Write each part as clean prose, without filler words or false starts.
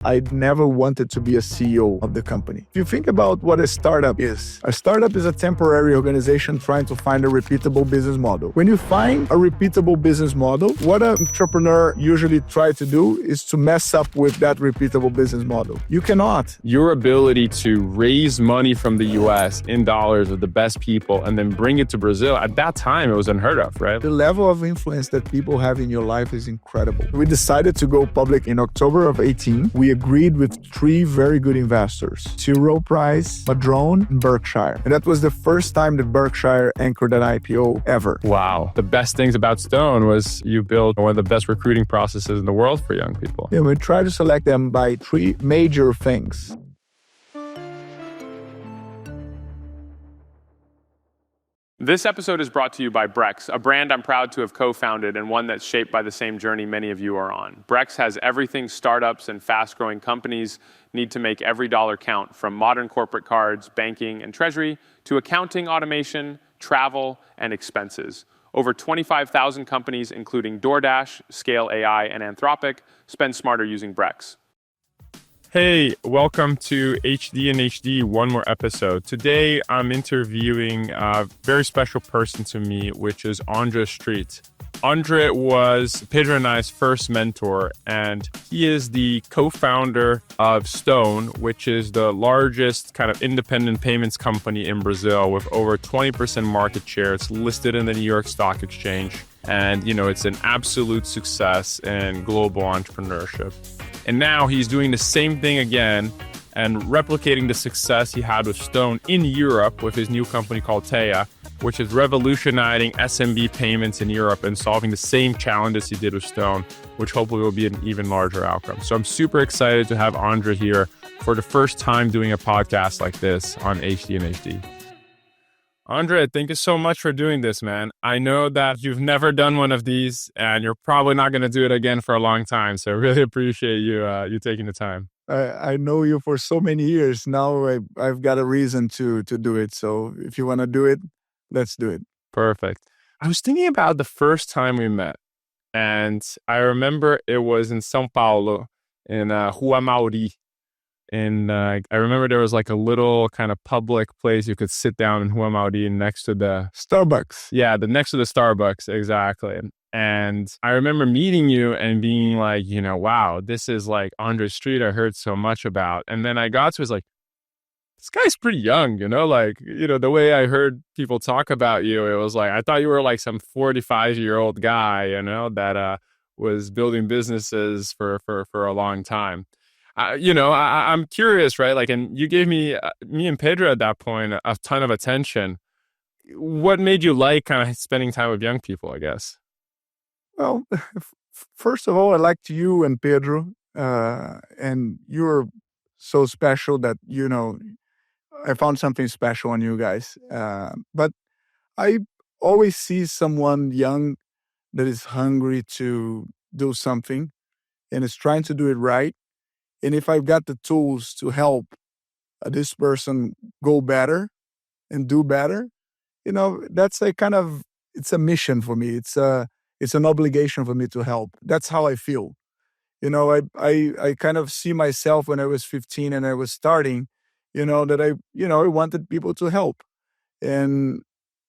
I never wanted to be a CEO of the company. If you think about what a startup is a temporary organization trying to find a repeatable business model. When you find a repeatable business model, what an entrepreneur usually tries to do is to mess up with that repeatable business model. You cannot. Your ability to raise money from the US in dollars with the best people and then bring it to Brazil, at that time, it was unheard of, right? The level of influence that people have in your life is incredible. We decided to go public in October of 18. We agreed with 3 very good investors, T. Rowe Price, Madrone, and Berkshire. And that was the first time that Berkshire anchored an IPO ever. Wow. The best things about Stone was you built one of the best recruiting processes in the world for young people. Yeah, we try to select them by 3 major things. This episode is brought to you by Brex, a brand I'm proud to have co-founded and one that's shaped by the same journey many of you are on. Brex has everything startups and fast-growing companies need to make every dollar count, from modern corporate cards, banking, and treasury to accounting, automation, travel, and expenses. Over 25,000 companies, including DoorDash, Scale AI, and Anthropic, spend smarter using Brex. Hey, welcome to HD and HD, one more episode. Today, I'm interviewing a very special person to me, which is André Street. André was Pedro and I's first mentor, and he is the co-founder of Stone, which is the largest kind of independent payments company in Brazil with over 20% market share. It's listed in the New York Stock Exchange, and it's an absolute success in global entrepreneurship. And now he's doing the same thing again and replicating the success he had with Stone in Europe with his new company called Teia, which is revolutionizing SMB payments in Europe and solving the same challenges he did with Stone, which hopefully will be an even larger outcome. So I'm super excited to have André here for the first time doing a podcast like this on HD and HD. André, thank you so much for doing this, man. I know that you've never done one of these and you're probably not going to do it again for a long time. So I really appreciate you taking the time. I know you for so many years. Now I've got a reason to do it. So if you want to do it, let's do it. Perfect. I was thinking about the first time we met. And I remember it was in São Paulo, in Rua Mauri. And I remember there was like a little kind of public place you could sit down in Rua Mauri next to the Starbucks. Yeah, next to the Starbucks, exactly. And I remember meeting you and being like, wow, this is like André Street I heard so much about. And then I got to it, was like, this guy's pretty young, the way I heard people talk about you, it was like, I thought you were like some 45-year-old guy, that was building businesses for a long time. I'm curious, right? Like, and you gave me and Pedro at that point a ton of attention. What made you like kind of spending time with young people, I guess? Well, first of all, I liked you and Pedro, and you're so special that, I found something special on you guys. But I always see someone young that is hungry to do something and is trying to do it right. And if I've got the tools to help this person go better and do better, that's a kind of, it's a mission for me. It's an obligation for me to help. That's how I feel. I kind of see myself when I was 15 and I was starting, that I wanted people to help. And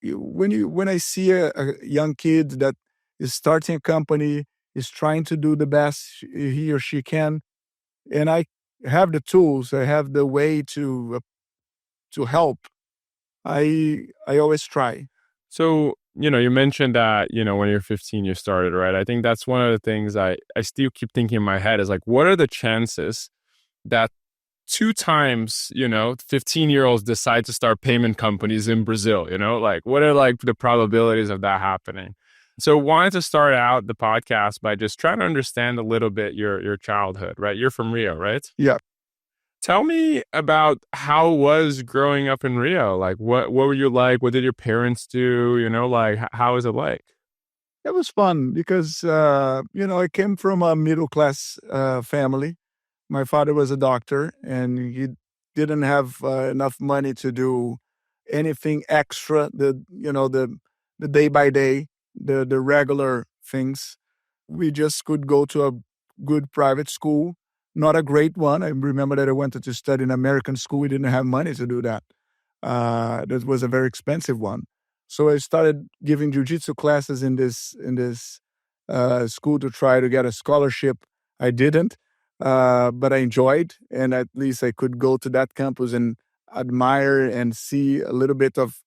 when I see a young kid that is starting a company, is trying to do the best he or she can, and I have the tools, I have the way to help, I always try. So, you mentioned that, when you're 15, you started, right? I think that's one of the things I still keep thinking in my head is like, what are the chances that 2 times, 15-year-olds decide to start payment companies in Brazil, like what are like the probabilities of that happening? So wanted to start out the podcast by just trying to understand a little bit your childhood, right? You're from Rio, right? Yeah. Tell me about how was growing up in Rio? Like, what were you like? What did your parents do? Like, how was it like? It was fun because, I came from a middle-class family. My father was a doctor and he didn't have enough money to do anything extra, the day by day, the regular things. We just could go to a good private school not a great one. I remember that I wanted to study in American school. We didn't have money to do that. That was a very expensive one. So I started giving jiu-jitsu classes in this school to try to get a scholarship. I didn't, but I enjoyed, and at least I could go to that campus and admire and see a little bit of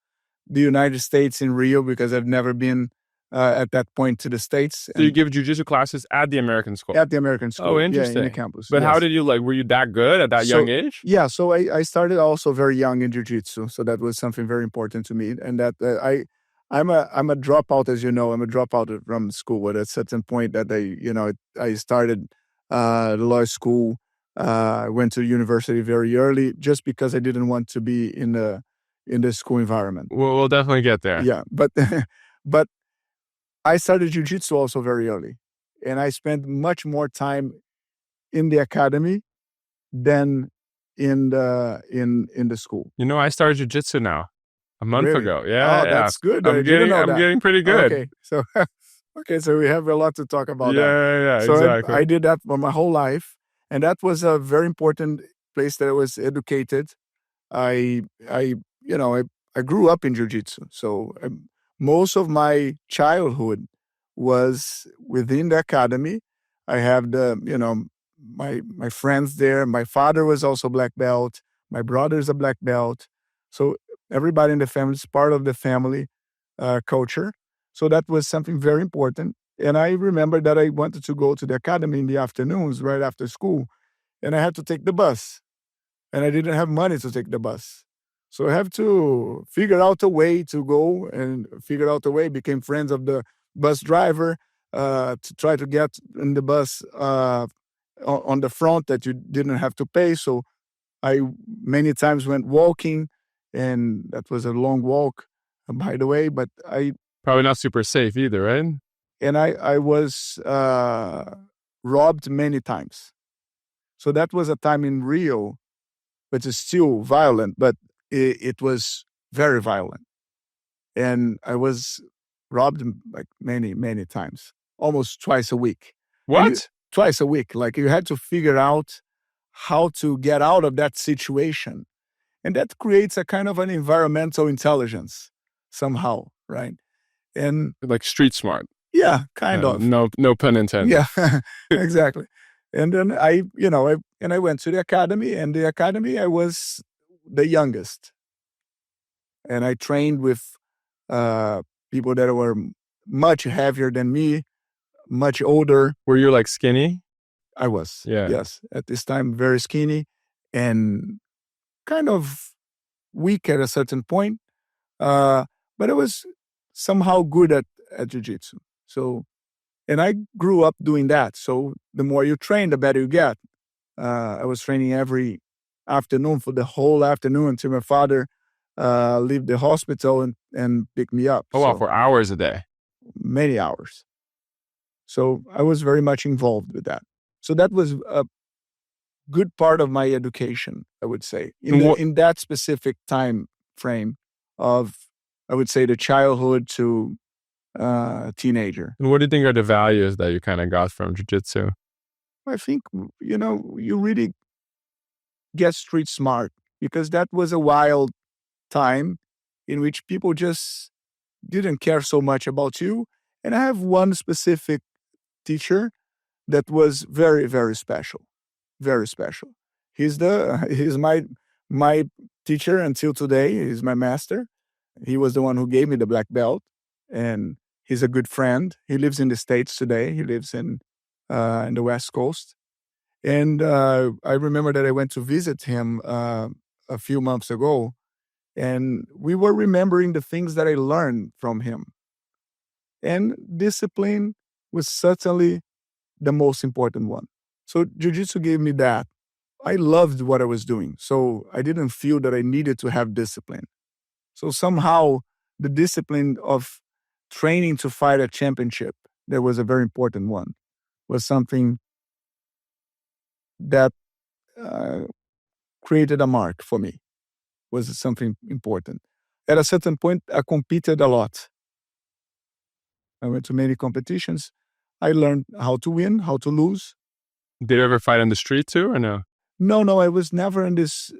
the United States in Rio, because I've never been at that point to the States. So you give jiu-jitsu classes at the American school? At the American school. Oh, Yeah, in the interesting. campus. But how yes. did you, like, were you that good at that young age? Yeah, so I started also very young in jiu-jitsu, so that was something very important to me. And that I'm a dropout, as you know. I'm a dropout from school. At a certain point that I started law school. I went to university very early just because I didn't want to be in the school environment. We'll definitely get there. Yeah, but but I started jiu-jitsu also very early, and I spent much more time in the academy than in the school. You know, I started jiu-jitsu now a month Really? ago. Yeah, Oh, that's good. I'm I didn't know I'm that. getting pretty good. Okay, so so we have a lot to talk about that. Yeah, So exactly. I did that for my whole life, and that was a very important place that I was educated. I I grew up in jiu-jitsu, so most of my childhood was within the academy. I have my friends there. My father was also black belt. My brother's a black belt. So everybody in the family is part of the family culture. So that was something very important. And I remember that I wanted to go to the academy in the afternoons, right after school, and I had to take the bus, and I didn't have money to take the bus. So I have to figure out a way to go, and figure out a way, became friends of the bus driver to try to get in the bus on the front that you didn't have to pay. So I many times went walking, and that was a long walk, by the way, but Probably not super safe either, right? And I was robbed many times. So that was a time in Rio, which is still violent, but it was very violent. And I was robbed like many times, almost twice a week. What? Twice a week. Like, you had to figure out how to get out of that situation. And that creates a kind of an environmental intelligence somehow, right? And Like street smart. yeah, kind of. No pun intended. Yeah, exactly. And then I went to the academy, and the academy I was the youngest. And I trained with people that were much heavier than me, much older. Were you like skinny? I was. Yeah. Yes. At this time, very skinny and kind of weak at a certain point. But I was somehow good at jiu-jitsu. So, and I grew up doing that. So the more you train, the better you get. I was training every afternoon for the whole afternoon until my father leave the hospital and pick me up. Oh, wow, for hours a day. Many hours. So I was very much involved with that. So that was a good part of my education, I would say, in that specific time frame of, I would say, the childhood to teenager. And what do you think are the values that you kind of got from jiu-jitsu? I think, you really get street smart, because that was a wild time in which people just didn't care so much about you. And I have one specific teacher that was very, very special, very special. He's my teacher until today. He's my master. He was the one who gave me the black belt, and he's a good friend. He lives in the States today. He lives in the West Coast. And I remember that I went to visit him a few months ago, and we were remembering the things that I learned from him. And discipline was certainly the most important one. So jiu-jitsu gave me that. I loved what I was doing, so I didn't feel that I needed to have discipline. So somehow the discipline of training to fight a championship, that was a very important one, was something that created a mark for me, was something important. At a certain point, I competed a lot. I went to many competitions. I learned how to win, how to lose. Did you ever fight on the street too, or no? No, I was never in this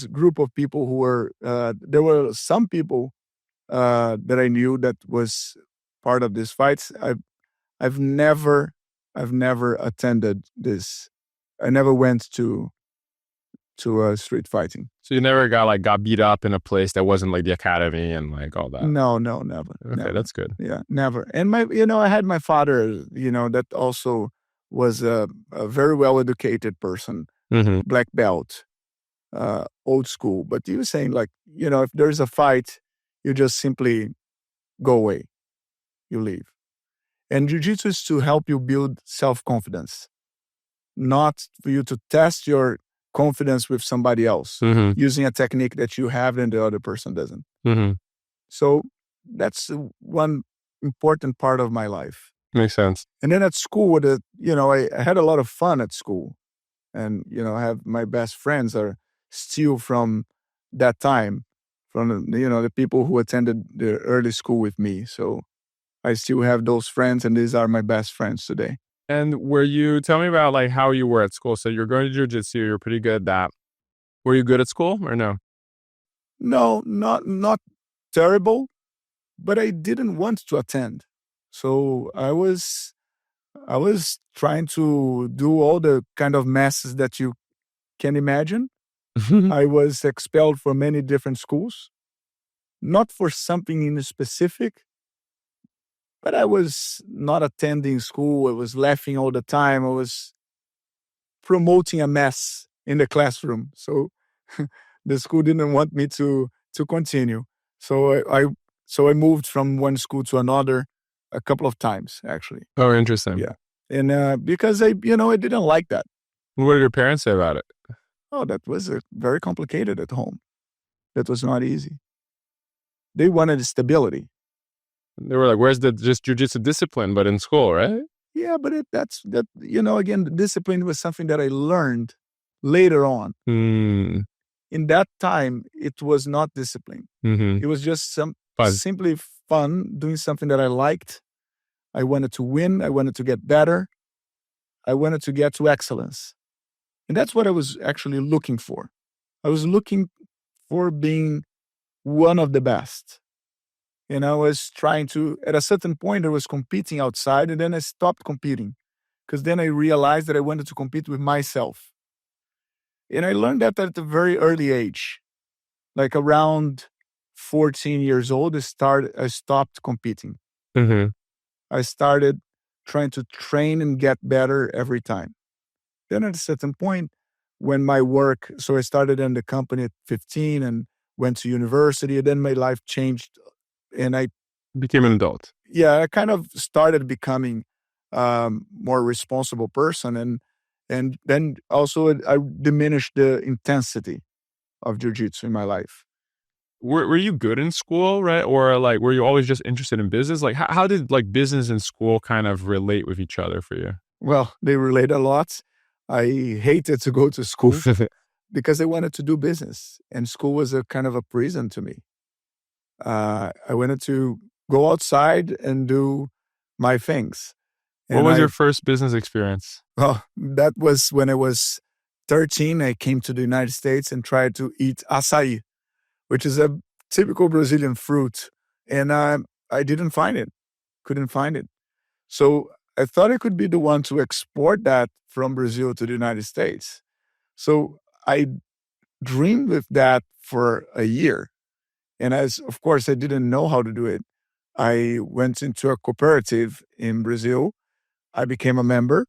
group of people who were. There were some people that I knew that was part of these fights. I've never attended this. I never went to street fighting. So you never got beat up in a place that wasn't like the academy and like all that? No, never. Okay, never. that's good. Yeah, never. And I had my father, that also was a very well-educated person, black belt, old school. But you were saying if there's a fight, you just simply go away. You leave. And jiu-jitsu is to help you build self-confidence, not for you to test your confidence with somebody else using a technique that you have and the other person doesn't. So that's one important part of my life. Makes sense. And then at school, I had a lot of fun at school. And, I have my best friends are still from that time, from, the people who attended the early school with me. So I still have those friends, and these are my best friends today. And tell me about like how you were at school. So you're going to jiu-jitsu, you're pretty good at that. Were you good at school or no? No, not terrible, but I didn't want to attend. So I was trying to do all the kind of messes that you can imagine. I was expelled from many different schools, not for something in specific, but I was not attending school. I was laughing all the time. I was promoting a mess in the classroom. So the school didn't want me to continue. So I moved from one school to another a couple of times, actually. Oh, interesting. Yeah. And because I didn't like that. What did your parents say about it? Oh, that was very complicated at home. That was not easy. They wanted stability. They were like, where's the just jiu-jitsu discipline, but in school, right? Yeah, but again, the discipline was something that I learned later on. In that time, it was not discipline. It was just simply fun, doing something that I liked. I wanted to win. I wanted to get better. I wanted to get to excellence. And that's what I was actually looking for. I was looking for being one of the best. And I was trying to, at a certain point, I was competing outside, and then I stopped competing because then I realized that I wanted to compete with myself. And I learned that at a very early age, like around 14 years old, I stopped competing. I started trying to train and get better every time. Then at a certain point, when my work, so I started in the company at 15 and went to university, and then my life changed. And I became an adult. Yeah, I kind of started becoming more responsible person, and then also I diminished the intensity of jiu-jitsu in my life. Were you good in school, right? Or like, were you always just interested in business? Like, how did like business and school kind of relate with each other for you? Well, they relate a lot. I hated to go to school because I wanted to do business, and school was a kind of a prison to me. I wanted to go outside and do my things. What was your first business experience? Well, that was when I was 13. I came to the United States and tried to eat açaí, which is a typical Brazilian fruit. And I didn't find it, couldn't find it. So I thought I could be the one to export that from Brazil to the United States. So I dreamed with that for a year. And of course, I didn't know how to do it. I went into a cooperative in Brazil. I became a member.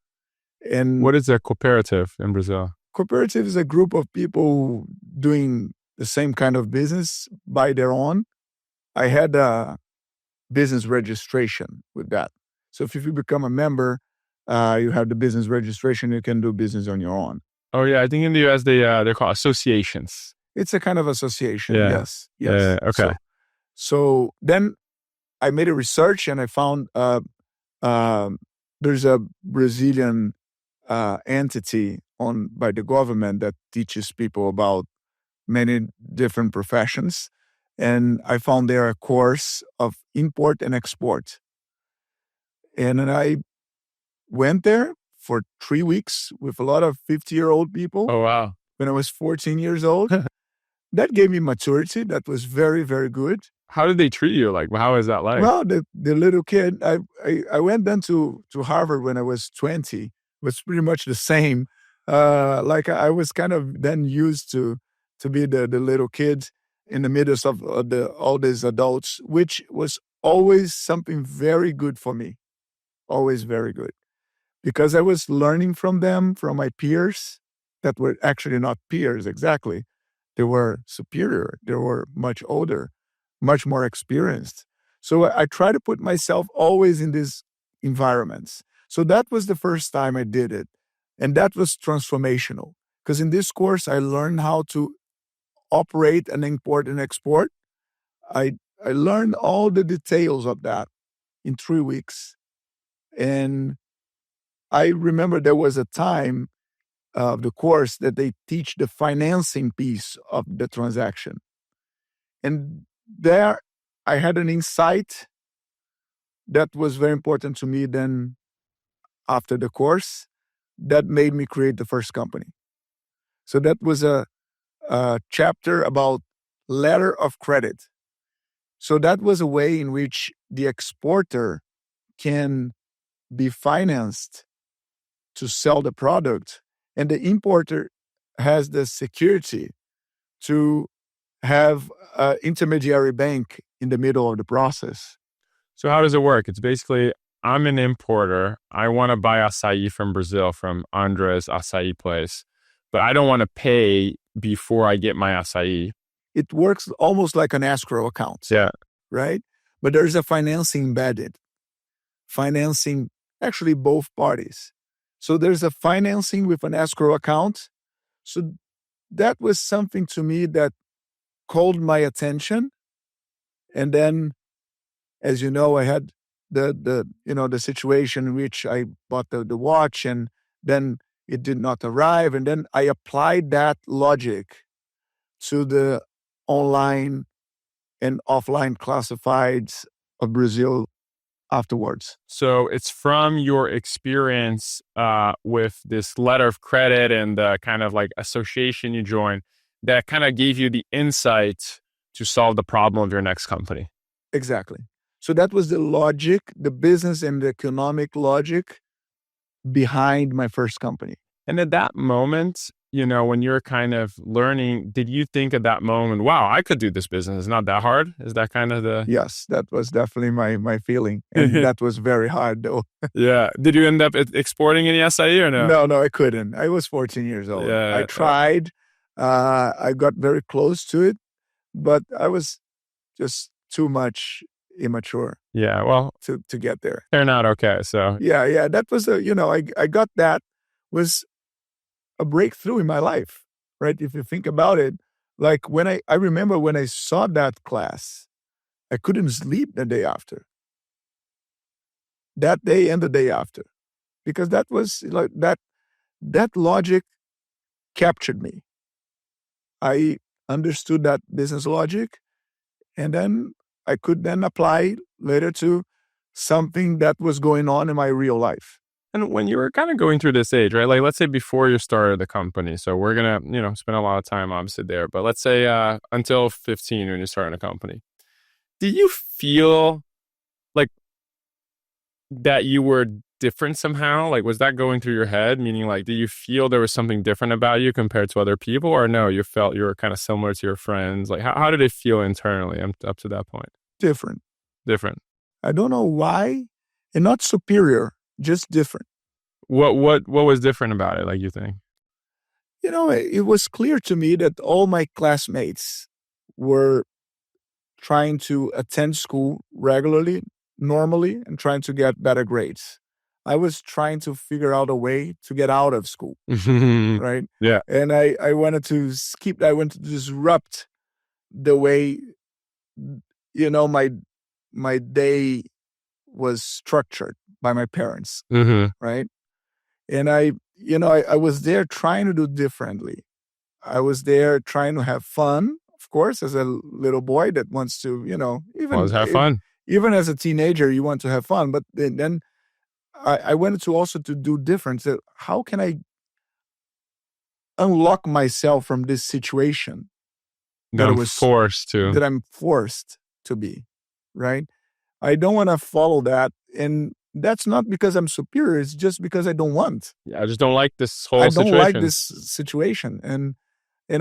And what is a cooperative in Brazil? Cooperative is a group of people doing the same kind of business by their own. I had a business registration with that. So if you become a member, you have the business registration, you can do business on your own. Oh yeah, I think in the US they're called associations. It's a kind of association, yeah. Yes. Okay. So then I made a research and I found there's a Brazilian entity owned by the government that teaches people about many different professions. And I found there a course of import and export. And I went there for 3 weeks with a lot of 50-year-old people. Oh, wow. When I was 14 years old. That gave me maturity. That was very, very good. How did they treat you? Like, how is that like? Well, the little kid, I went then to Harvard when I was 20. It was pretty much the same. Like I was kind of then used to be the little kid in the midst of all these adults, which was always something very good for me. Always very good. Because I was learning from them, from my peers that were actually not peers exactly. They were superior. They were much older, much more experienced. So I try to put myself always in these environments. So that was the first time I did it. And that was transformational. Because in this course, I learned how to operate and import and export. I learned all the details of that in 3 weeks. And I remember there was a time of the course that they teach the financing piece of the transaction. And there I had an insight that was very important to me then after the course that made me create the first company. So that was a chapter about letter of credit. So that was a way in which the exporter can be financed to sell the product, and the importer has the security to have an intermediary bank in the middle of the process. So how does it work? It's basically, I'm an importer. I want to buy acai from Brazil, from André's acai place, but I don't want to pay before I get my acai. It works almost like an escrow account. Yeah. Right? But there's a financing embedded. Financing actually both parties. So there's a financing with an escrow account. So that was something to me that called my attention. And then, as you know, I had the situation in which I bought the watch and then it did not arrive. And then I applied that logic to the online and offline classifieds of Brazil afterwards. So it's from your experience with this letter of credit and the kind of like association you joined that kind of gave you the insight to solve the problem of your next company. Exactly. So that was the logic, the business and the economic logic behind my first company. And at that moment, when you're kind of learning, did you think at that moment, wow, I could do this business. It's not that hard? Is that kind of the... Yes, that was definitely my feeling. And that was very hard though. Yeah. Did you end up exporting any acai or no? No, I couldn't. I was 14 years old. Yeah, I tried. I got very close to it, but I was just too much immature. Yeah, well, to get there. They're not okay. So yeah, that was I got that was a breakthrough in my life, right? If you think about it, like when I remember when I saw that class, I couldn't sleep the day after. That day and the day after, because that was like that logic captured me. I understood that business logic, and then I could then apply later to something that was going on in my real life. And when you were kind of going through this age, right? Like, let's say before you started the company. So we're going to, spend a lot of time obviously there. But let's say until 15 when you're starting a company. Did you feel like that you were different somehow? Like, was that going through your head? Meaning, like, did you feel there was something different about you compared to other people? Or no, you felt you were kind of similar to your friends? Like, how did it feel internally up to that point? Different. I don't know why, and not superior, just different. What was different about it, like you think? It was clear to me that all my classmates were trying to attend school regularly, normally, and trying to get better grades. I was trying to figure out a way to get out of school, right? Yeah. And I wanted to I wanted to disrupt the way, my day was structured by my parents, right? And I was there trying to do differently. I was there trying to have fun, of course, as a little boy that wants to, have fun. Even as a teenager, you want to have fun. But then I wanted to also to do different. So how can I unlock myself from this situation that I'm forced to. that I'm forced to be, right? I don't want to follow that. And that's not because I'm superior. It's just because I don't want. Yeah, I just don't like this whole I don't situation. like this situation. And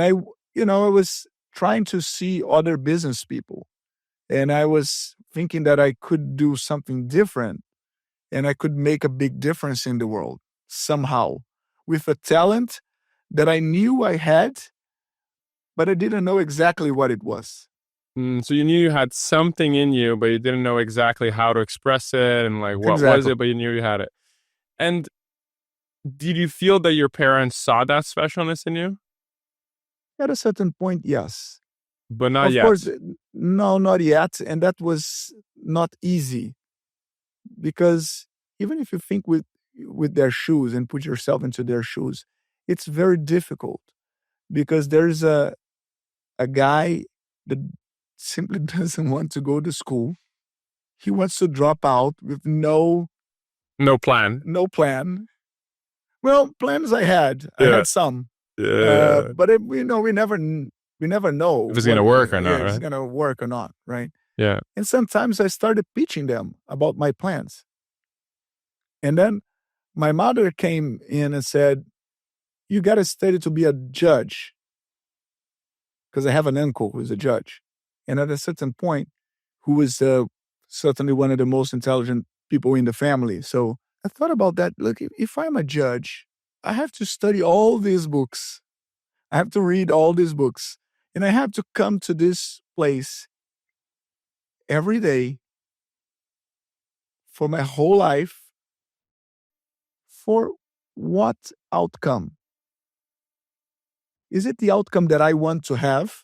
I, I was trying to see other business people. And I was thinking that I could do something different and I could make a big difference in the world somehow with a talent that I knew I had, but I didn't know exactly what it was. So you knew you had something in you, but you didn't know exactly how to express it and like what was Exactly. it, but you knew you had it. And did you feel that your parents saw that specialness in you? At a certain point, yes. But not Of yet. course, no, not yet. And that was not easy because even if you think with their shoes and put yourself into their shoes, it's very difficult because there's a guy that simply doesn't want to go to school. He wants to drop out with no plan. Well, plans I had. I had some. But we never know if it's going to work or not, it's right? going to work or not, right? Yeah. And sometimes I started pitching them about my plans. And then my mother came in and said, you got to study to be a judge. Because I have an uncle who's a judge. And at a certain point, who was certainly one of the most intelligent people in the family. So I thought about that. Look, if I'm a judge, I have to study all these books. I have to read all these books. And I have to come to this place every day for my whole life. For what outcome? Is it the outcome that I want to have?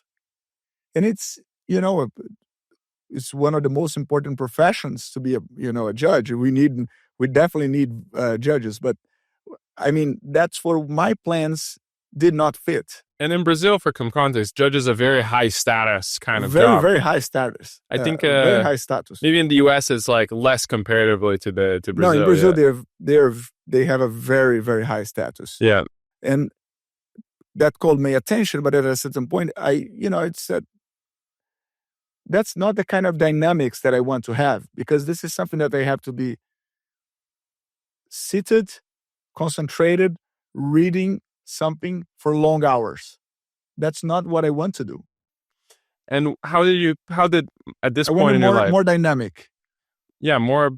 And it's, it's one of the most important professions to be a judge. We definitely need judges, but I mean, that's for my plans did not fit. And in Brazil, for context, judge is a very high status kind of very, job. Very high status. I think very high status. Maybe in the US it's like less comparatively to Brazil. No, in Brazil they have a very, very high status. Yeah. And that called my attention, but at a certain point, it's that's not the kind of dynamics that I want to have, because this is something that I have to be seated, concentrated, reading something for long hours. That's not what I want to do. And how did at this point in your life? More dynamic. Yeah, more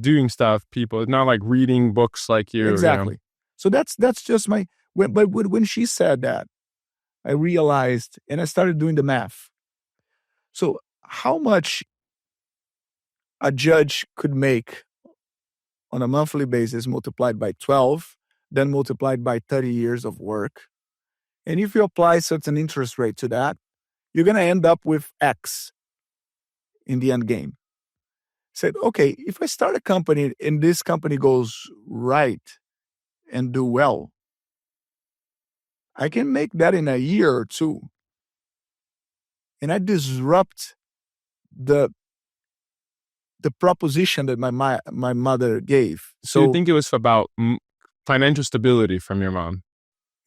doing stuff, people. Not like reading books like you. Exactly. So that's just but when she said that, I realized, and I started doing the math. So how much a judge could make on a monthly basis multiplied by 12, then multiplied by 30 years of work. And if you apply certain interest rate to that, you're going to end up with X in the end game. Said, okay, if I start a company and this company goes right and do well, I can make that in a year or two. And I disrupt the proposition that my mother gave. So you think it was about financial stability from your mom?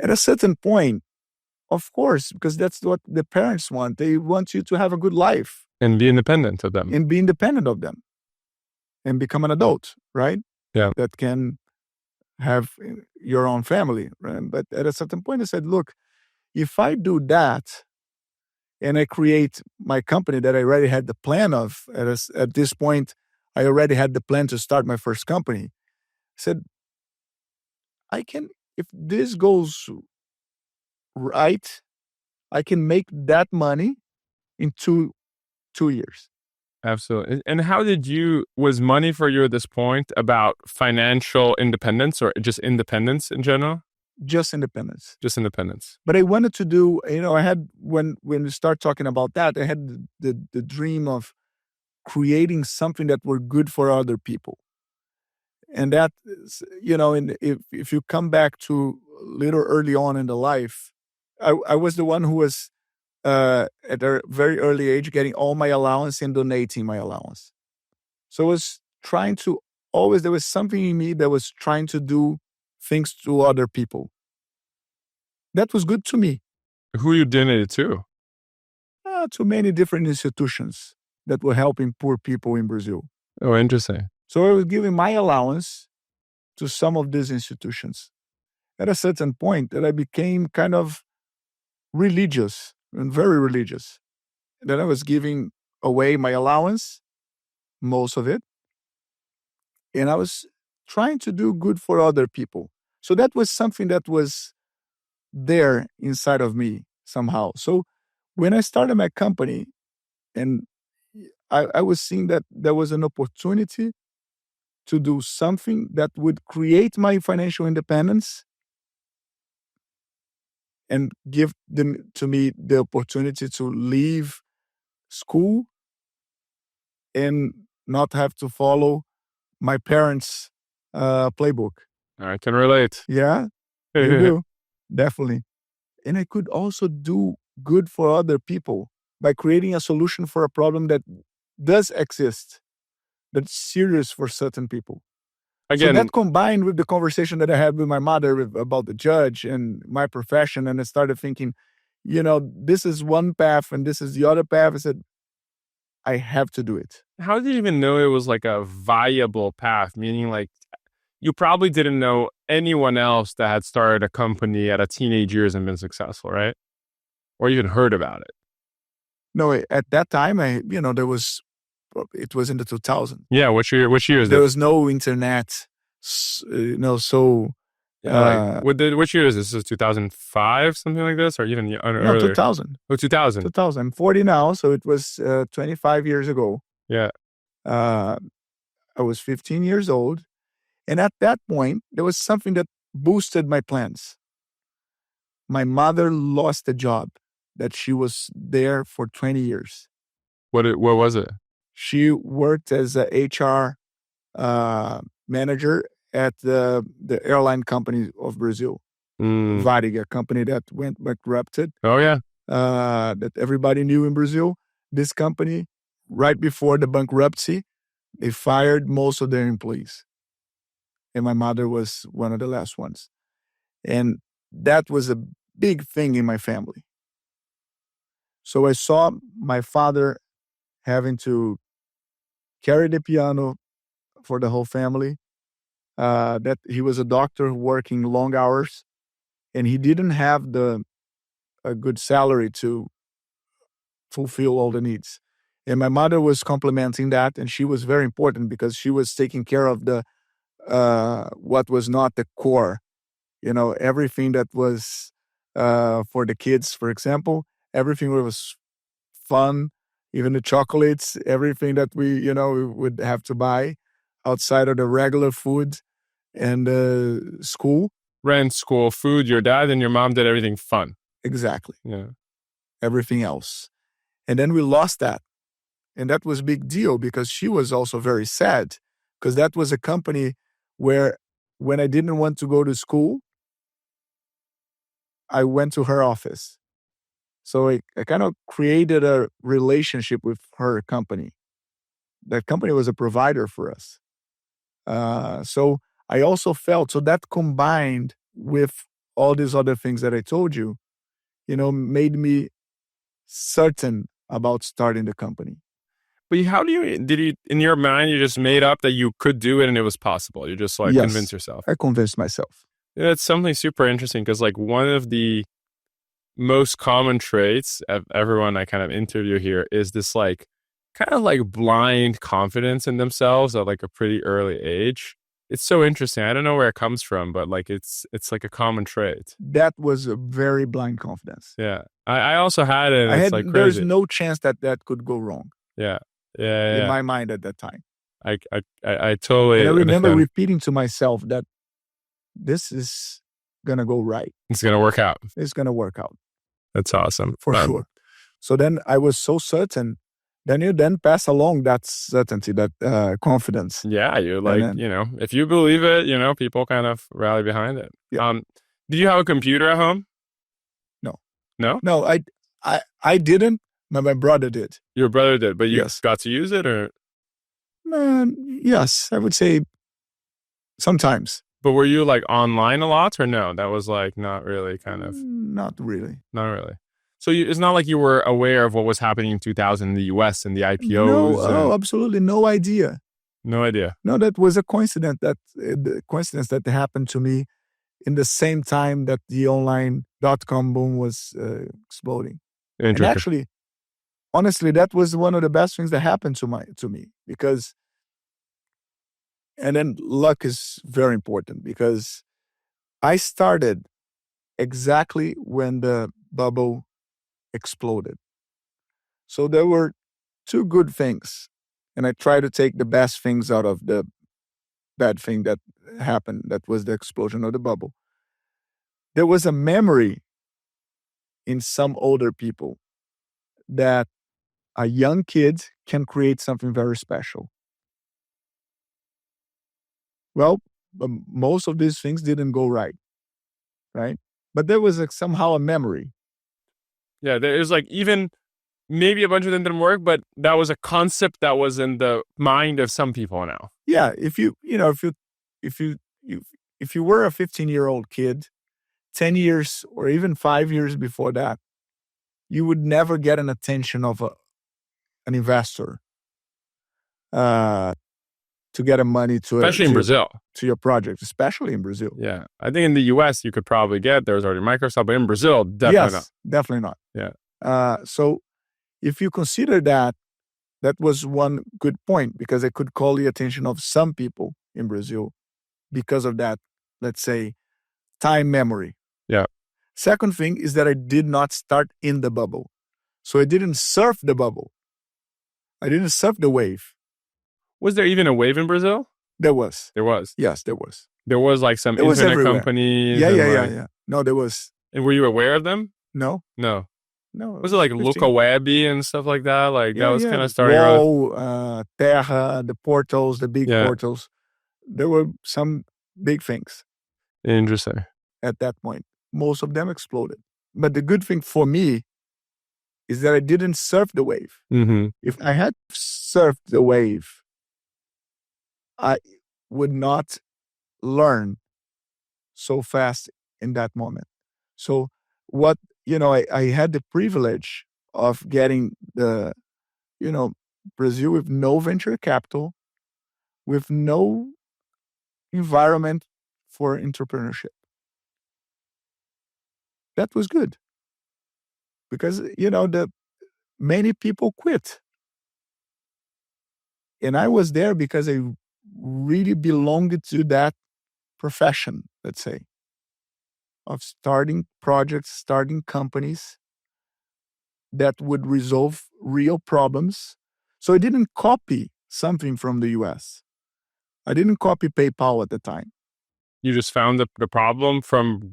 At a certain point, of course, because that's what the parents want. They want you to have a good life. And be independent of them. And be independent of them. And become an adult, right? Yeah. That can have your own family, right? But at a certain point, I said, look, if I do that and I create my company that I already had the plan of, at this point, I already had the plan to start my first company. I said, if this goes right, I can make that money in two years. Absolutely. And how was money for you at this point about financial independence or just independence in general? Just independence. Just independence. But I wanted to do, I had, when we start talking about that, I had the dream of creating something that were good for other people. And that, if you come back to a little early on in the life, I was the one who was at a very early age getting all my allowance and donating my allowance. So I was trying to always there was something in me that was trying to do things to other people. That was good to me. Who you donated to? To many different institutions that were helping poor people in Brazil. Oh, interesting. So I was giving my allowance to some of these institutions. At a certain point that I became kind of religious and very religious. Then I was giving away my allowance, most of it, and I was trying to do good for other people. So that was something that was there inside of me somehow. So when I started my company, and I was seeing that there was an opportunity to do something that would create my financial independence and give them to me the opportunity to leave school and not have to follow my parents' playbook. I can relate. Yeah, you do. Definitely. And I could also do good for other people by creating a solution for a problem that does exist, that's serious for certain people. Again, so that combined with the conversation that I had with my mother about the judge and my profession, and I started thinking, this is one path and this is the other path. I said, I have to do it. How did you even know it was like a viable path? Meaning like you probably didn't know anyone else that had started a company at a teenage years and been successful, right? Or even heard about it. No, at that time, it was in the 2000s. Yeah, which year is it? There was no internet, so... which year is this? Is it 2005, something like this? Or even earlier? 2000. Oh, 2000. 2000. I'm 40 now, so it was 25 years ago. Yeah. I was 15 years old. And at that point, there was something that boosted my plans. My mother lost a job that she was there for 20 years. What was it? She worked as a HR manager at the airline company of Brazil, Varig, a company that went bankrupted. Oh, yeah. That everybody knew in Brazil. This company, right before the bankruptcy, they fired most of their employees. And my mother was one of the last ones. And that was a big thing in my family. So I saw my father having to carry the piano for the whole family. That he was a doctor working long hours, and he didn't have a good salary to fulfill all the needs. And my mother was complementing that, and she was very important because she was taking care of the what was not the core, everything that was for the kids, for example, everything was fun, even the chocolates, everything that we would have to buy outside of the regular food and school. Rent, school, food, your dad and your mom did everything fun. Exactly. Yeah. Everything else. And then we lost that. And that was a big deal because she was also very sad because that was a company where when I didn't want to go to school, I went to her office. So I kind of created a relationship with her company. That company was a provider for us. So I also felt, so that combined with all these other things that I told you, made me certain about starting the company. But how did you, in your mind, you just made up that you could do it and it was possible? You just convinced yourself? I convinced myself. Yeah, it's something super interesting because one of the most common traits of everyone I kind of interview here is this kind of blind confidence in themselves at a pretty early age. It's so interesting. I don't know where it comes from, but it's like a common trait. That was a very blind confidence. Yeah. I also had it. And crazy. There's no chance that could go wrong. Yeah. In my mind at that time. I totally and I remember understand. repeating to myself that this is going to go right. It's going to work out. It's going to work out. That's awesome. For sure. So then I was so certain. Then you pass along that certainty, that confidence. Yeah, you're if you believe it, people kind of rally behind it. Yeah. Did you have a computer at home? No. No? No, I didn't. My brother did. Your brother did, but you got to use it or? Yes, I would say Sometimes. But were you like online a lot or no? That was like not really kind of. Not really. Not really. So it's not like you were aware of what was happening in 2000 in the US and the IPOs. No, absolutely no idea. No idea. No, that was a coincidence that happened to me in the same time that the online .com boom was exploding. And actually, honestly, that was one of the best things that happened to me because, and then luck is very important because I started exactly when the bubble exploded. So there were two good things, and I try to take the best things out of the bad thing that happened. That was the explosion of the bubble. There was a memory in some older people that a young kid can create something very special. Well, most of these things didn't go right? But there was somehow a memory. Yeah, there was like even maybe a bunch of them didn't work, but that was a concept that was in the mind of some people now. Yeah, if you were a 15-year-old kid, 10 years or even 5 years before that, you would never get an attention of an investor to get money especially in Brazil to your project, especially in Brazil. Yeah, I think in the US you could probably get there was already Microsoft, but in Brazil definitely not. Definitely not. Yeah. So if you consider that was one good point because it could call the attention of some people in Brazil because of that, let's say, time memory. Yeah. Second thing is that I did not start in the bubble. So I didn't surf the bubble. I didn't surf the wave. Was there even a wave in Brazil? There was. There was. Yes, there was. There was like some internet companies. Yeah. No, there was. And were you aware of them? No. Was it like Luca Webby and stuff like that? Like that was kind of starting around. Terra, the portals, the big portals. There were some big things. Interesting. At that point, most of them exploded. But the good thing for me is that I didn't surf the wave. Mm-hmm. If I had surfed the wave, I would not learn so fast in that moment. So I had the privilege of getting Brazil with no venture capital, with no environment for entrepreneurship. That was good because, many people quit. And I was there because I really belonged to that profession, let's say, of starting projects, starting companies that would resolve real problems. So I didn't copy something from the US. I didn't copy PayPal at the time. You just found the problem from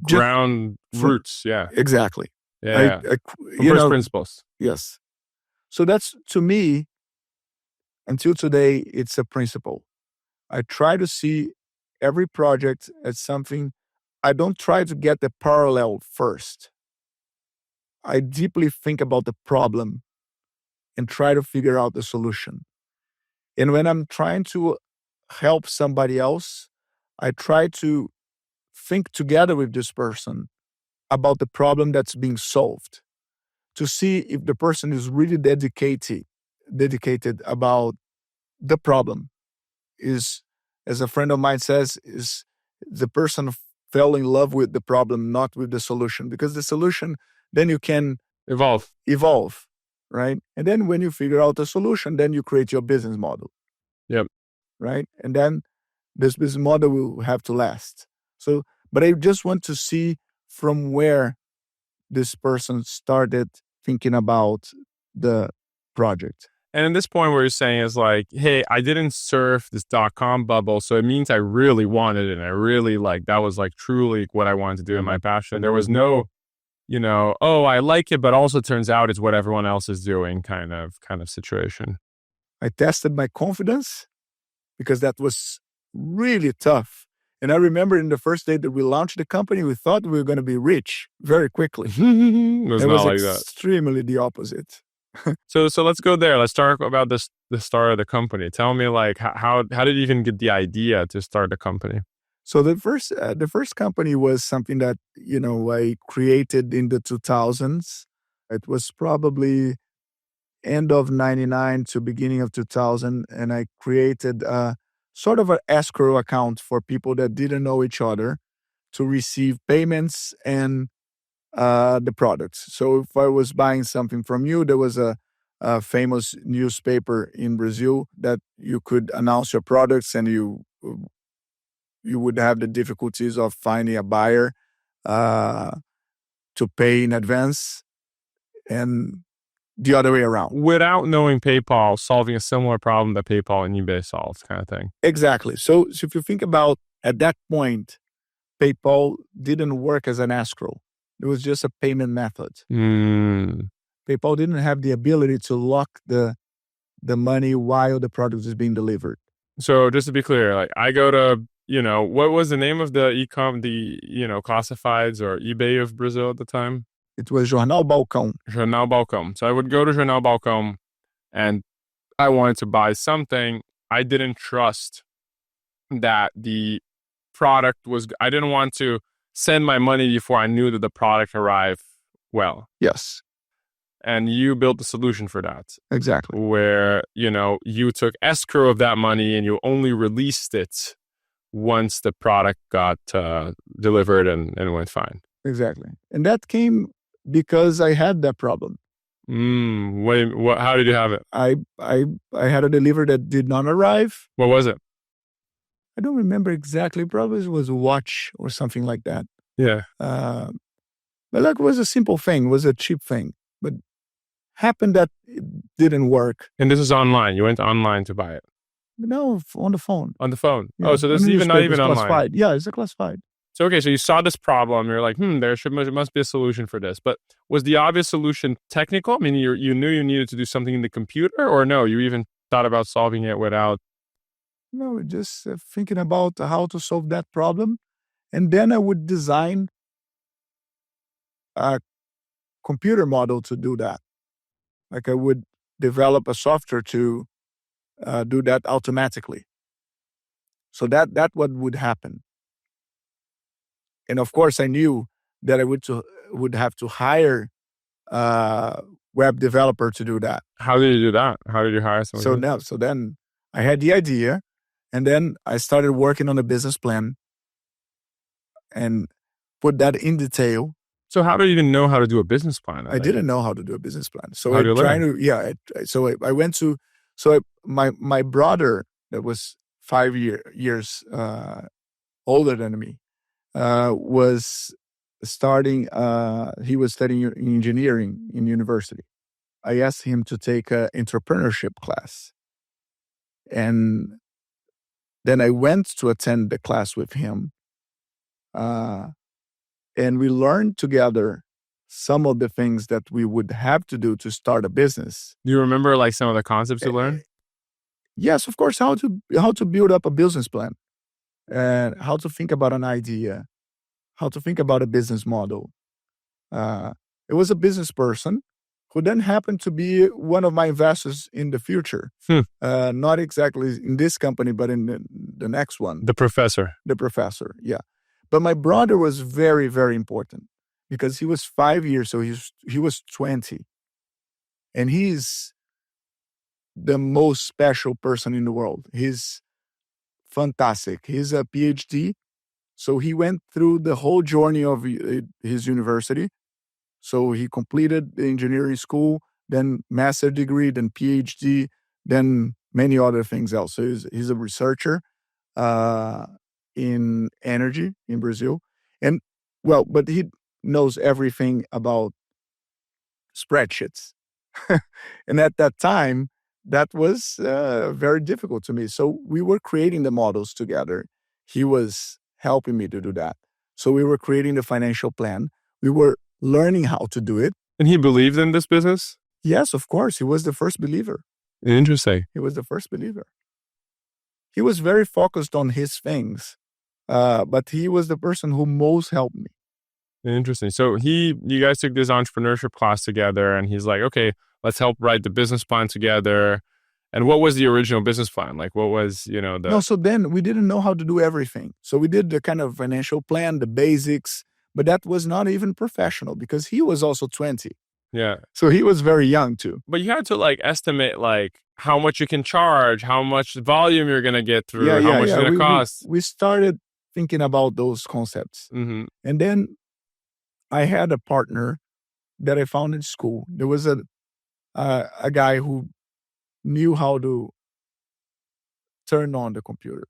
roots. Yeah. Exactly. Yeah. From first principles. Yes. So that's, to me, until today, it's a principle. I try to see every project as something. I don't try to get the parallel first. I deeply think about the problem and try to figure out the solution. And when I'm trying to help somebody else, I try to think together with this person about the problem that's being solved to see if the person is really dedicated about the problem. Is, as a friend of mine says, is the person fell in love with the problem, not with the solution, because the solution, then you can evolve, right? And then when you figure out the solution, then you create your business model. Yep. Right? And then this business model will have to last. So, but I just want to see from where this person started thinking about the project. And at this point where you're saying is like, hey, I didn't surf this .com bubble, so it means I really wanted it. And I really that was like truly what I wanted to do in my passion. There was no, I like it, but also turns out it's what everyone else is doing kind of situation. I tested my confidence because that was really tough. And I remember in the first day that we launched the company, we thought we were going to be rich very quickly. It was not like that. Extremely the opposite. So let's go there. Let's talk about the start of the company. Tell me how did you even get the idea to start the company? So the first company was something that, I created in the 2000s. It was probably end of 99 to beginning of 2000. And I created sort of an escrow account for people that didn't know each other to receive payments and the products. So if I was buying something from you, there was a famous newspaper in Brazil that you could announce your products, and you would have the difficulties of finding a buyer to pay in advance, and the other way around. Without knowing PayPal, solving a similar problem that PayPal and eBay solved, kind of thing. Exactly. So if you think about, at that point, PayPal didn't work as an escrow. It was just a payment method. PayPal didn't have the ability to lock the money while the product is being delivered. So just to be clear, like I go to, what was the name of the classifieds or eBay of Brazil at the time? It was Jornal Balcão. Jornal Balcão. So I would go to Jornal Balcão and I wanted to buy something. I didn't trust that the product I didn't want to send my money before I knew that the product arrived well. Yes. And you built the solution for that. Exactly. Where, you took escrow of that money and you only released it once the product got delivered and went fine. Exactly. And that came because I had that problem. How did you have it? I had a delivery that did not arrive. What was it? I don't remember exactly. Probably it was a watch or something like that. Yeah. But that was a simple thing. It was a cheap thing. But happened that it didn't work. And this is online. You went online to buy it? No, on the phone. On the phone. Yeah. Oh, so this is not even online. Classified. Yeah, it's a classified. So, okay, so you saw this problem. You're like, there must be a solution for this. But was the obvious solution technical? I mean, you knew you needed to do something in the computer, or no? You even thought about solving it without? No, just thinking about how to solve that problem. And then I would design a computer model to do that. Like I would develop a software to do that automatically. So that what would happen. And of course, I knew that I would have to hire a web developer to do that. How did you do that? How did you hire someone? So then I had the idea, and then I started working on a business plan and put that in detail. So how do you even know how to do a business plan? I didn't know how to do a business plan. So how do you learn? I went to, my brother that was 5 years older than me, was studying engineering in university. I asked him to take an entrepreneurship class. And then I went to attend the class with him. And we learned together some of the things that we would have to do to start a business. Do you remember like some of the concepts you learned? Yes, of course. How to build up a business plan, and how to think about an idea, how to think about a business model. It was a business person who then happened to be one of my investors in the future. Not exactly in this company, but in the next one. The professor. The professor, yeah. But my brother was very, very important because he was 5 years, so he was 20. And he's the most special person in the world. He's fantastic. He's a PhD. So he went through the whole journey of his university. So he completed the engineering school, then master degree, then PhD, then many other things else. So he's a researcher in energy in Brazil. And but he knows everything about spreadsheets. And at that time, that was very difficult to me. So we were creating the models together. He was helping me to do that. So we were creating the financial plan. We were learning how to do it. And he believed in this business? Yes, of course. He was the first believer. Interesting. He was the first believer. He was very focused on his things, but he was the person who most helped me. Interesting. So you guys took this entrepreneurship class together, and he's like, okay, let's help write the business plan together. And what was the original business plan? Like, what was, No, so then we didn't know how to do everything. So we did the kind of financial plan, the basics, but that was not even professional because he was also 20. Yeah. So he was very young too. But you had to like estimate like how much you can charge, how much volume you're going to get through, how much it's going to cost. We started thinking about those concepts. Mm-hmm. And then I had a partner that I found in school. There was a guy who knew how to turn on the computer.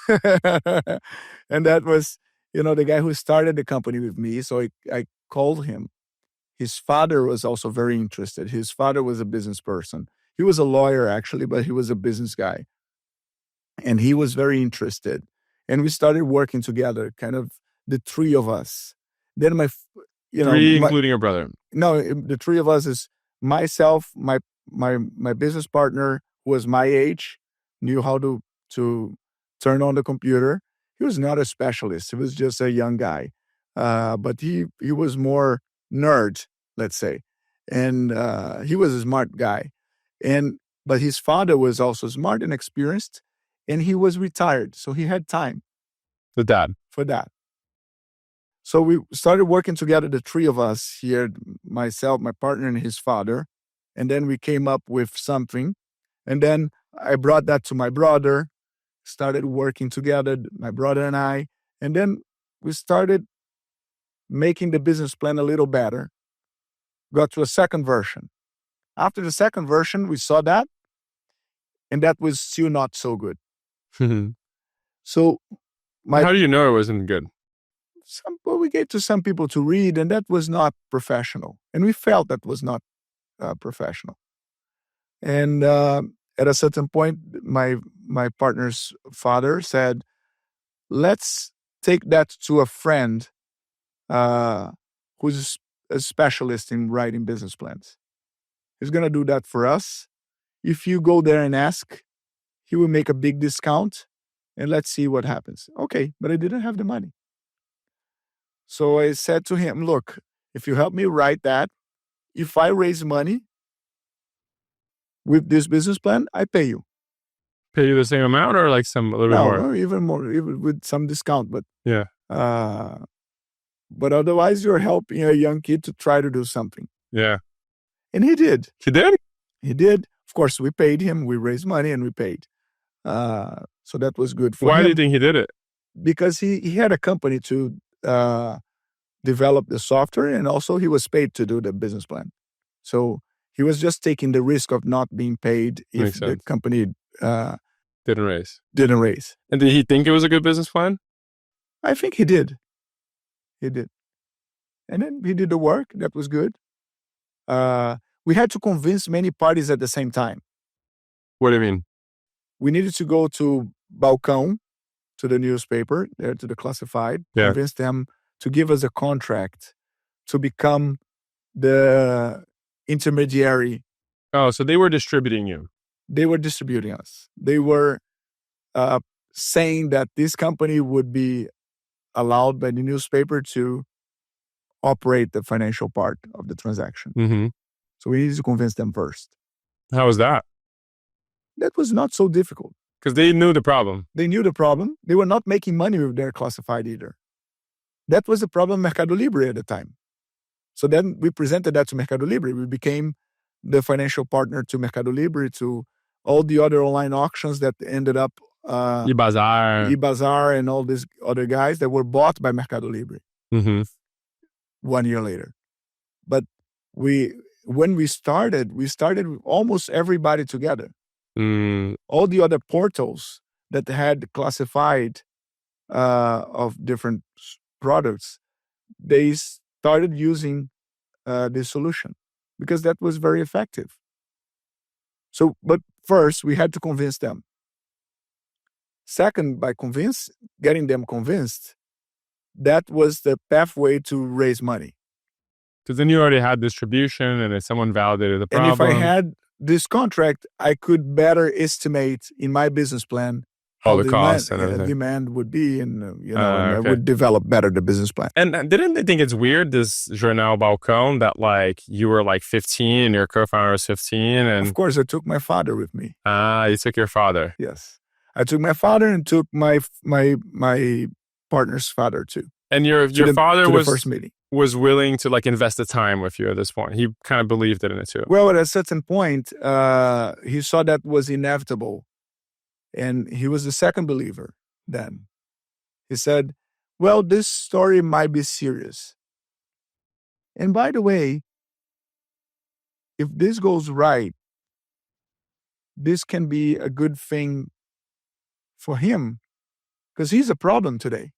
And that was, the guy who started the company with me. So I called him. His father was also very interested. His father was a business person. He was a lawyer, actually, but he was a business guy. And he was very interested. And we started working together, kind of the three of us. Then including your brother. No, the three of us is myself, my business partner, who was my age, knew how to turn on the computer. He was not a specialist. He was just a young guy. But he was more nerd, let's say. And he was a smart guy. But his father was also smart and experienced, and he was retired. So he had time. For that. So we started working together, the three of us here, myself, my partner, and his father. And then we came up with something. And then I brought that to my brother, started working together, my brother and I. And then we started making the business plan a little better. Got to a second version. After the second version, we saw that, and that was still not so good. So how do you know it wasn't good? We gave to some people to read, and that was not professional. And we felt that was not professional. And at a certain point, my partner's father said, let's take that to a friend who's a specialist in writing business plans. He's going to do that for us. If you go there and ask, he will make a big discount, and let's see what happens. Okay, but I didn't have the money. So I said to him, look, if you help me write that, if I raise money with this business plan, I pay you. Pay you the same amount or like a little bit more? No, even more, even with some discount. But yeah. But otherwise, you're helping a young kid to try to do something. Yeah. And he did. He did? He did. Of course, we paid him. We raised money and we paid. So that was good for him. Why do you think he did it? Because he had a company to develop the software, and also he was paid to do the business plan. So he was just taking the risk of not being paid if the company didn't raise. And did he think it was a good business plan? I think he did. He did. And then he did the work. That was good. We had to convince many parties at the same time. What do you mean? We needed to go to Balcão, to the newspaper, there to the classified, convince them to give us a contract to become the intermediary. Oh, so they were distributing you. They were distributing us. They were saying that this company would be allowed by the newspaper to operate the financial part of the transaction. Mm-hmm. So we needed to convince them first. How was that? That was not so difficult. Because they knew the problem. They knew the problem. They were not making money with their classified either. That was the problem MercadoLibre at the time. So then we presented that to MercadoLibre. We became the financial partner to MercadoLibre, to all the other online auctions that ended up eBazaar and all these other guys that were bought by MercadoLibre 1 year later. But when we started with almost everybody together. All the other portals that had classified of different products, they started using this solution because that was very effective. So, but first we had to convince them. Second, by getting them convinced, that was the pathway to raise money. Because then you already had distribution, and if someone validated the problem. And if I had this contract, I could better estimate in my business plan how the costs and everything. demand would be, and and I Okay. would develop better the business plan. And didn't they think it's weird, this Jornal Balcão, that like you were like 15 and your co-founder was 15? And Of course, I took my father with me. you took your father. Yes, I took my father and took my partner's father too. And your father to was the first meeting. Was willing to like invest the time with you at this point. He kind of believed in it too. Well, at a certain point, he saw that was inevitable, and he was the second believer. Then he said, "Well, this story might be serious. And by the way, if this goes right, this can be a good thing for him, because he's a problem today,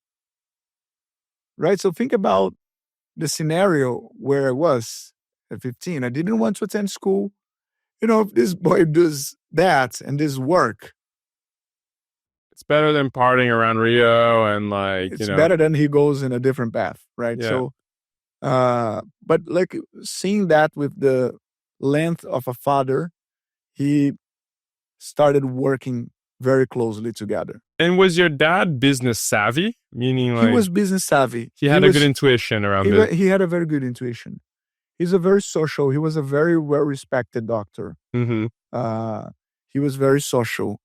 right? So think about the scenario where I was at 15. I didn't want to attend school. If this boy does that and this work, it's better than partying around Rio and like, it's better than he goes in a different path, right? Yeah. So, but like seeing that with the length of a father, he started working very closely together. And was your dad business savvy? Meaning like he was business savvy. He had a good intuition around it. He had a very good intuition. He was a very well-respected doctor. Mm-hmm. He was very social.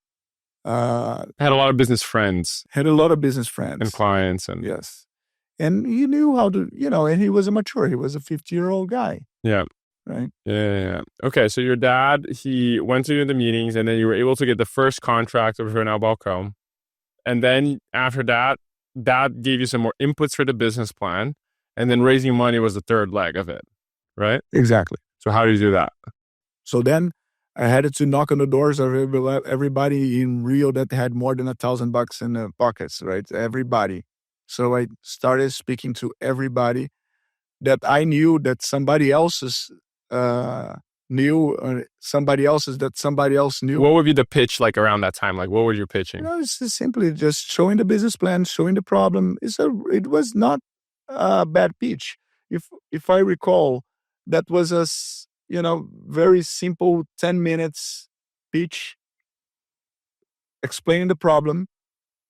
Had a lot of business friends. And clients. And yes. And he knew how to, and he was a 50-year-old guy. Yeah. Right? Yeah. Okay, so your dad, he went to the meetings, and then you were able to get the first contract of Jornal Balcão. And then after that, that gave you some more inputs for the business plan. And then raising money was the third leg of it, right? Exactly. So how do you do that? So then I had to knock on the doors of everybody in Rio that had more than $1,000 in their pockets, right? Everybody. So I started speaking to everybody that I knew that somebody else's knew, or somebody else's that somebody else knew. What would be the pitch like around that time? Like, what were you pitching? It's just simply just showing the business plan, showing the problem. It was not a bad pitch. If I recall, that was a very simple 10 minutes pitch, explaining the problem,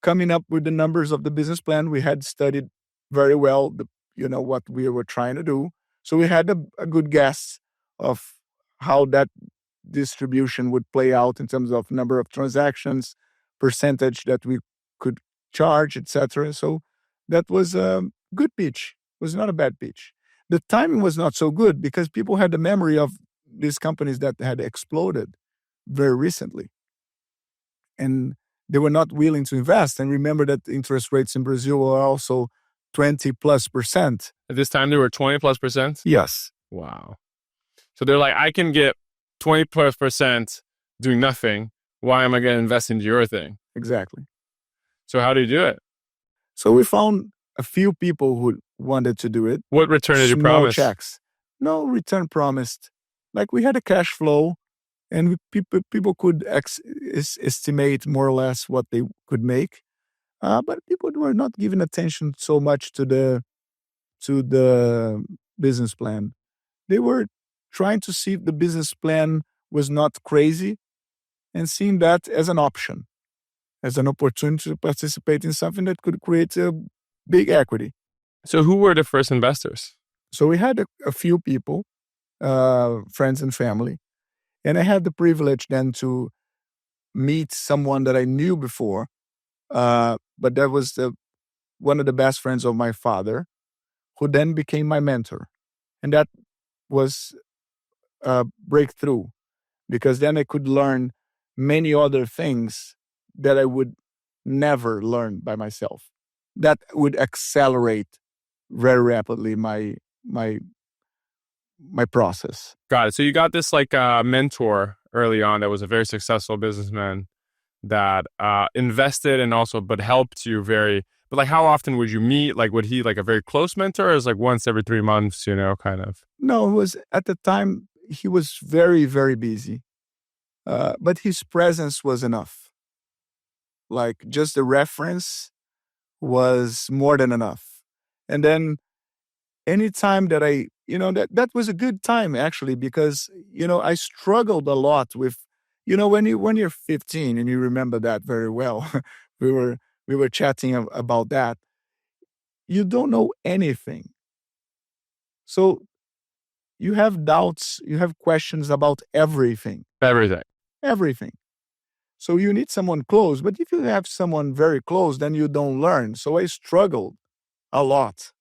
coming up with the numbers of the business plan. We had studied very well what we were trying to do. So we had a good guess of how that distribution would play out in terms of number of transactions, percentage that we could charge, etc. So that was a good pitch. It was not a bad pitch. The timing was not so good because people had the memory of these companies that had exploded very recently. And they were not willing to invest. And remember that interest rates in Brazil were also 20+%. At this time, they were 20+%? Yes. Wow. So they're like, I can get 20+% doing nothing. Why am I going to invest into your thing? Exactly. So how do you do it? So we found a few people who wanted to do it. What return did you promise? Checks. No return promised. Like we had a cash flow, and people could estimate more or less what they could make. But people were not giving attention so much to the business plan. They were trying to see if the business plan was not crazy and seeing that as an option, as an opportunity to participate in something that could create a big equity. So who were the first investors? So we had a few people, friends and family. And I had the privilege then to meet someone that I knew before, but that was one of the best friends of my father, who then became my mentor. And that was a breakthrough, because then I could learn many other things that I would never learn by myself. That would accelerate very rapidly my process. Got it. So you got this like mentor early on that was a very successful businessman that invested and also, but helped you but like how often would you meet? Like, would he like a very close mentor, or is like once every 3 months, kind of? No, it was at the time he was very, very busy. But his presence was enough. Like just the reference was more than enough. And then anytime that that was a good time actually, because, I struggled a lot with when you're 15 and you remember that very well, we were chatting about that. You don't know anything. So you have doubts, you have questions about everything. Everything. So you need someone close. But if you have someone very close, then you don't learn. So I struggled a lot.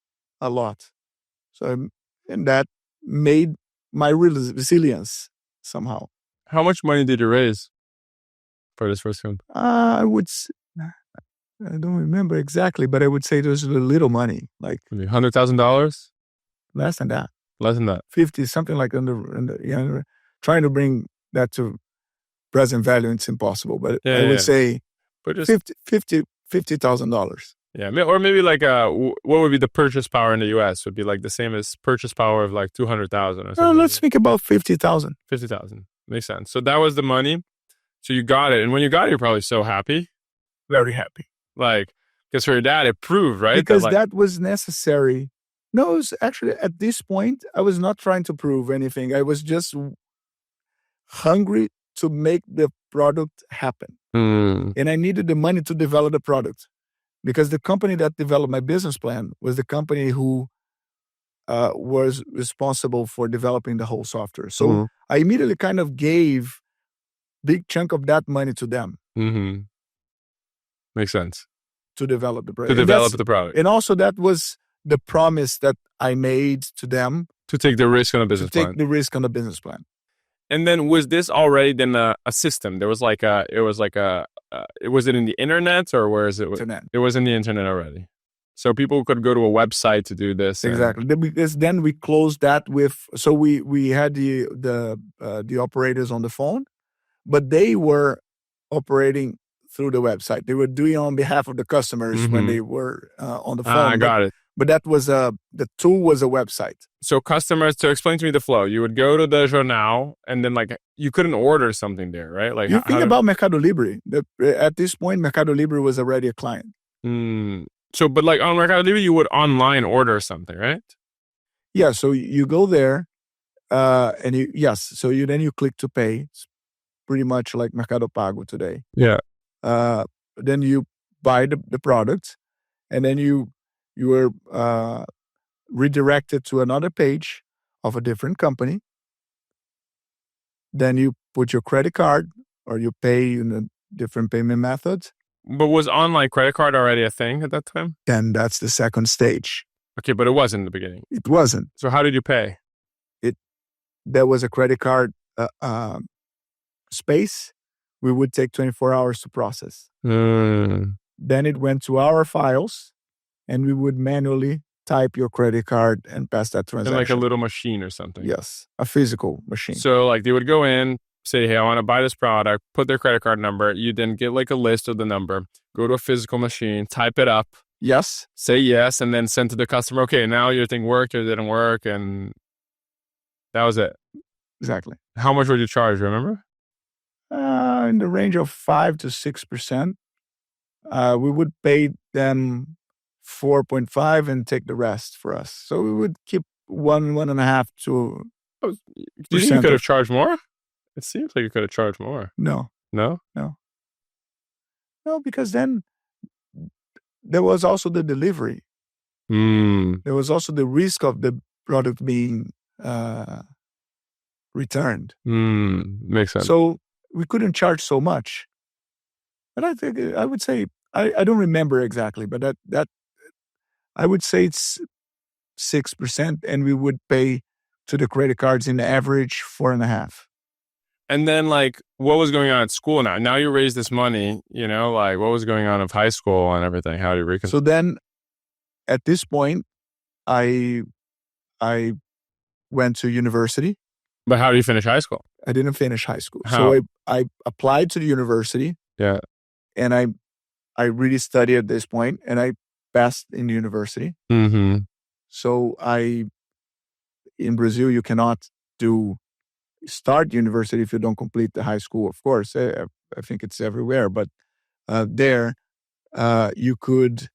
So, and that made my resilience somehow. How much money did you raise for this first company? I don't remember exactly, but I would say it was a little money, like $100,000. Less than that. Less than that. 50, something like trying to bring that to present value, it's impossible. But I would say $50,000. Yeah, or maybe like what would be the purchase power in the U.S. would be like the same as purchase power of like 200,000 or something. Let's think about 50,000. 50,000 makes sense. So that was the money. So you got it, and when you got it, you're probably so happy. Very happy. Like, because for your dad, it proved, right? Because that was necessary. No, it was actually at this point, I was not trying to prove anything. I was just hungry to make the product happen. And I needed the money to develop the product. Because the company that developed my business plan was the company who was responsible for developing the whole software. So I immediately kind of gave big chunk of that money to them. Makes sense. To develop the product. To develop the product. And also that was the promise that I made to them. To take the risk on a business plan. To take the risk on a business plan. And then was this already then a system? There was like was it in the internet or where is it? Internet. It was in the internet already. So people could go to a website to do this. Exactly. Because then we closed that with, so we had the operators on the phone, but they were operating through the website. They were doing on behalf of the customers when they were on the phone. I got it. But that was the tool was a website. So customers, to explain to me the flow, you would go to the Jornal and then like you couldn't order something there, right? Like you think about MercadoLibre. At this point, MercadoLibre was already a client. So, but like on MercadoLibre, you would online order something, right? Yeah. So you go there, and then you click to pay. It's pretty much like Mercado Pago today. Yeah. Then you buy the product, and then you were redirected to another page of a different company. Then you put your credit card or you pay in a different payment method. But was online credit card already a thing at that time? Then that's the second stage. Okay, but it wasn't in the beginning. It wasn't. So how did you pay? There was a credit card space. We would take 24 hours to process. Then it went to our files, and we would manually type your credit card and pass that transaction. In like a little machine or something. Yes, a physical machine. So like they would go in, say, hey, I want to buy this product, put their credit card number. You then get like a list of the number, go to a physical machine, type it up. Yes. Say yes, and then send to the customer, okay, now your thing worked or didn't work, and that was it. Exactly. How much would you charge, remember? In the range of 5 to 6%. We would pay them 4.5 and take the rest for us. So we would keep 1.5 to. Do you think you could have charged more? It seems like you could have charged more. No. No? No, because then there was also the delivery. There was also the risk of the product being returned. Makes sense. So we couldn't charge so much. But I think I would say I don't remember exactly, but that I would say it's 6%, and we would pay to the credit cards in the average 4.5. And then like what was going on at school now? Now you raised this money, like what was going on of high school and everything? How do you reconcile? So then at this point, I went to university. But how do you finish high school? I didn't finish high school. How? So I applied to the university. Yeah. And I really studied at this point, and I passed in the university. So in Brazil, you cannot start university if you don't complete the high school, of course. I think it's everywhere, but there you could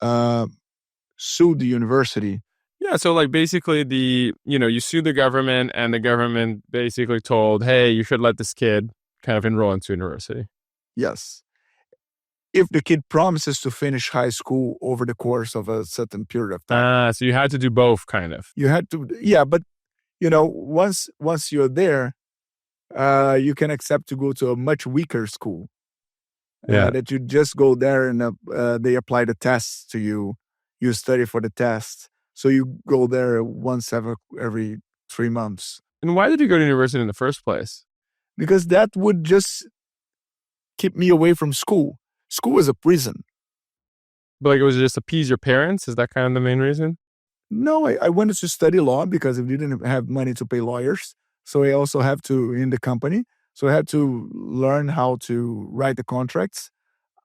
sue the university. Yeah, so like basically you sued the government, and the government basically told, hey, you should let this kid kind of enroll into university. Yes. If the kid promises to finish high school over the course of a certain period of time. So you had to do both, kind of. You had to, but once you're there, you can accept to go to a much weaker school. That you just go there and they apply the tests to you. You study for the test. So you go there once every 3 months. And why did you go to university in the first place? Because that would just keep me away from school. School is a prison. But like, it was just appease your parents? Is that kind of the main reason? No, I wanted to study law because we didn't have money to pay lawyers. So I also have to, in the company. So I had to learn how to write the contracts.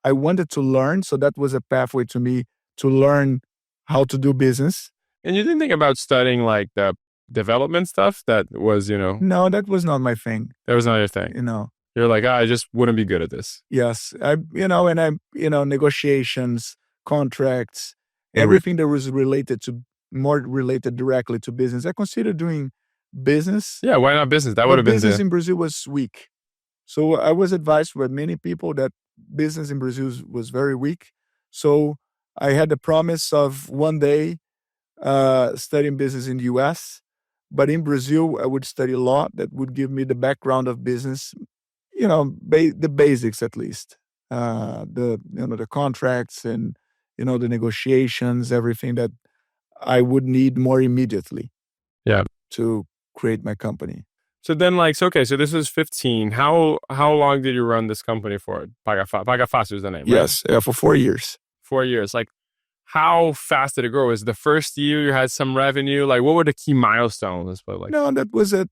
I wanted to learn. So that was a pathway to me to learn how to do business. And you didn't think about studying like the development stuff? That was, No, that was not my thing. That was not your thing. You're like, I just wouldn't be good at this. Yes. Negotiations, contracts, everything that was more related directly to business. I considered doing business. Yeah, why not business? That would have been business in Brazil was weak. So I was advised by many people that business in Brazil was very weak. So I had the promise of one day studying business in the US. But in Brazil, I would study law that would give me the background of business, the basics at least. The contracts and, the negotiations, everything that I would need more immediately. Yeah. To create my company. So then so this is 15. How long did you run this company for? Paga Fácil is the name, right? Yes, for 4 years. 4 years. Like, how fast did it grow? Was the first year you had some revenue? Like, what were the key milestones? No, that was it.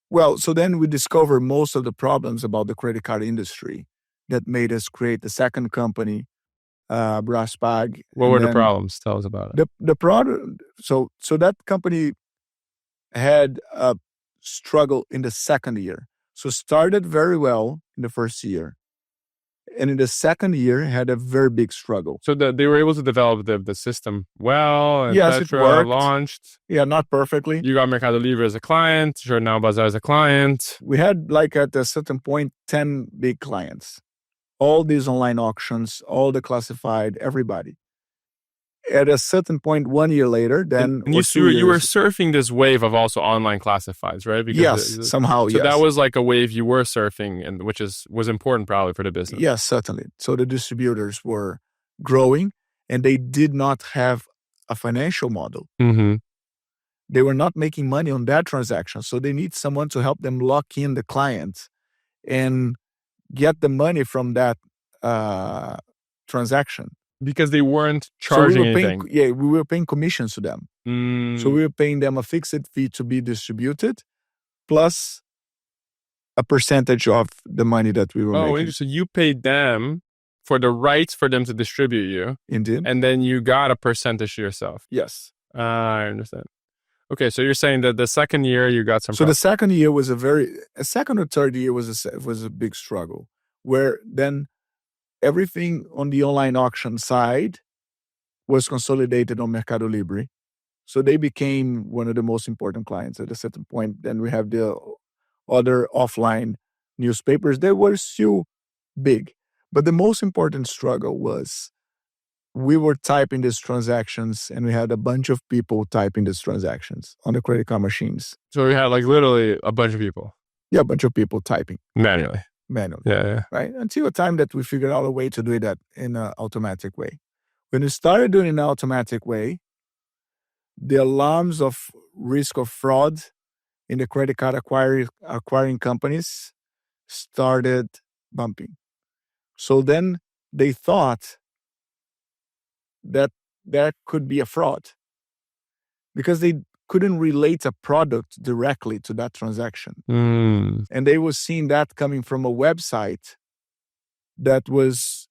Well, so then we discovered most of the problems about the credit card industry that made us create the second company, Braspag. What were the problems? Tell us about it. The product. So that company had a struggle in the second year. So started very well in the first year. And in the second year, had a very big struggle. So they were able to develop the system well, and yes, it worked. Launched. Yeah, not perfectly. You got MercadoLibre as a client, Jornal Bazar as a client. We had, at a certain point, 10 big clients. All these online auctions, all the classified, everybody. At a certain point, 1 year later, then... And you were surfing this wave of also online classifieds, right? Because somehow, yes. So that was like a wave you were surfing, and which was important probably for the business. Yes, certainly. So the distributors were growing, and they did not have a financial model. Mm-hmm. They were not making money on that transaction. So they need someone to help them lock in the client and get the money from that transaction. Because they weren't charging anything. We were paying commissions to them. So we were paying them a fixed fee to be distributed, plus a percentage of the money that we were making. Interesting. So you paid them for the rights for them to distribute you. Indeed. And then you got a percentage to yourself. Yes. I understand. Okay, so you're saying that the second year you got some... So the second year was a second or third year was a big struggle, where then everything on the online auction side was consolidated on MercadoLibre. So they became one of the most important clients at a certain point. Then we have the other offline newspapers. They were still big. But the most important struggle was we were typing these transactions, and we had a bunch of people typing these transactions on the credit card machines. So we had literally a bunch of people. Yeah, a bunch of people typing. Manually. Yeah. Right? Until a time that we figured out a way to do that in an automatic way. When we started doing it in an automatic way, the alarms of risk of fraud in the credit card acquiring companies started bumping. So then they thought that there could be a fraud because they couldn't relate a product directly to that transaction. And they were seeing that coming from a website that was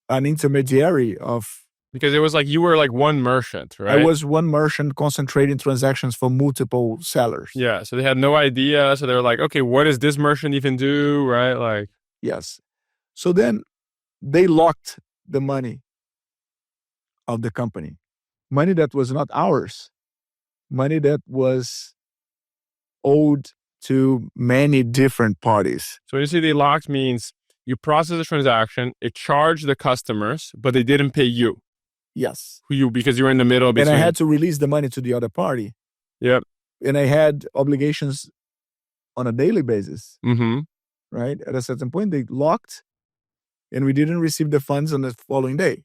an intermediary of... Because it was you were one merchant, right? I was one merchant concentrating transactions for multiple sellers. Yeah, so they had no idea. So they were like, okay, what does this merchant even do, right? Yes. So then they locked the money of the company. Money that was not ours. Money that was owed to many different parties. So when you say they locked means you process the transaction, it charged the customers, but they didn't pay you. Yes. Because you were in the middle between. And I had to release the money to the other party. Yep. And I had obligations on a daily basis, Mm-hmm. right? At a certain point, they locked and we didn't receive the funds on the following day.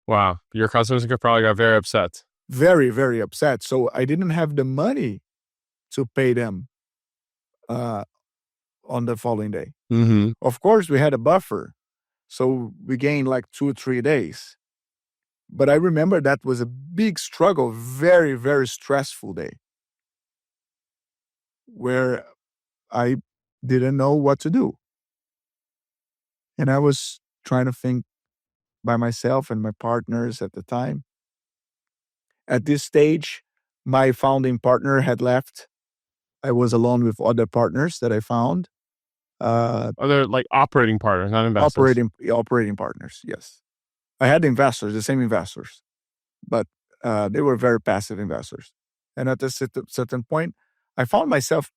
Wow. Your customers probably got very upset. Very, very upset. So I didn't have the money to pay them on the following day. Mm-hmm. Of course, we had a buffer. So we gained like 2 or 3 days. But I remember that was a big struggle, very, very stressful day where I didn't know what to do. And I was trying to think by myself and my partners at the time. At this stage, my founding partner had left. I was alone with other partners that I found. Other like operating partners, not investors. Operating partners, yes. I had investors, the same investors, but they were very passive investors. And at a certain point, I found myself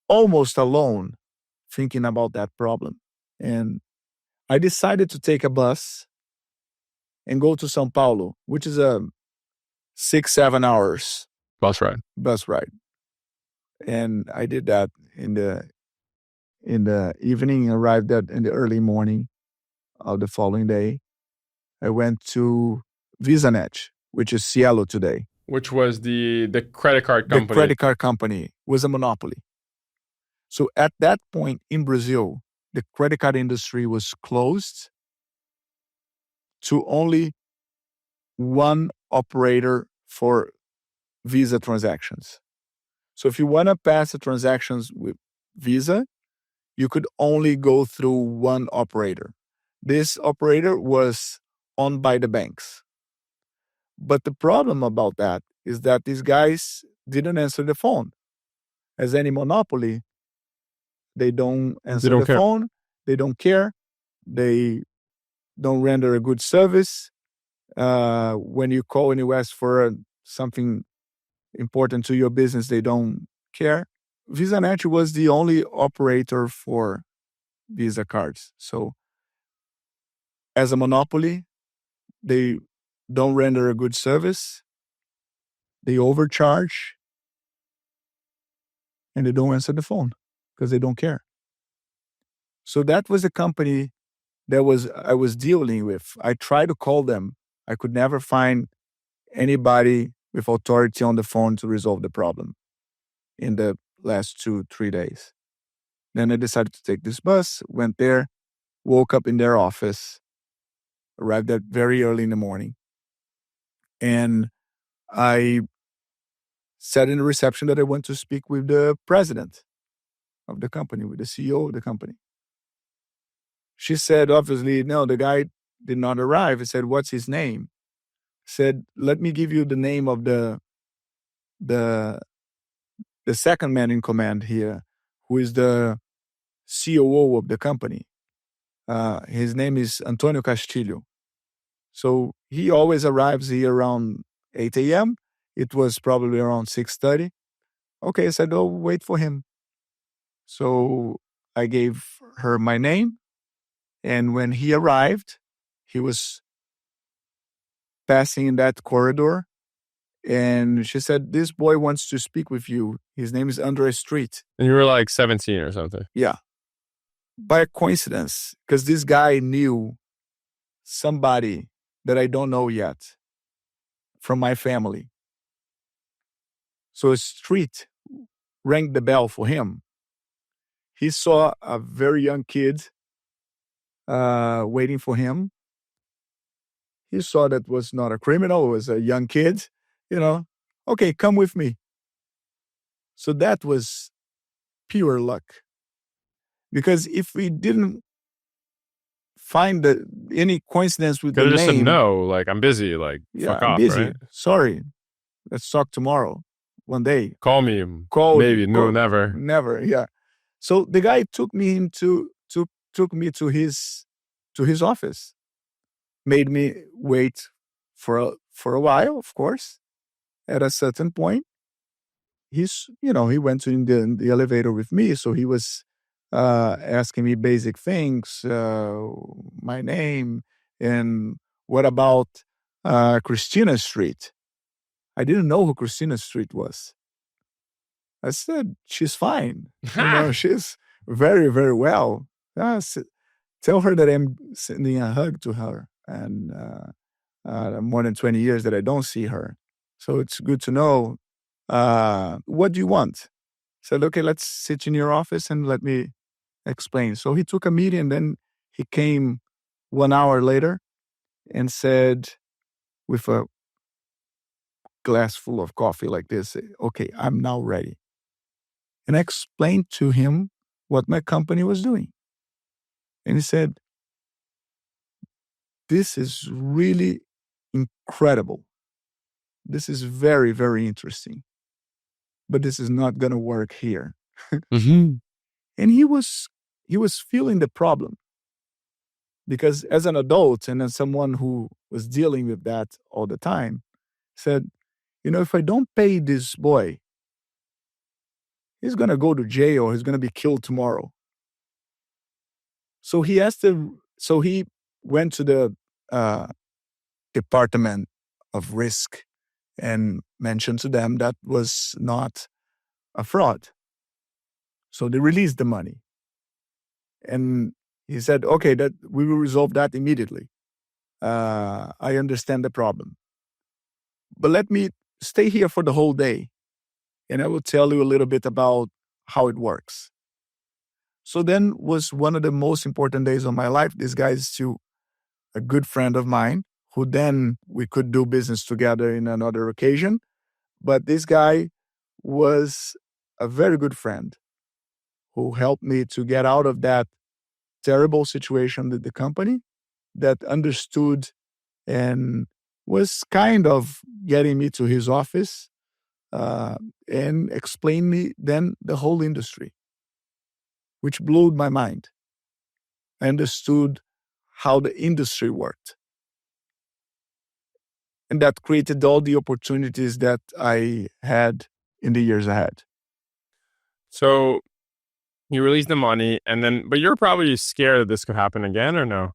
almost alone thinking about that problem. And I decided to take a bus and go to São Paulo, which is a 6-7 hours Bus ride. And I did that in the evening, arrived in the early morning of the following day. I went to VisaNet, which is Cielo today. Which was the credit card company. The credit card company was a monopoly. So at that point in Brazil, the credit card industry was closed to only one operator for Visa transactions. So if you want to pass the transactions with Visa, you could only go through one operator. This operator was owned by the banks. But the problem about that is that these guys didn't answer the phone. As any monopoly, they don't answer the phone. They don't care. They don't render a good service. When you call and you ask for something important to your business, they don't care. VisaNet was the only operator for Visa cards. So as a monopoly, they don't render a good service. They overcharge. And they don't answer the phone because they don't care. So that was the company that I was dealing with. I tried to call them. I could never find anybody with authority on the phone to resolve the problem in the last 2-3 days. Then I decided to take this bus, went there, woke up in their office, arrived at very early in the morning. And I said in the reception that I went to speak with the president of the company, with the CEO of the company. She said, obviously, no, the guy did not arrive. I said, what's his name? Said, let me give you the name of the second man in command here, who is the COO of the company. His name is Antonio Castillo. So he always arrives here around 8 a.m. It was probably around 6:30. Okay, I said, oh, wait for him. So I gave her my name. And when he arrived, he was passing in that corridor. And she said, this boy wants to speak with you. His name is André Street. And you were like 17 or something. Yeah. By coincidence, because this guy knew somebody that I don't know yet from my family. So Street rang the bell for him. He saw a very young kid waiting for him. He saw that was not a criminal, it was a young kid, Okay, come with me. So that was pure luck. Because if we didn't find any coincidence with the name... Could have just said no, like, I'm busy, like, fuck off, busy. right? Sorry, let's talk tomorrow, one day. Call me, maybe, no, never. Never, yeah. So the guy took me to his office, made me wait for a while, of course. At a certain point, he went in the elevator with me, so he was asking me basic things, my name, and what about Christina Street? I didn't know who Christina Street was. I said, she's fine. She's very, very well. Tell her that I'm sending a hug to her, and more than 20 years that I don't see her. So it's good to know. What do you want? I said, okay, let's sit in your office and let me explain. So he took a meeting, and then he came 1 hour later and said, with a glass full of coffee like this, okay, I'm now ready. And I explained to him what my company was doing. And he said, this is really incredible. This is very, very interesting. But this is not going to work here. Mm-hmm. And he was feeling the problem. Because as an adult and as someone who was dealing with that all the time, said, if I don't pay this boy, he's going to go to jail. He's going to be killed tomorrow. So he went to the department of risk and mentioned to them that was not a fraud. So they released the money. And he said, okay, that we will resolve that immediately. I understand the problem. But let me stay here for the whole day, and I will tell you a little bit about how it works. So then was one of the most important days of my life. This guy is still a good friend of mine, who then we could do business together in another occasion. But this guy was a very good friend who helped me to get out of that terrible situation with the company, that understood and was kind of getting me to his office and explained me then the whole industry, which blew my mind. I understood how the industry worked. And that created all the opportunities that I had in the years ahead. So you released the money, but you're probably scared that this could happen again, or no?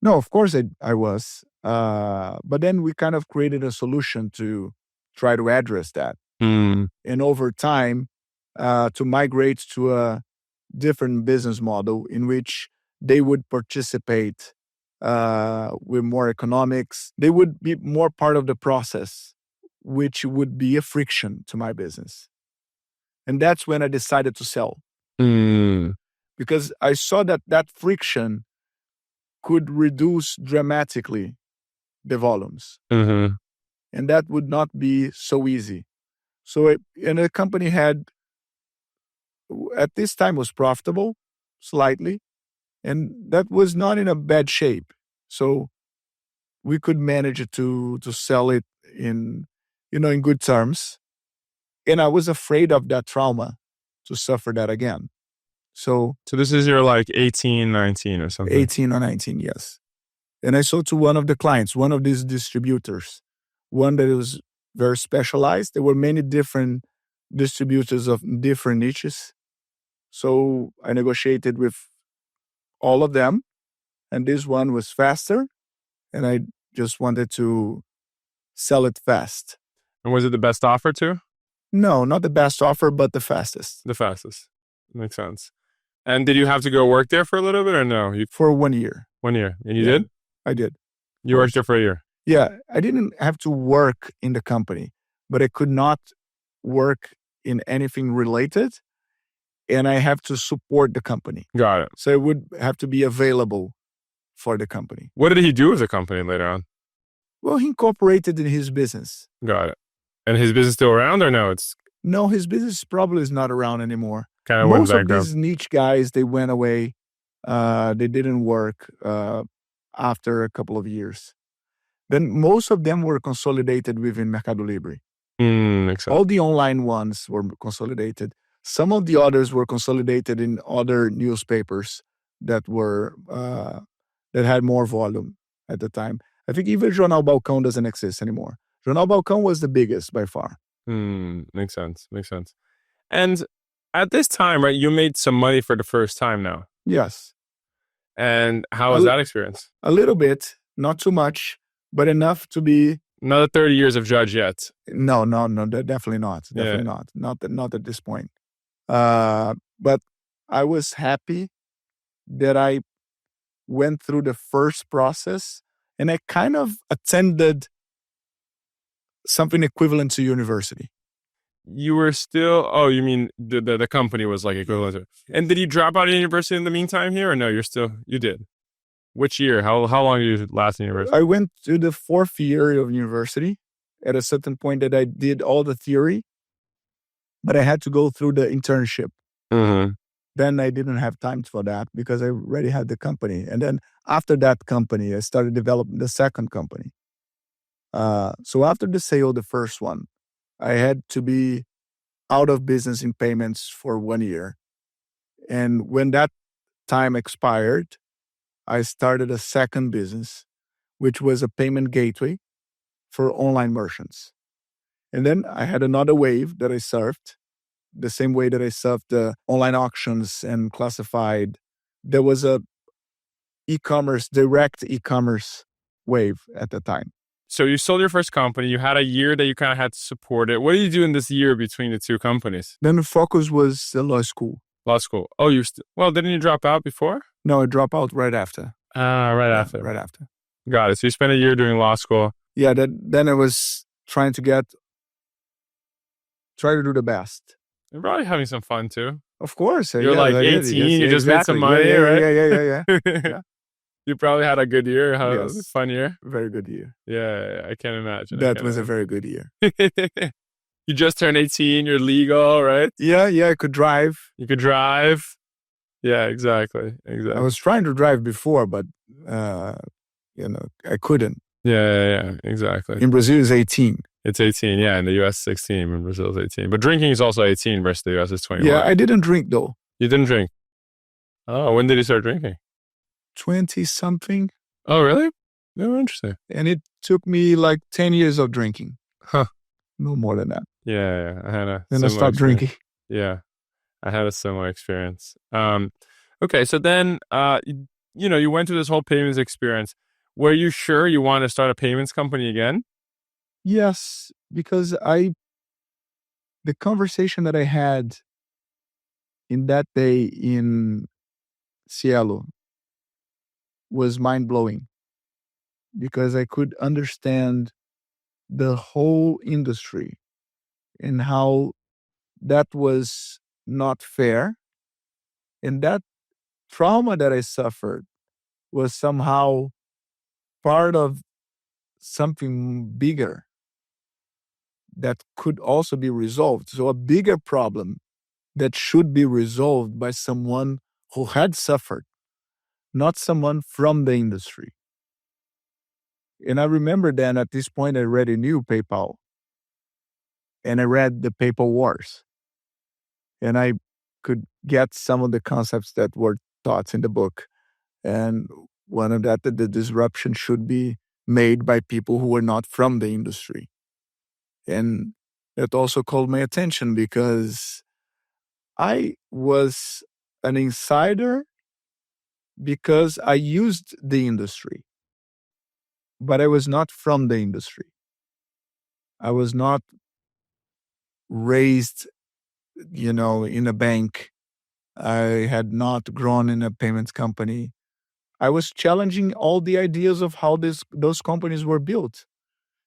No, of course I was. But then we kind of created a solution to try to address that. Mm. And over time, to migrate to a different business model in which they would participate with more economics. They would be more part of the process, which would be a friction to my business. And that's when I decided to sell. Mm. Because I saw that friction could reduce dramatically the volumes. Mm-hmm. And that would not be so easy. So the company had, at this time, was profitable, slightly, and that was not in a bad shape. So we could manage to sell it in good terms. And I was afraid of that trauma, to suffer that again. So this is your 18, 19 or something? 18 or 19, yes. And I sold to one of the clients, one of these distributors, one that was very specialized. There were many different distributors of different niches. So I negotiated with all of them, and this one was faster, and I just wanted to sell it fast. And was it the best offer too? No, not the best offer, but the fastest. The fastest. Makes sense. And did you have to go work there for a little bit or no? For 1 year. 1 year. And you did? I did. You worked there for a year? Yeah. I didn't have to work in the company, but I could not work in anything related, and I have to support the company. Got it. So I would have to be available for the company. What did he do with the company later on? Well, he incorporated in his business. Got it. And his business still around or no? No, his business probably is not around anymore. Kind of Most went of bankrupt. these niche guys, they went away. They didn't work after a couple of years. Then most of them were consolidated within MercadoLibre. Makes sense. All the online ones were consolidated. Some of the others were consolidated in other newspapers that were that had more volume at the time. I think even Jornal Balcão doesn't exist anymore. Jornal Balcão was the biggest by far. Makes sense. Makes sense. And at this time, right, you made some money for the first time now. Yes. And how was A, that experience? a little bit, not too much, but enough to be. Not 30 years of judge yet. No, definitely not. Definitely not at this point. But I was happy that I went through the first process, and I kind of attended something equivalent to university. You were still, oh, you mean the company was like equivalent to it. And did you drop out of university in the meantime here, or no, you did? Which year? How long did you last in university? I went to the 4th year of university at a certain point that I did all the theory, but I had to go through the internship. Mm-hmm. Then I didn't have time for that because I already had the company. And then after that company, I started developing the second company. So after the sale of the first one, I had to be out of business in payments for 1 year. And when that time expired, I started a second business, which was a payment gateway for online merchants. And then I had another wave that I surfed, the same way that I surfed the online auctions and classified. There was a direct e-commerce wave at the time. So you sold your first company. You had a year that you kind of had to support it. What did you do in this year between the two companies? Then the focus was the law school. Law school. Oh, didn't you drop out before? No, I dropped out right after. Right after. Right after. Got it. So you spent a year doing law school. Yeah, then I was trying to try to do the best. You're probably having some fun too. Of course. You're like 18, you just made some money, right? Yeah. You probably had a good year, a fun year. Very good year. Yeah, I can't imagine. That was a very good year. You just turned 18, you're legal, right? Yeah, I could drive. You could drive. Yeah, exactly. I was trying to drive before, but I couldn't. Yeah, exactly. In Brazil, it's 18. It's 18, yeah. In the US, 16. In Brazil, it's 18. But drinking is also 18 versus the US is 21. Yeah, I didn't drink though. You didn't drink? Oh, when did you start drinking? 20-something. Oh, really? Oh, interesting. And it took me like 10 years of drinking. Huh. No more than that. Yeah. I had a Then I stopped drinking. Yeah. I had a similar experience. Okay, so then, you went through this whole payments experience. Were you sure you wanted to start a payments company again? Yes, because the conversation that I had in that day in Cielo was mind-blowing, because I could understand the whole industry and how that was not fair. And that trauma that I suffered was somehow part of something bigger that could also be resolved. So a bigger problem that should be resolved by someone who had suffered, not someone from the industry. And I remember then at this point, I already knew PayPal. And I read the PayPal Wars. And I could get some of the concepts that were taught in the book. And one of that, the disruption should be made by people who were not from the industry. And it also called my attention because I was an insider because I used the industry, but I was not from the industry. I was not raised, in a bank. I had not grown in a payments company. I was challenging all the ideas of how those companies were built,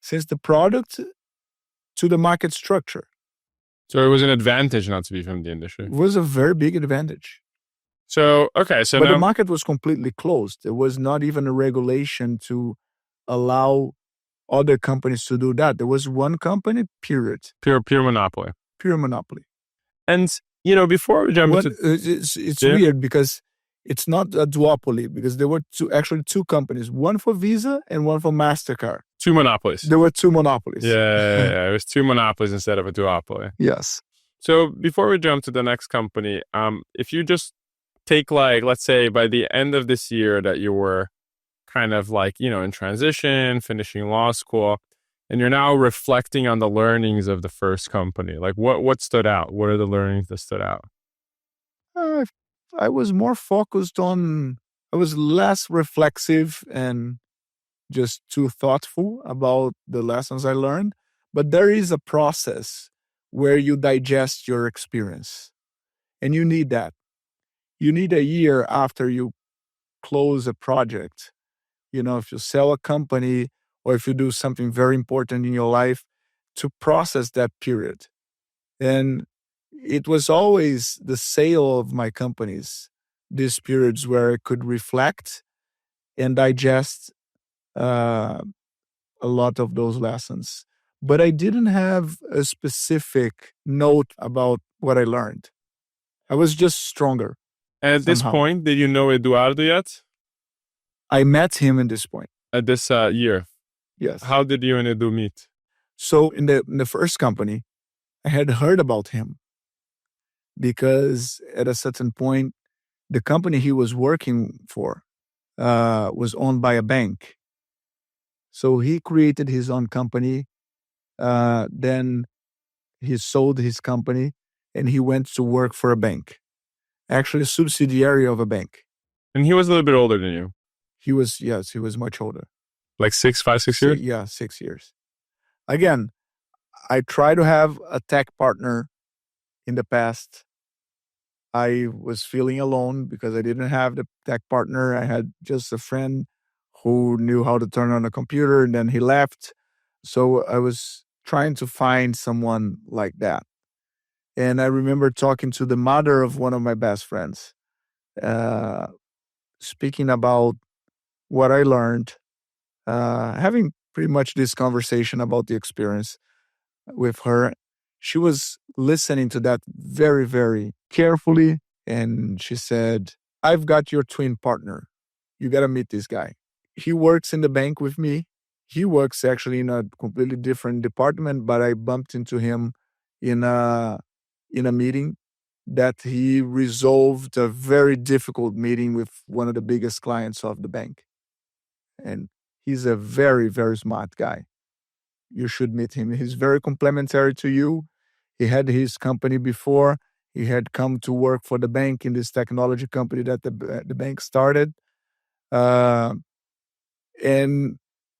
since the product to the market structure. So it was an advantage not to be from the industry. It was a very big advantage. So, okay. So but now, the market was completely closed. There was not even a regulation to allow other companies to do that. There was one company, period. Pure monopoly. Pure monopoly. And, before we jump into... It's weird because it's not a duopoly, because there were two companies, one for Visa and one for MasterCard. Two monopolies. There were two monopolies. Yeah. It was two monopolies instead of a duopoly. Yes. So before we jump to the next company, if you just take let's say by the end of this year that you were kind of in transition, finishing law school, And you're now reflecting on the learnings of the first company. Like what stood out? What are the learnings that stood out? Uh, I was more focused on, I was less reflexive and just too thoughtful about the lessons I learned. But there is a process where you digest your experience, and you need that. You need a year after you close a project. You know, if you sell a company or if you do something very important in your life, to process that period. And it was always the sale of my companies, these periods where I could reflect and digest uh, a lot of those lessons. But I didn't have a specific note about what I learned. I was just stronger And at this somehow. point, did you know Eduardo yet? I met him in this point. At this year? Yes. How did you and Edu meet? So in the first company, I had heard about him because at a certain point, the company he was working for was owned by a bank. So he created his own company. Then he sold his company and he went to work for a bank, actually a subsidiary of a bank. And he was a little bit older than you. He was much older. Like 5, 6 years? Yeah, 6 years. Again, I try to have a tech partner in the past. I was feeling alone because I didn't have the tech partner. I had just a friend who knew how to turn on a computer, and then he left. So I was trying to find someone like that. And I remember talking to the mother of one of my best friends, speaking about what I learned, having pretty much this conversation about the experience with her. She was listening to that very, very carefully. And she said, I've got your twin partner. You got to meet this guy. He works in the bank with me. He works actually in a completely different department, but I bumped into him in a meeting that he resolved a very difficult meeting with one of the biggest clients of the bank. And he's a very, very smart guy. You should meet him. He's very complimentary to you. He had his company before. He had come to work for the bank in this technology company that the bank started. And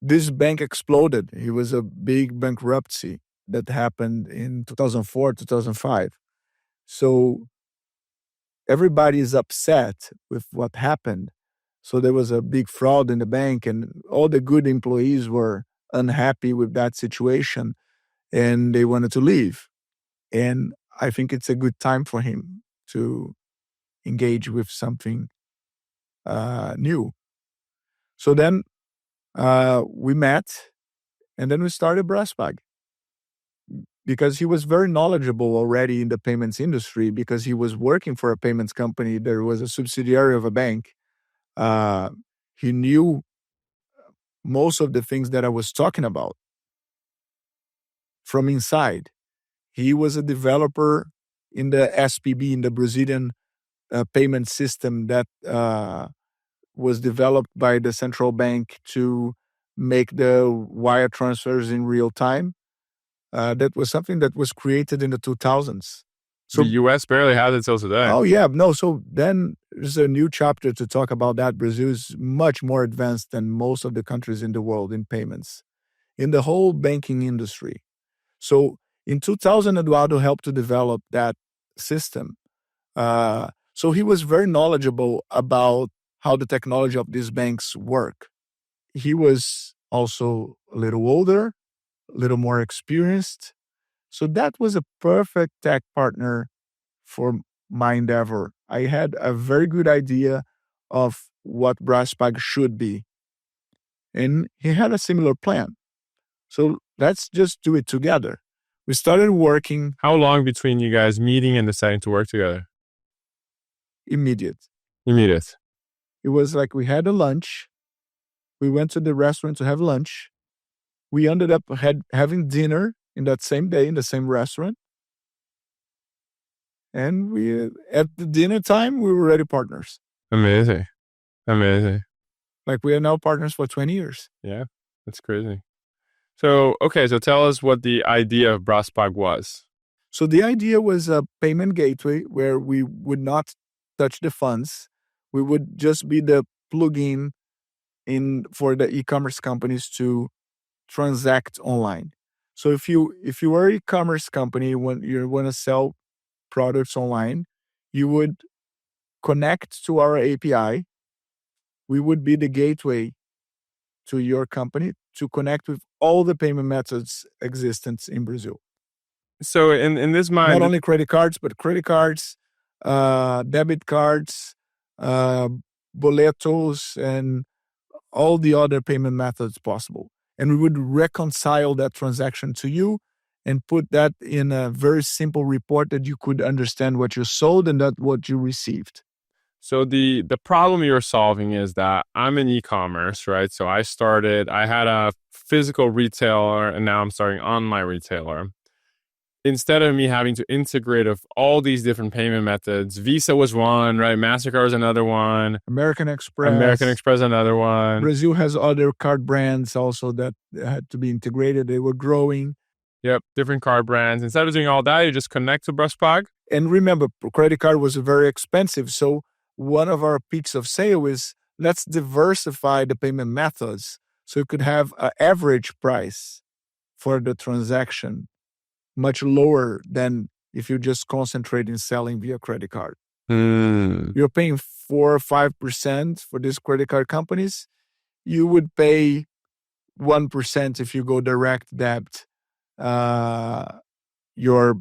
this bank exploded. It was a big bankruptcy that happened in 2004, 2005. So everybody is upset with what happened. So there was a big fraud in the bank, and all the good employees were unhappy with that situation, and they wanted to leave. And I think it's a good time for him to engage with something new. So then we met, and then we started Brassbag because he was very knowledgeable already in the payments industry because he was working for a payments company. There was a subsidiary of a bank. He knew most of the things that I was talking about from inside. He was a developer in the SPB, in the Brazilian payment system that was developed by the central bank to make the wire transfers in real time. That was something that was created in the 2000s. So the US barely has it till today. Oh, yeah. No, so then there's a new chapter to talk about that. Brazil is much more advanced than most of the countries in the world in payments, in the whole banking industry. So in 2000, Eduardo helped to develop that system. So he was very knowledgeable about how the technology of these banks work. He was also a little older, a little more experienced. So that was a perfect tech partner for my endeavor. I had a very good idea of what Brassbag should be. And he had a similar plan. So let's just do it together. We started working. How long between you guys meeting and deciding to work together? Immediate. Immediate. It was like we had a lunch. We went to the restaurant to have lunch. We ended up having dinner in that same day in the same restaurant. And we, at the dinner time, we were already partners. Amazing. Amazing. Like we are now partners for 20 years. Yeah, that's crazy. So, okay, so tell us what the idea of Braspag was. So the idea was a payment gateway where we would not touch the funds. We would just be the plugin for the e-commerce companies to transact online. So if you are an e-commerce company, when you want to sell products online, you would connect to our API. We would be the gateway to your company to connect with all the payment methods existent in Brazil. So in this mind, Not only credit cards, but credit cards, debit cards, boletos, and all the other payment methods possible. And we would reconcile that transaction to you and put that in a very simple report that you could understand what you sold and that what you received. so the problem you're solving is that I'm in e-commerce, right? So I had a physical retailer and now I'm starting online retailer. Instead of me having to integrate of all these different payment methods, Visa was one, right? MasterCard is another one. American Express, another one. Brazil has other card brands also that had to be integrated. They were growing. Yep, different card brands. Instead of doing all that, you just connect to Braspag. And remember, credit card was very expensive. So one of our pitches of sale is let's diversify the payment methods so you could have an average price for the transaction much lower than if you just concentrate in selling via credit card. You're paying 4 or 5% for these credit card companies. You would pay 1% if you go direct debt. Your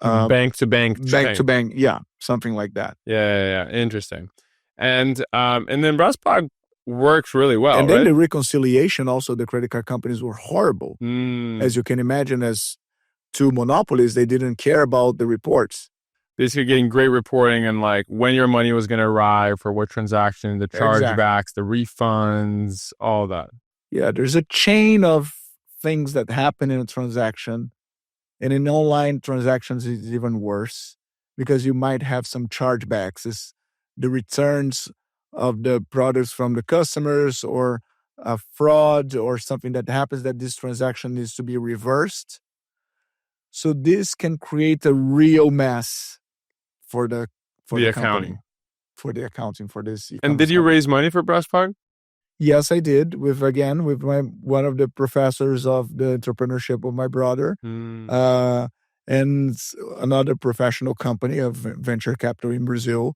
Bank to bank. Yeah, something like that. Yeah. Interesting. And then Braspag works really well, and then right? the reconciliation also, the credit card companies were horrible. As you can imagine, as two monopolies, they didn't care about the reports. Basically getting great reporting and like when your money was going to arrive, for what transaction, the chargebacks, the refunds, all that. Yeah, there's a chain of things that happen in a transaction. And in online transactions, it's even worse because you might have some chargebacks. It's the returns of the products from the customers or a fraud or something that happens that this transaction needs to be reversed. So this can create a real mess for the accounting company, for the accounting for this. And did you raise money for Braspag? Yes, I did with one of the professors of the entrepreneurship of my brother, and another professional company of venture capital in Brazil.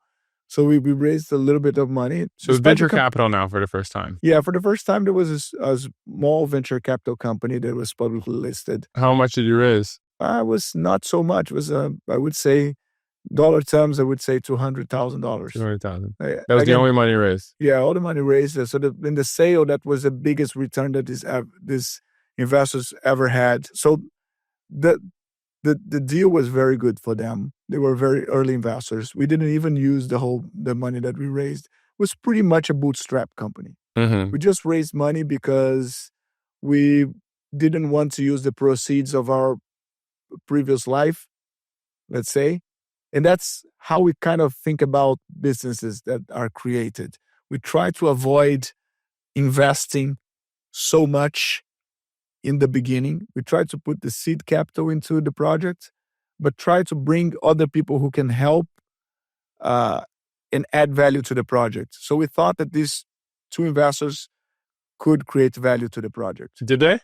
So we raised a little bit of money. So venture capital now for the first time. Yeah, for the first time there was a small venture capital company that was publicly listed. How much did you raise? It was not so much. It was I would say dollar terms, I would say $200,000. $200,000. That was the only money raised. Yeah, all the money raised. So in the sale, that was the biggest return that these investors ever had. So the deal was very good for them. They were very early investors. We didn't even use the money that we raised. It was pretty much a bootstrap company. We just raised money because we didn't want to use the proceeds of our previous life, let's say. And that's how we kind of think about businesses that are created. We try to avoid investing so much in the beginning. We try to put the seed capital into the project, but try to bring other people who can help and add value to the project. So we thought that these two investors could create value to the project. Did they?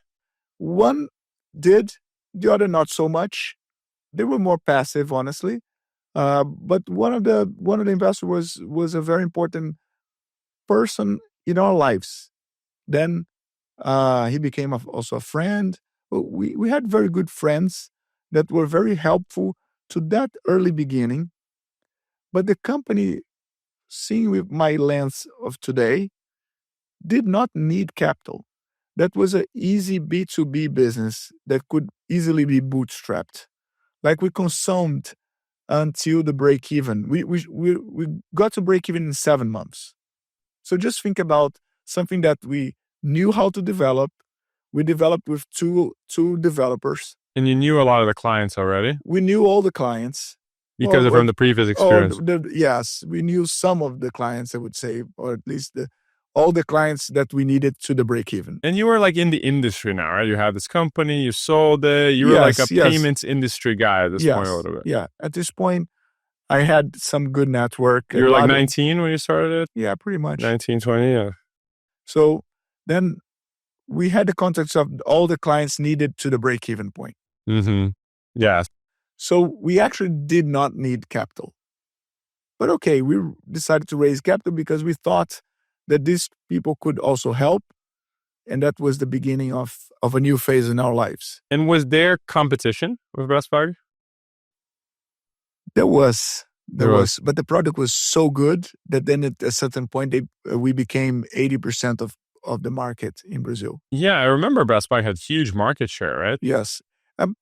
One did, the other not so much. They were more passive, honestly. But one of the investors was a very important person in our lives. Then he became also a friend. We had very good friends that were very helpful to that early beginning. But the company, seeing with my lens of today, did not need capital. That was an easy B2B business that could easily be bootstrapped. Like we consumed until the break even. We got to break even in 7 months. So just think about something that we knew how to develop. We developed with two developers. And you knew a lot of the clients already? We knew all the clients. Because from the previous experience. Yes, we knew some of the clients, I would say, or at least all the clients that we needed to the break even. And you were like in the industry now, right? You had this company, you sold it. You were like a payments industry guy at this point a little bit. Yeah. At this point, I had some good network. You were like 19 when you started it? Yeah, pretty much. 19, 20, yeah. So then we had the context of all the clients needed to the break even point. Mm-hmm. Yeah. So we actually did not need capital. But okay, we decided to raise capital because we thought that these people could also help. And that was the beginning of a new phase in our lives. And was there competition with Braspark? There was, but the product was so good that then at a certain point, we became 80% of the market in Brazil. Yeah, I remember Braspark had huge market share, right? Yes.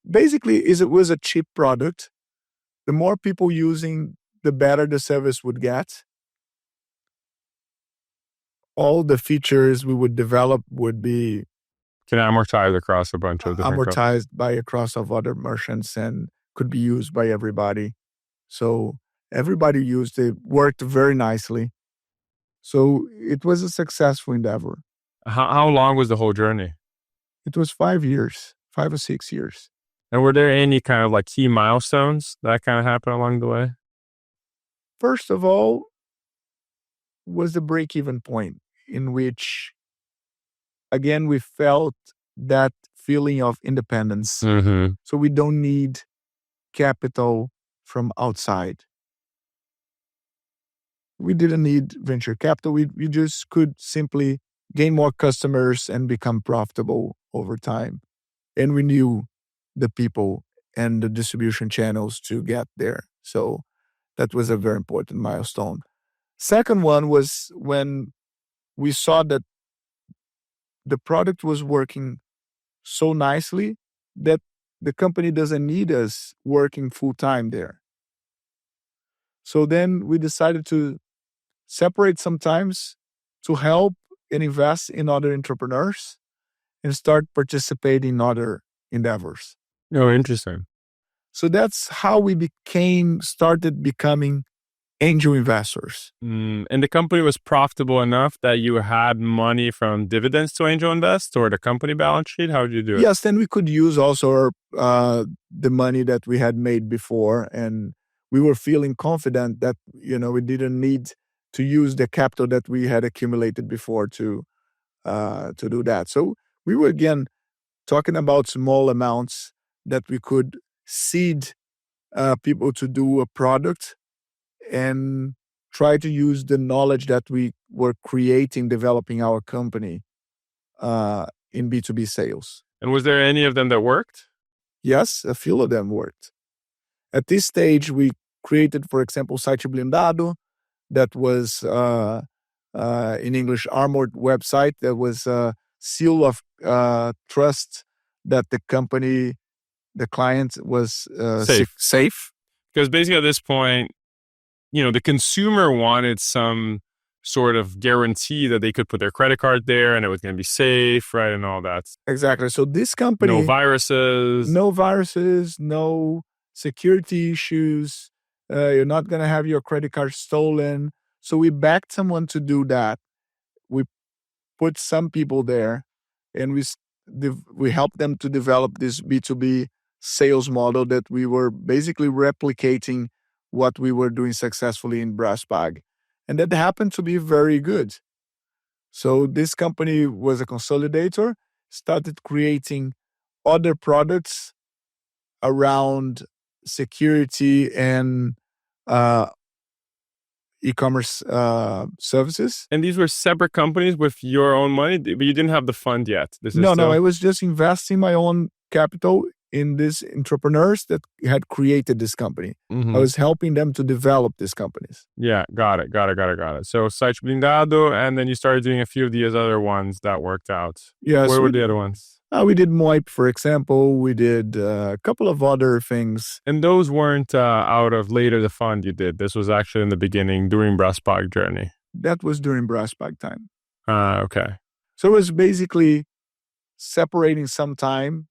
Basically, it was a cheap product. The more people using, the better the service would get. All the features we would develop would be can amortize across a bunch of different amortized by across of other merchants and could be used by everybody. So everybody used it, worked very nicely. So it was a successful endeavor. How long was the whole journey? It was 5 years, 5 or 6 years. And were there any kind of like key milestones that kind of happened along the way? First of all, was the break-even point in which, again, we felt that feeling of independence. Mm-hmm. So we don't need capital from outside. We didn't need venture capital. We just could simply gain more customers and become profitable over time. And we knew the people and the distribution channels to get there. So that was a very important milestone. Second one was when we saw that the product was working so nicely that the company doesn't need us working full time there. So then we decided to separate sometimes to help and invest in other entrepreneurs and start participating in other endeavors. Oh, interesting. So that's how we started becoming angel investors. And the company was profitable enough that you had money from dividends to angel invest or the company balance sheet? How did you do it? Yes, then we could use also the money that we had made before, and we were feeling confident that we didn't need to use the capital that we had accumulated before to do that. So we were again talking about small amounts that we could seed people to do a product and try to use the knowledge that we were developing our company in B2B sales. And was there any of them that worked? Yes, a few of them worked. At this stage, we created, for example, Site Blindado, that was in English armored website. That was a seal of trust that the client was safe. Because basically at this point, the consumer wanted some sort of guarantee that they could put their credit card there and it was going to be safe, right? And all that. Exactly. So this company... No viruses, no security issues. You're not going to have your credit card stolen. So we backed someone to do that. We put some people there and we helped them to develop this B2B sales model that we were basically replicating what we were doing successfully in Braspark. And that happened to be very good. So this company was a consolidator, started creating other products around security and e-commerce services. And these were separate companies with your own money, but you didn't have the fund yet. No, I was just investing my own capital in these entrepreneurs that had created this company. Mm-hmm. I was helping them to develop these companies. Yeah, got it. So Site Blindado, and then you started doing a few of these other ones that worked out. Yes. Where were the other ones? We did Moip, for example. We did a couple of other things. And those weren't out of later the fund you did. This was actually in the beginning during Braspark journey. That was during Braspark time. Okay. So it was basically separating some time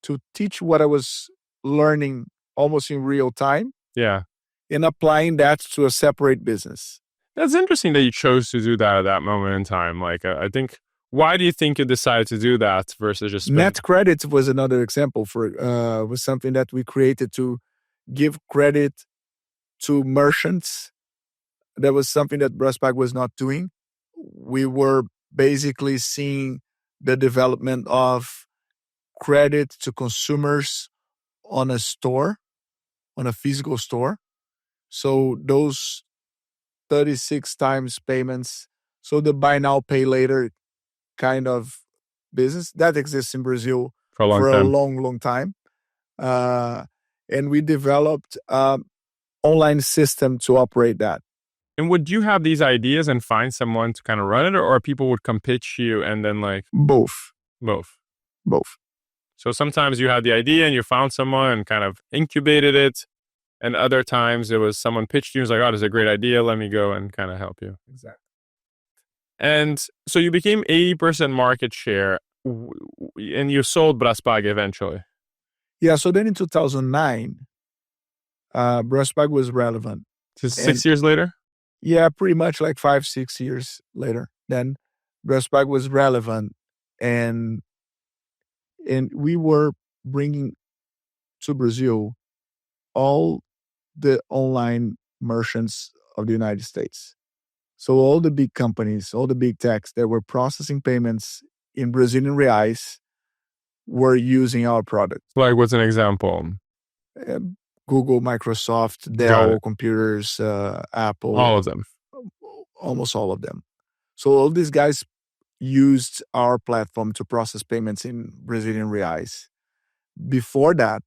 to teach what I was learning almost in real time. Yeah. And applying that to a separate business. That's interesting that you chose to do that at that moment in time. Like, I think, why do you think you decided to do that versus just Net credit was another example was something that we created to give credit to merchants. That was something that Braspac was not doing. We were basically seeing the development of credit to consumers on a store, on a physical store. So those 36 times payments, so the buy now, pay later kind of business that exists in Brazil for a long for a time? long time. And we developed an online system to operate that. And would you have these ideas and find someone to kind of run it, or people would come pitch you and then like Both. both? So sometimes you had the idea and you found someone and kind of incubated it. And other times it was someone pitched you and was like, oh, this is a great idea. Let me go and kind of help you. Exactly. And so you became 80% market share and you sold Braspac eventually. Yeah. So then in 2009, Braspac was relevant. So 6 years later? Yeah, pretty much like 5-6 years later. Then Braspac was relevant, and we were bringing to Brazil all the online merchants of the United States. So all the big companies, all the big techs that were processing payments in Brazilian reais were using our product. Like, what's an example? Google, Microsoft, Dell computers, Apple. All of them. Almost all of them. So all these guys used our platform to process payments in Brazilian reais. Before that,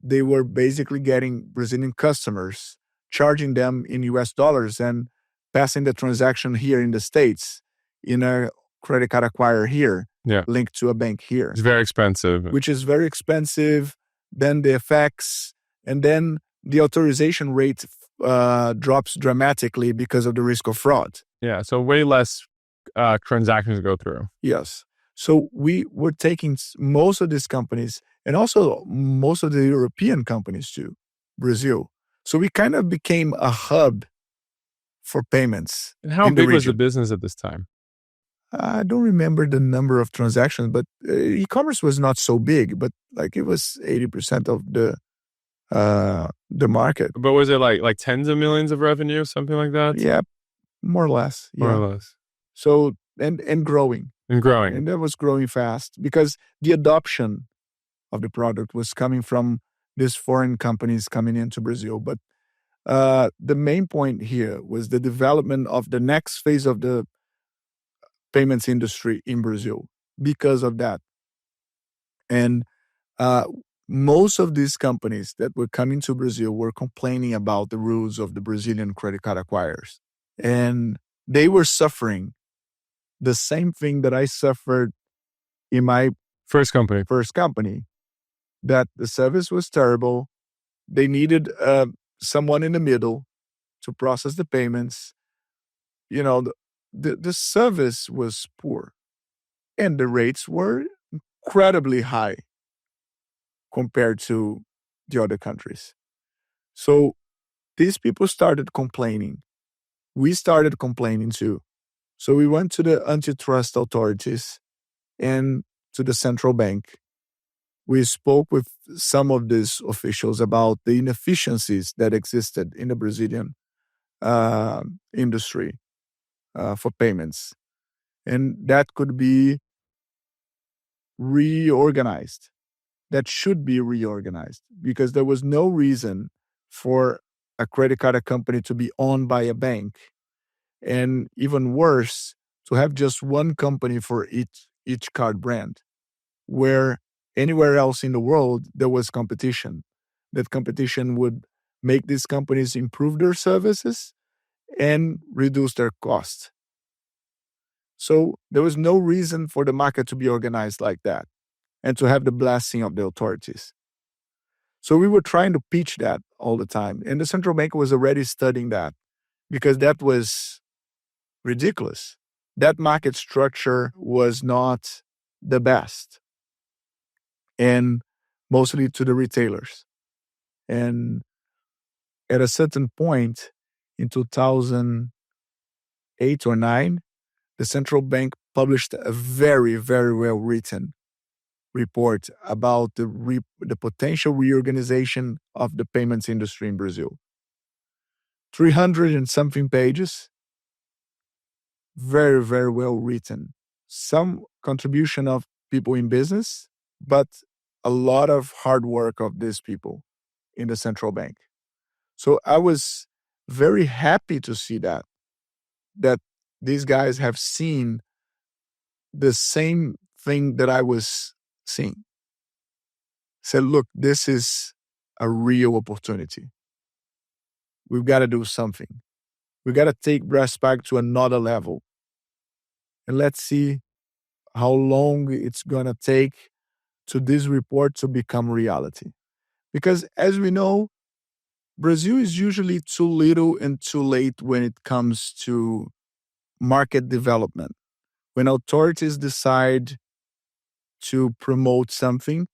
they were basically getting Brazilian customers, charging them in US dollars and passing the transaction here in the States in a credit card acquirer here, linked to a bank here. It's very expensive. Which is very expensive. Then the effects, and then the authorization rate drops dramatically because of the risk of fraud. Yeah, so way less transactions go through. Yes. So we were taking most of these companies and also most of the European companies to Brazil. So we kind of became a hub for payments. And how big was the business at this time? I don't remember the number of transactions, but e-commerce was not so big, but like it was 80% of the market. But was it like tens of millions of revenue, something like that? Yeah, more or less. More or less. So, and growing. And growing. And that was growing fast because the adoption of the product was coming from these foreign companies coming into Brazil. But the main point here was the development of the next phase of the payments industry in Brazil because of that. And most of these companies that were coming to Brazil were complaining about the rules of the Brazilian credit card acquirers. And they were suffering the same thing that I suffered in my first company, that the service was terrible. They needed someone in the middle to process the payments. You know, the service was poor and the rates were incredibly high compared to the other countries. So these people started complaining. We started complaining too. So we went to the antitrust authorities and to the central bank. We spoke with some of these officials about the inefficiencies that existed in the Brazilian industry for payments. And that could be reorganized. That should be reorganized because there was no reason for a credit card company to be owned by a bank. And even worse, to have just one company for each card brand, where anywhere else in the world there was competition. That competition would make these companies improve their services and reduce their costs. So there was no reason for the market to be organized like that and to have the blessing of the authorities. So we were trying to pitch that all the time. And the central bank was already studying that because that was ridiculous. That market structure was not the best. And mostly to the retailers. And at a certain point in 2000, 2008 or 9, the central bank published a very, very well-written report about the potential reorganization of the payments industry in Brazil. 300 and something pages, very, very well written. Some contribution of people in business, but a lot of hard work of these people in the central bank. So I was very happy to see that these guys have seen the same thing that I was seeing. Said, look, this is a real opportunity. We've got to do something. We've got to take Brasspac to another level. And let's see how long it's going to take to this report to become reality. Because as we know, Brazil is usually too little and too late when it comes to market development. When authorities decide to promote something,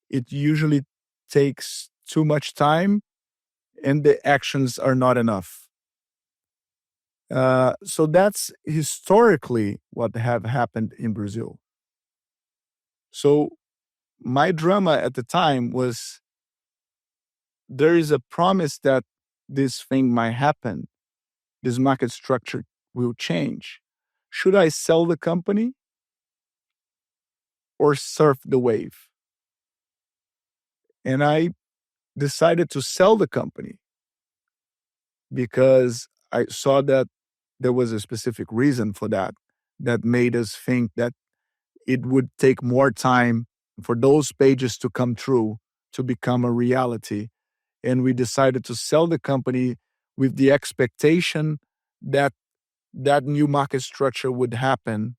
it usually takes too much time and the actions are not enough. So that's historically what have happened in Brazil. So my drama at the time was there is a promise that this thing might happen. This market structure will change. Should I sell the company or surf the wave? And I decided to sell the company because I saw that there was a specific reason for that made us think that it would take more time for those pages to come true, to become a reality. And we decided to sell the company with the expectation that that new market structure would happen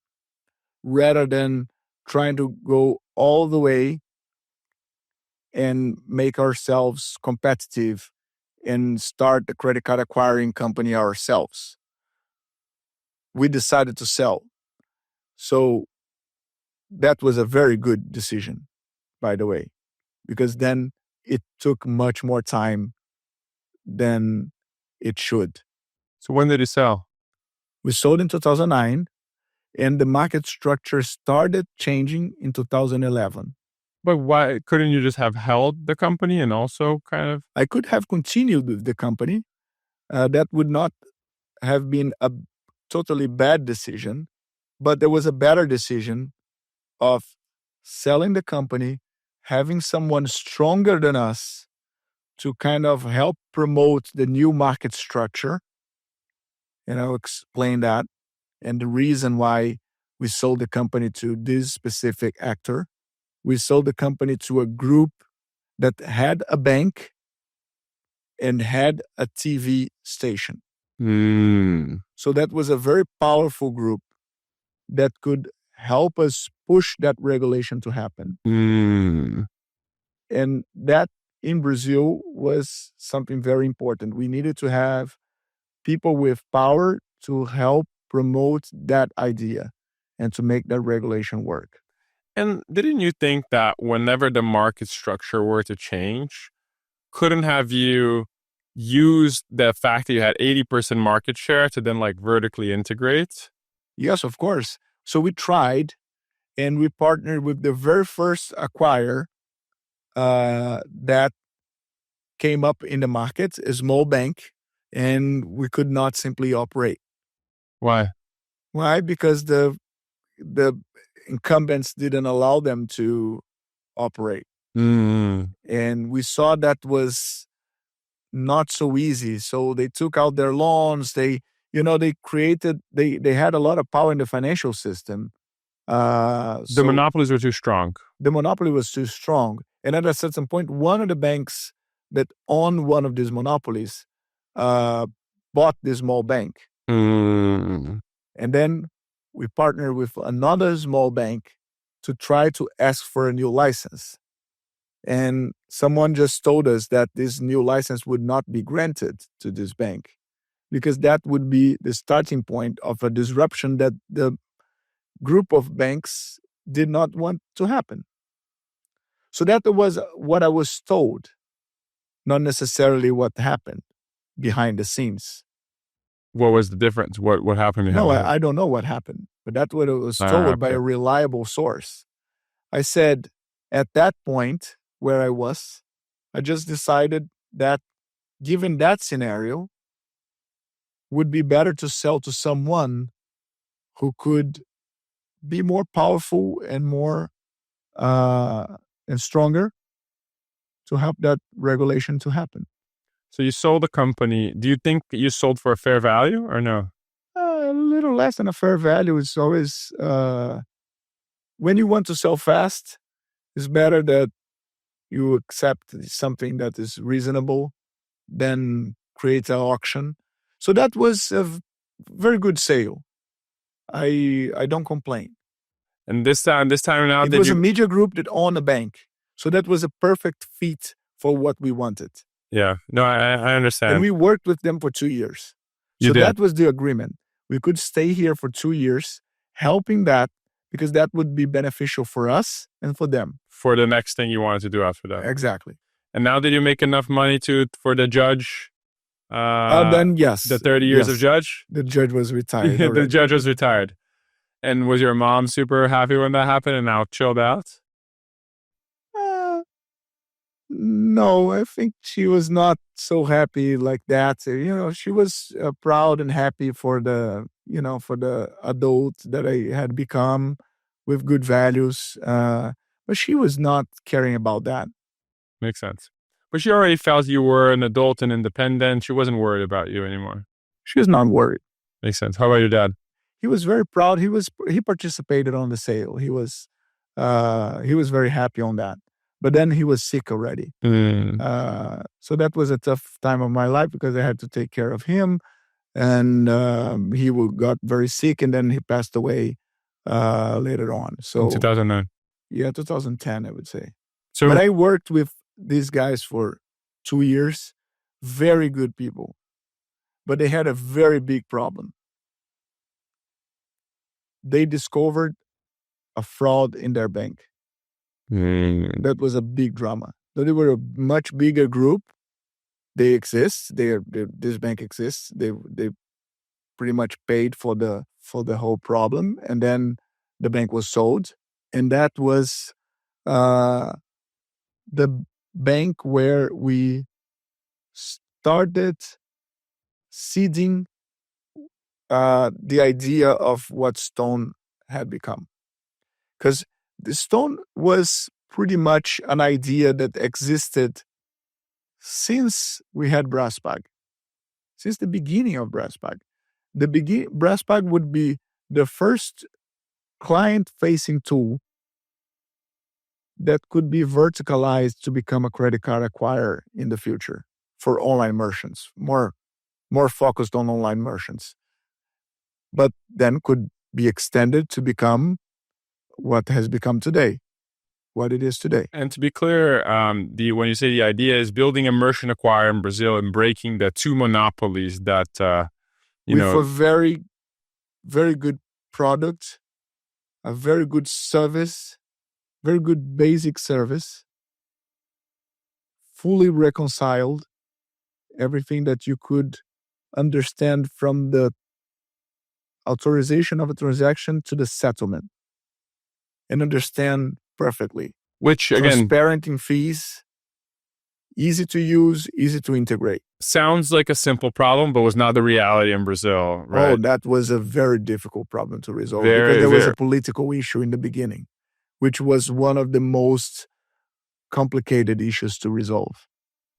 rather than trying to go all the way and make ourselves competitive and start the credit card acquiring company ourselves. We decided to sell. So that was a very good decision, by the way, because then it took much more time than it should. So when did you sell? We sold in 2009, and the market structure started changing in 2011. But why couldn't you just have held the company and also kind of? I could have continued with the company. That would not have been a totally bad decision, but there was a better decision of selling the company, having someone stronger than us to kind of help promote the new market structure. And I'll explain that and the reason why we sold the company to this specific actor. We sold the company to a group that had a bank and had a TV station. So that was a very powerful group that could help us push that regulation to happen. And that in Brazil was something very important. We needed to have people with power to help promote that idea and to make that regulation work. And didn't you think that whenever the market structure were to change, couldn't have you used the fact that you had 80% market share to then like vertically integrate? Yes, of course. So we tried and we partnered with the very first acquirer that came up in the market, a small bank, and we could not simply operate. Why? Why? Because the incumbents didn't allow them to operate. And we saw that was not so easy. So they took out their loans. They had a lot of power in the financial system. The monopolies were too strong. The monopoly was too strong. And at a certain point, one of the banks that owned one of these monopolies bought this small bank. And then we partnered with another small bank to try to ask for a new license. And someone just told us that this new license would not be granted to this bank because that would be the starting point of a disruption that the group of banks did not want to happen. So that was what I was told, not necessarily what happened behind the scenes. What was the difference? What happened? No, I don't know what happened, but that's what it was told by a reliable source. I said, at that point where I was, I just decided that given that scenario, would be better to sell to someone who could be more powerful and more and stronger to help that regulation to happen. So you sold the company. Do you think you sold for a fair value or no? A little less than a fair value. It's always when you want to sell fast, it's better that you accept something that is reasonable than create an auction. So that was a very good sale. I don't complain. And this time now, it was a media group that owned a bank, so that was a perfect fit for what we wanted. Yeah, no, I understand. And we worked with them for 2 years. So that was the agreement. We could stay here for 2 years, helping that, because that would be beneficial for us and for them. For the next thing you wanted to do after that. Exactly. And now did you make enough money for the judge? Then yes. The 30 years of judge? The judge was retired. The judge was retired. And was your mom super happy when that happened and now chilled out? No, I think she was not so happy like that. She was proud and happy for the adult that I had become with good values. But she was not caring about that. Makes sense. But she already felt you were an adult and independent. She wasn't worried about you anymore. She was not worried. Makes sense. How about your dad? He was very proud. He participated on the sale. He was very happy on that. But then he was sick already. So that was a tough time of my life because I had to take care of him. And he got very sick and then he passed away later on. So in 2009? Yeah, 2010, I would say. So, but I worked with these guys for 2 years. Very good people. But they had a very big problem. They discovered a fraud in their bank. That was a big drama. So they were a much bigger group. They exist. This bank exists. They pretty much paid for the whole problem, and then the bank was sold. And that was the bank where we started seeding the idea of what Stone had become. Because the Stone was pretty much an idea that existed since we had Brasspag, since the beginning of Brasspag. Brasspag would be the first client-facing tool that could be verticalized to become a credit card acquirer in the future for online merchants, more focused on online merchants. But then could be extended to become what has become today, what it is today. And to be clear, when you say the idea is building a merchant acquirer in Brazil and breaking the two monopolies that, with a very, very good product, a very good service, very good basic service, fully reconciled, everything that you could understand from the authorization of a transaction to the settlement and understand perfectly. Which, again, transparent in fees, easy to use, easy to integrate. Sounds like a simple problem, but was not the reality in Brazil, right? Oh, that was a very difficult problem to resolve because there was a political issue in the beginning, which was one of the most complicated issues to resolve.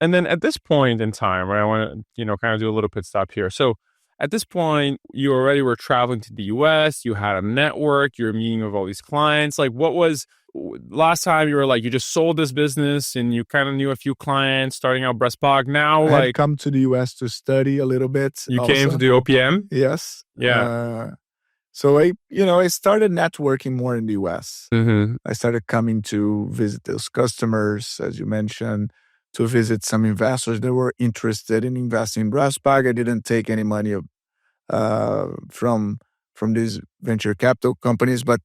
And then at this point in time, right, I want to, kind of do a little pit stop here. So at this point, you already were traveling to the US, you had a network, you were meeting with all these clients. Like, what was, last time you were like, you just sold this business and you kind of knew a few clients starting out Brasspag. Now, I had come to the US to study a little bit. You also came to do OPM? Yes. Yeah. So I started networking more in the US. Mm-hmm. I started coming to visit those customers, as you mentioned, to visit some investors that were interested in investing in Brasspag. I didn't take any money from these venture capital companies, but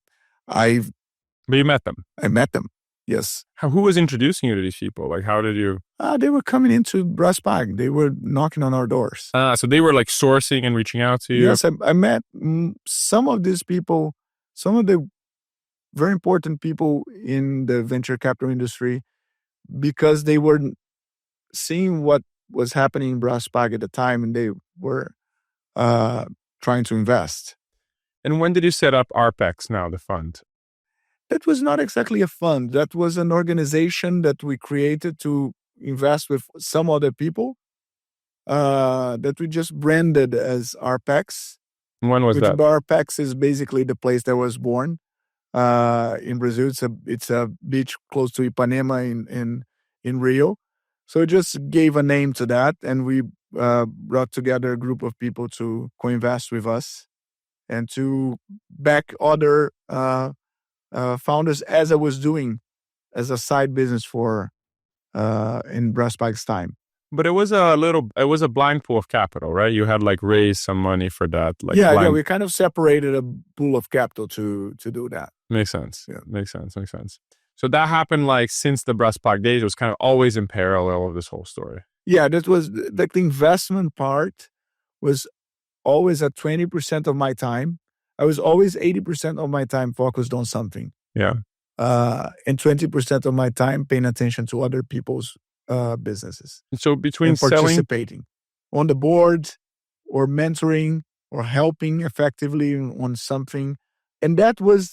you met them. I met them. Yes. Who was introducing you to these people? Like, how did you? They were coming into Braspag. They were knocking on our doors. So they were like sourcing and reaching out to you? Yes, I met some of these people, some of the very important people in the venture capital industry, because they were seeing what was happening in Braspag at the time, and they were trying to invest. And when did you set up Arpex now, the fund? That was not exactly a fund. That was an organization that we created to invest with some other people that we just branded as Arpex. When was that? Arpex is basically the place that was born in Brazil. It's a beach close to Ipanema in Rio. So it just gave a name to that, and we brought together a group of people to co-invest with us and to back other founders, as I was doing as a side business for in Braspag's time. But it was a blind pool of capital, right? You had like raised some money for that. Like yeah, we kind of separated a pool of capital to do that. Makes sense. Yeah. Makes sense. So that happened like since the Braspag days. It was kind of always in parallel of this whole story. Yeah, that was like the investment part was always at 20% of my time. I was always 80% of my time focused on something. Yeah. And 20% of my time paying attention to other people's businesses. So between participating on the board or mentoring or helping effectively on something. And that was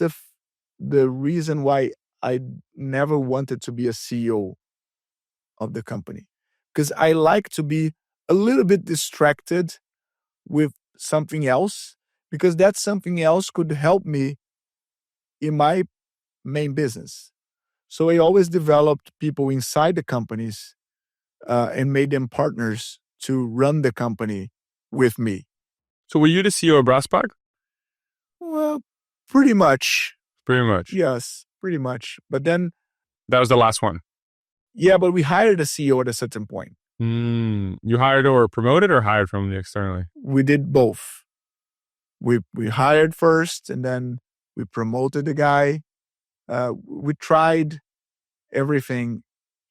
the reason why I never wanted to be a CEO of the company. Because I like to be a little bit distracted with something else, because that something else could help me in my main business. So I always developed people inside the companies and made them partners to run the company with me. So were you the CEO of Braspag? Well, pretty much. Pretty much. Yes, pretty much. But then... That was the last one? Yeah, but we hired a CEO at a certain point. You hired or promoted or hired from the externally? We did both. We hired first, and then we promoted the guy. We tried everything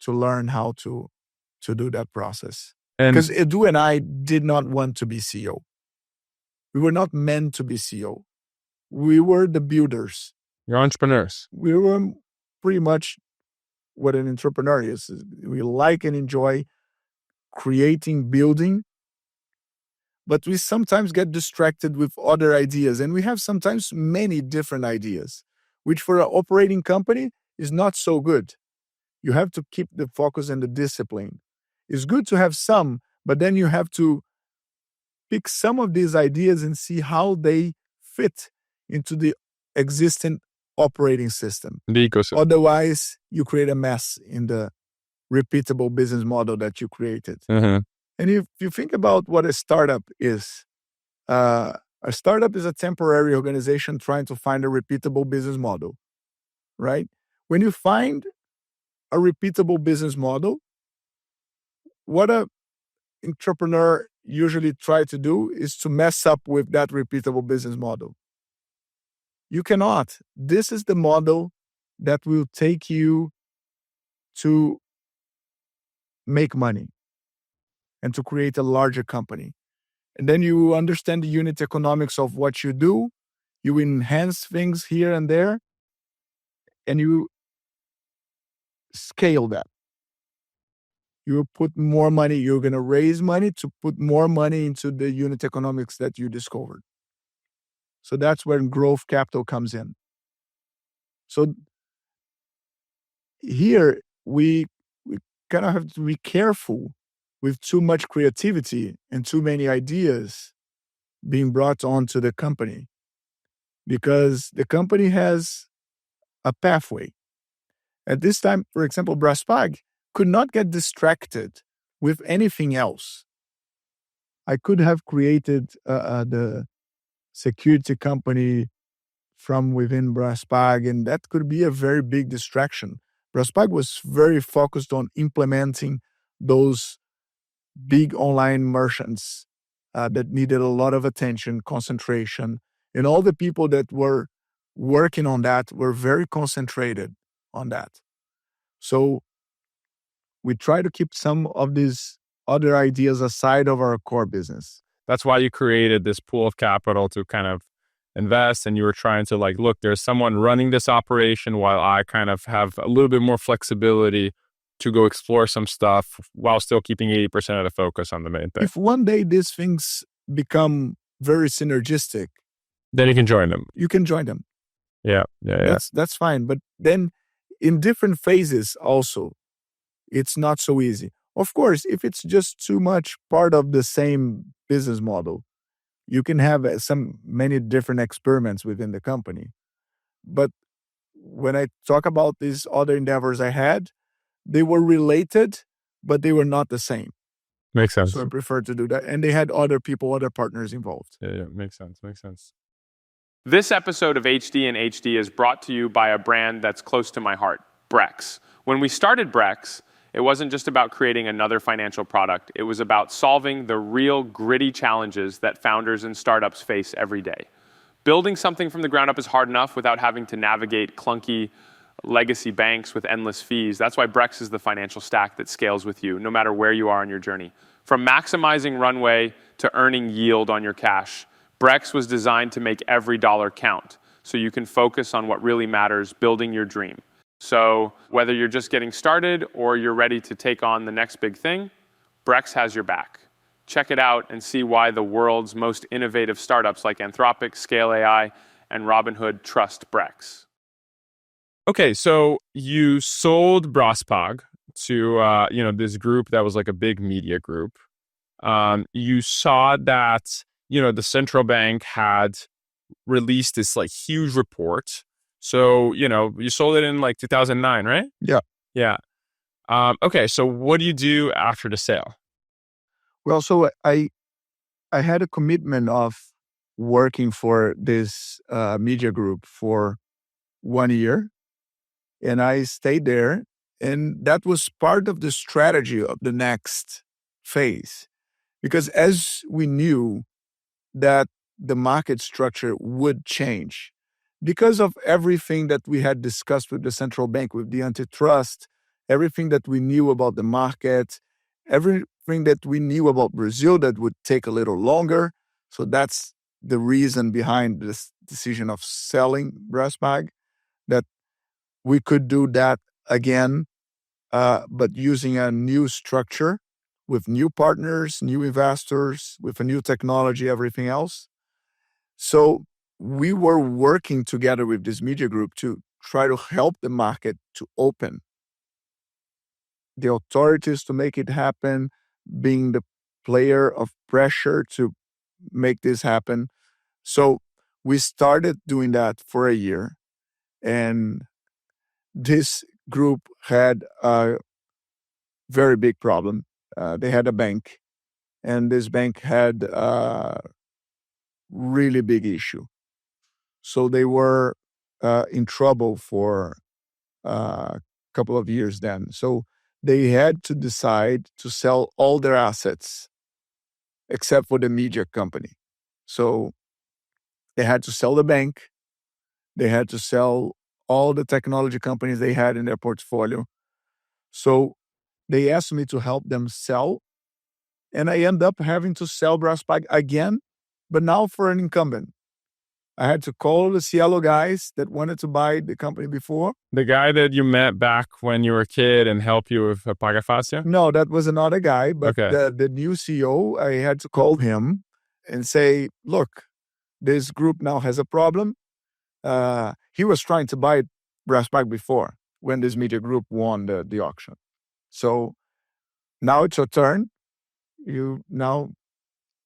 to learn how to do that process. Because Edu and I did not want to be CEO. We were not meant to be CEO. We were the builders. You're entrepreneurs. We were pretty much what an entrepreneur is. We like and enjoy creating, building, but we sometimes get distracted with other ideas, and we have sometimes many different ideas, which for an operating company is not so good. You have to keep the focus and the discipline. It's good to have some, but then you have to pick some of these ideas and see how they fit into the existing operating system. The ecosystem. Otherwise, you create a mess in the repeatable business model that you created. Mm-hmm. And if you think about what a startup is a temporary organization trying to find a repeatable business model, right? When you find a repeatable business model, what a entrepreneur usually try to do is to mess up with that repeatable business model. You cannot. This is the model that will take you to make money and to create a larger company. And then you understand the unit economics of what you do. You enhance things here and there, and you scale that. You put more money. You're going to raise money to put more money into the unit economics that you discovered. So that's when growth capital comes in. So here we kind of have to be careful with too much creativity and too many ideas being brought onto the company, because the company has a pathway. At this time, for example, Braspag could not get distracted with anything else. I could have created the security company from within Braspag, and that could be a very big distraction. Braspag was very focused on implementing those big online merchants that needed a lot of attention, concentration, and all the people that were working on that were very concentrated on that. So we try to keep some of these other ideas aside of our core business. That's why you created this pool of capital to kind of invest, and you were trying to like, look, there's someone running this operation while I kind of have a little bit more flexibility to go explore some stuff while still keeping 80% of the focus on the main thing. If one day these things become very synergistic, then you can join them. You can join them. Yeah. That's fine. But then in different phases also, it's not so easy. Of course, if it's just too much part of the same business model, you can have many different experiments within the company. But when I talk about these other endeavors I had, they were related, but they were not the same. Makes sense. So I prefer to do that. And they had other people, other partners involved. Yeah, makes sense. This episode of HD and HD is brought to you by a brand that's close to my heart, Brex. When we started Brex, it wasn't just about creating another financial product. It was about solving the real gritty challenges that founders and startups face every day. Building something from the ground up is hard enough without having to navigate clunky legacy banks with endless fees. That's why Brex is the financial stack that scales with you, no matter where you are on your journey. From maximizing runway to earning yield on your cash, Brex was designed to make every dollar count so you can focus on what really matters, building your dream. So whether you're just getting started or you're ready to take on the next big thing, Brex has your back. Check it out and see why the world's most innovative startups like Anthropic, Scale AI, and Robinhood trust Brex. Okay, so you sold Braspag to this group that was like a big media group. You saw that the central bank had released this like huge report. So you sold it in like 2009, right? Yeah. Okay, so what do you do after the sale? Well, so I had a commitment of working for this media group for 1 year, and I stayed there, and that was part of the strategy of the next phase, because as we knew that the market structure would change because of everything that we had discussed with the central bank, with the antitrust, everything that we knew about the market, everything that we knew about Brazil that would take a little longer. So that's the reason behind this decision of selling Braspag, that we could do that again, but using a new structure with new partners, new investors, with a new technology, everything else. So we were working together with this media group to try to help the market to open, the authorities to make it happen, being the player of pressure to make this happen. So we started doing that for a year, and this group had a very big problem. They had a bank, and this bank had a really big issue. So they were in trouble for a couple of years then. So they had to decide to sell all their assets except for the media company. So they had to sell the bank. They had to sell all the technology companies they had in their portfolio. So they asked me to help them sell, and I end up having to sell Braspag again, but now for an incumbent. I had to call the Cielo guys that wanted to buy the company before. The guy that you met back when you were a kid and helped you with Paga Fácil? No, that was another guy, but okay. the new CEO, I had to call him and say, look, this group now has a problem. He was trying to buy Braspag before when this media group won the auction. So now it's your turn. You now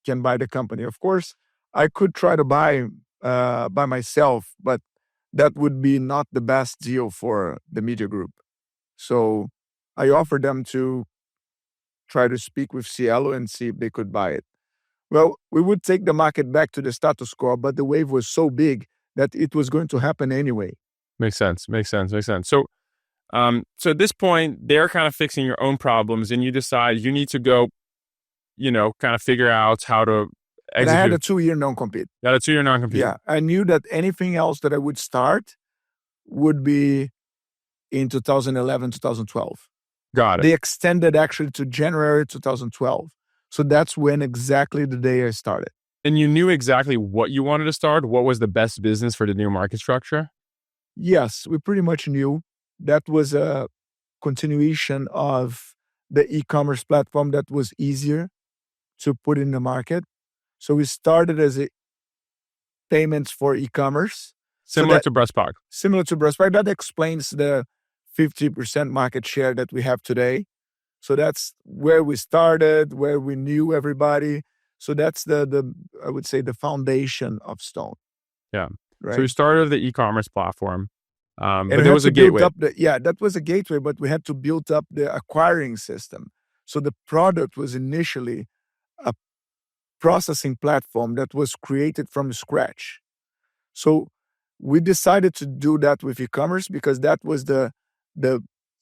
can buy the company. Of course, I could try to buy by myself, but that would be not the best deal for the media group. So I offered them to try to speak with Cielo and see if they could buy it. Well, we would take the market back to the status quo, but the wave was so big that it was going to happen anyway. Makes sense. So at this point, they're kind of fixing your own problems, and you decide you need to go, kind of figure out how to execute. And I had a 2-year non-compete. You had a 2-year non-compete. Yeah, I knew that anything else that I would start would be in 2011, 2012. Got it. They extended actually to January 2012. So that's when exactly the day I started. And you knew exactly what you wanted to start? What was the best business for the new market structure? Yes, we pretty much knew that was a continuation of the e-commerce platform that was easier to put in the market. So we started as a payments for e-commerce. Similar to Breastpog. Similar to Breastpog. That explains the 50% market share that we have today. So that's where we started, where we knew everybody. So that's the I would say the foundation of Stone. Yeah. Right. So we started the e-commerce platform. But and there was a gateway. That was a gateway, but we had to build up the acquiring system. So the product was initially a processing platform that was created from scratch. So we decided to do that with e-commerce because that was the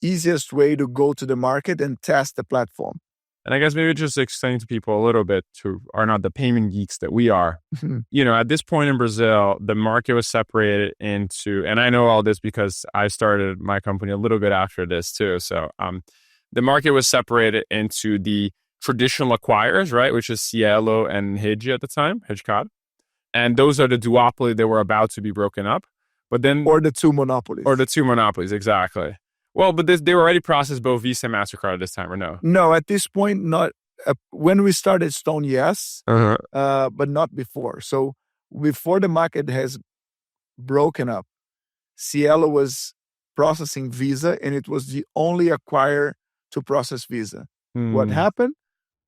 easiest way to go to the market and test the platform. And I guess maybe just explain to people a little bit who are not the payment geeks that we are. At this point in Brazil, the market was separated into, and I know all this because I started my company a little bit after this too. So the market was separated into the traditional acquirers, right? Which is Cielo and Rede at the time, Redcard. And those are the duopoly that were about to be broken up. But then, or the two monopolies. Exactly. Well, but they were already processed both Visa and MasterCard at this time, or no? No, at this point, not. When we started Stone, yes, but not before. So before the market has broken up, Cielo was processing Visa, and it was the only acquirer to process Visa. What happened?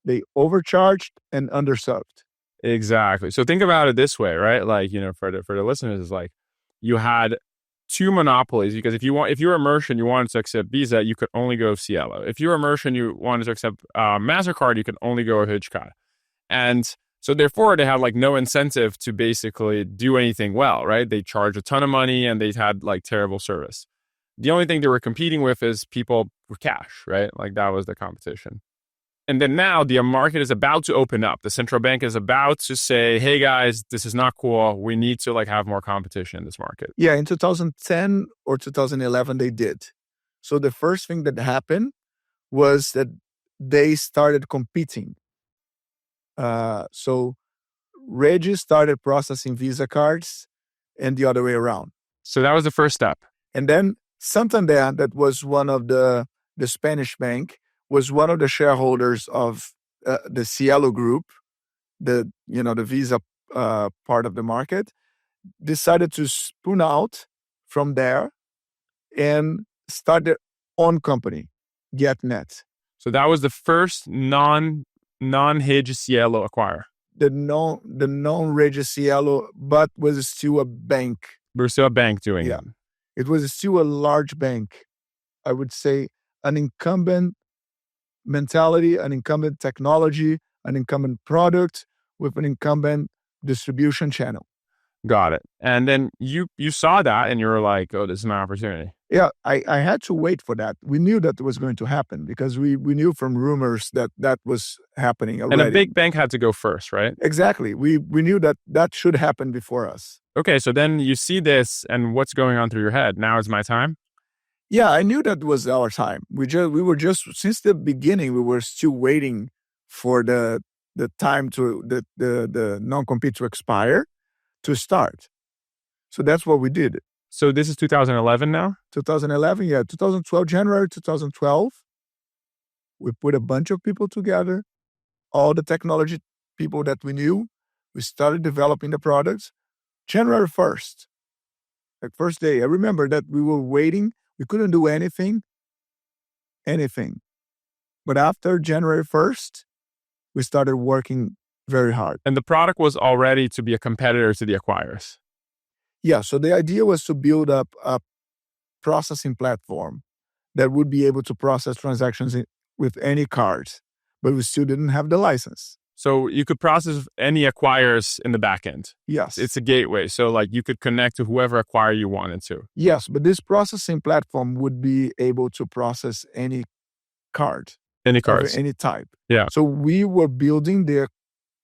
They overcharged and underserved. Exactly. So think about it this way, right? Like, for the listeners, it's like you had two monopolies, because if you were a merchant, you wanted to accept Visa, you could only go with Cielo. If you were a merchant, you wanted to accept MasterCard, you could only go with Redcard. And so therefore, they had like no incentive to basically do anything well, right? They charged a ton of money and they had like terrible service. The only thing they were competing with is people with cash, right? Like that was the competition. And then now the market is about to open up. The central bank is about to say, hey guys, this is not cool. We need to have more competition in this market. Yeah, in 2010 or 2011, they did. So the first thing that happened was that they started competing. So Rede started processing Visa cards and the other way around. So that was the first step. And then Santander, that was one of the Spanish bank, was one of the shareholders of the Cielo group, the Visa part of the market, decided to spoon out from there and start their own company, GetNet. So that was the first non-Rede Cielo acquirer. The non-Rede Cielo, but was still a bank. We're still a bank doing it. It was still a large bank. I would say an incumbent mentality, an incumbent technology, an incumbent product with an incumbent distribution channel. Got it. And then you saw that and you were like, oh, this is my opportunity. Yeah, I had to wait for that. We knew that it was going to happen because we knew from rumors that was happening already. And a big bank had to go first, right? Exactly. We knew that should happen before us. Okay, so then you see this and what's going on through your head? Now is my time? Yeah, I knew that was our time. We were just since the beginning, we were still waiting for the time to the non-compete to expire to start. So that's what we did. So this is 2011 now? 2011, yeah. 2012, January 2012, we put a bunch of people together, all the technology people that we knew. We started developing the products. January 1st, like first day, I remember that we were waiting. We couldn't do anything. But after January 1st, we started working very hard. And the product was already to be a competitor to the acquirers. Yeah, so the idea was to build up a processing platform that would be able to process transactions with any cards, but we still didn't have the license. So you could process any acquirers in the back end. Yes. It's a gateway. So you could connect to whoever acquirer you wanted to. Yes, but this processing platform would be able to process any card. Any cards. Of any type. Yeah. So we were building the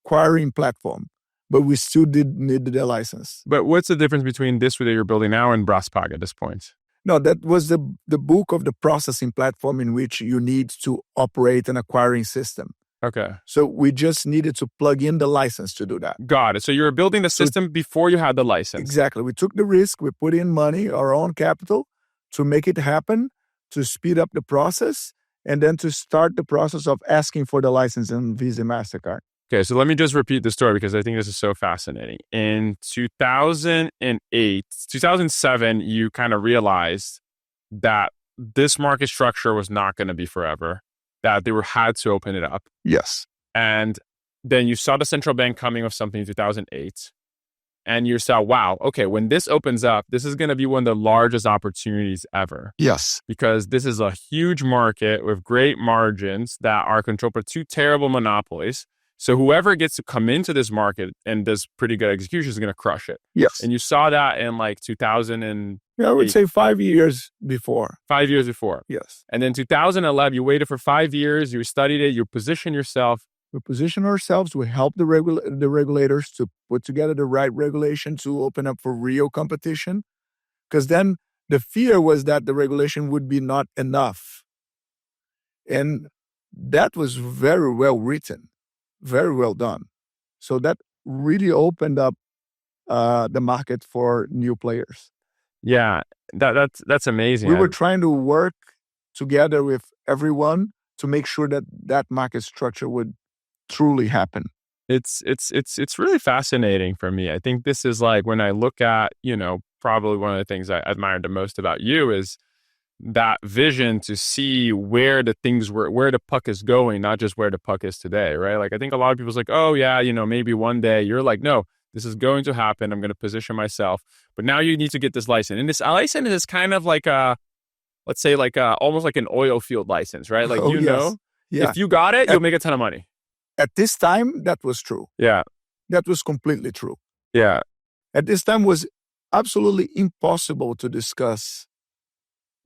acquiring platform, but we still did need the license. But what's the difference between this that you're building now and Breastpog at this point? No, that was the bulk of the processing platform in which you need to operate an acquiring system. Okay. So we just needed to plug in the license to do that. Got it. So you were building the system before you had the license. Exactly. We took the risk. We put in money, our own capital, to make it happen, to speed up the process, and then to start the process of asking for the license in Visa and MasterCard. Okay, so let me just repeat the story because I think this is so fascinating. In 2007, you kind of realized that this market structure was not going to be forever, that they had to open it up. Yes. And then you saw the central bank coming with something in 2008. And you saw, wow, okay, when this opens up, this is going to be one of the largest opportunities ever. Yes. Because this is a huge market with great margins that are controlled by two terrible monopolies. So whoever gets to come into this market and does pretty good execution is going to crush it. Yes. And you saw that in like 2000 and... Yeah, I would say 5 years before. 5 years before. Yes. And then 2011, you waited for 5 years, you studied it, you positioned yourself. We position ourselves, we help the regulators to put together the right regulation to open up for real competition. Because then the fear was that the regulation would be not enough. And that was very well written, very well done. So that really opened up the market for new players. Yeah, that's amazing. We were trying to work together with everyone to make sure that that market structure would truly happen. It's really fascinating for me. I think this is like when I look at, probably one of the things I admire the most about you is that vision to see where the puck is going, not just where the puck is today, right? Like I think a lot of people's like, oh yeah, maybe one day. You're like, no, this is going to happen. I'm going to position myself. But now you need to get this license. And this license is kind of like let's say almost like an oil field license, right? Like, yeah. If you got it, you'll make a ton of money. At this time, that was true. Yeah. That was completely true. Yeah. At this time, was absolutely impossible to discuss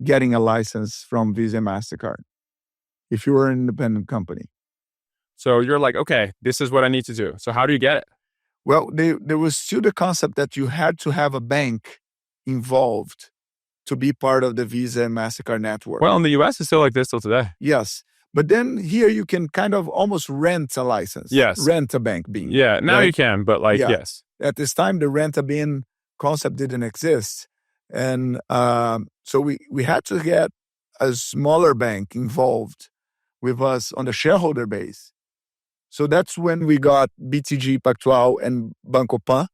getting a license from Visa and MasterCard if you were an independent company. So you're like, okay, this is what I need to do. So how do you get it? Well, there was still the concept that you had to have a bank involved to be part of the Visa and MasterCard network. Well, in the US, it's still like this till today. Yes. But then here you can kind of almost rent a license. Yes. Rent a bank bean. Yeah, now right? you can, but yes. At this time, the rent a bean concept didn't exist. And so we had to get a smaller bank involved with us on the shareholder base. So that's when we got BTG Pactual and Banco Pan.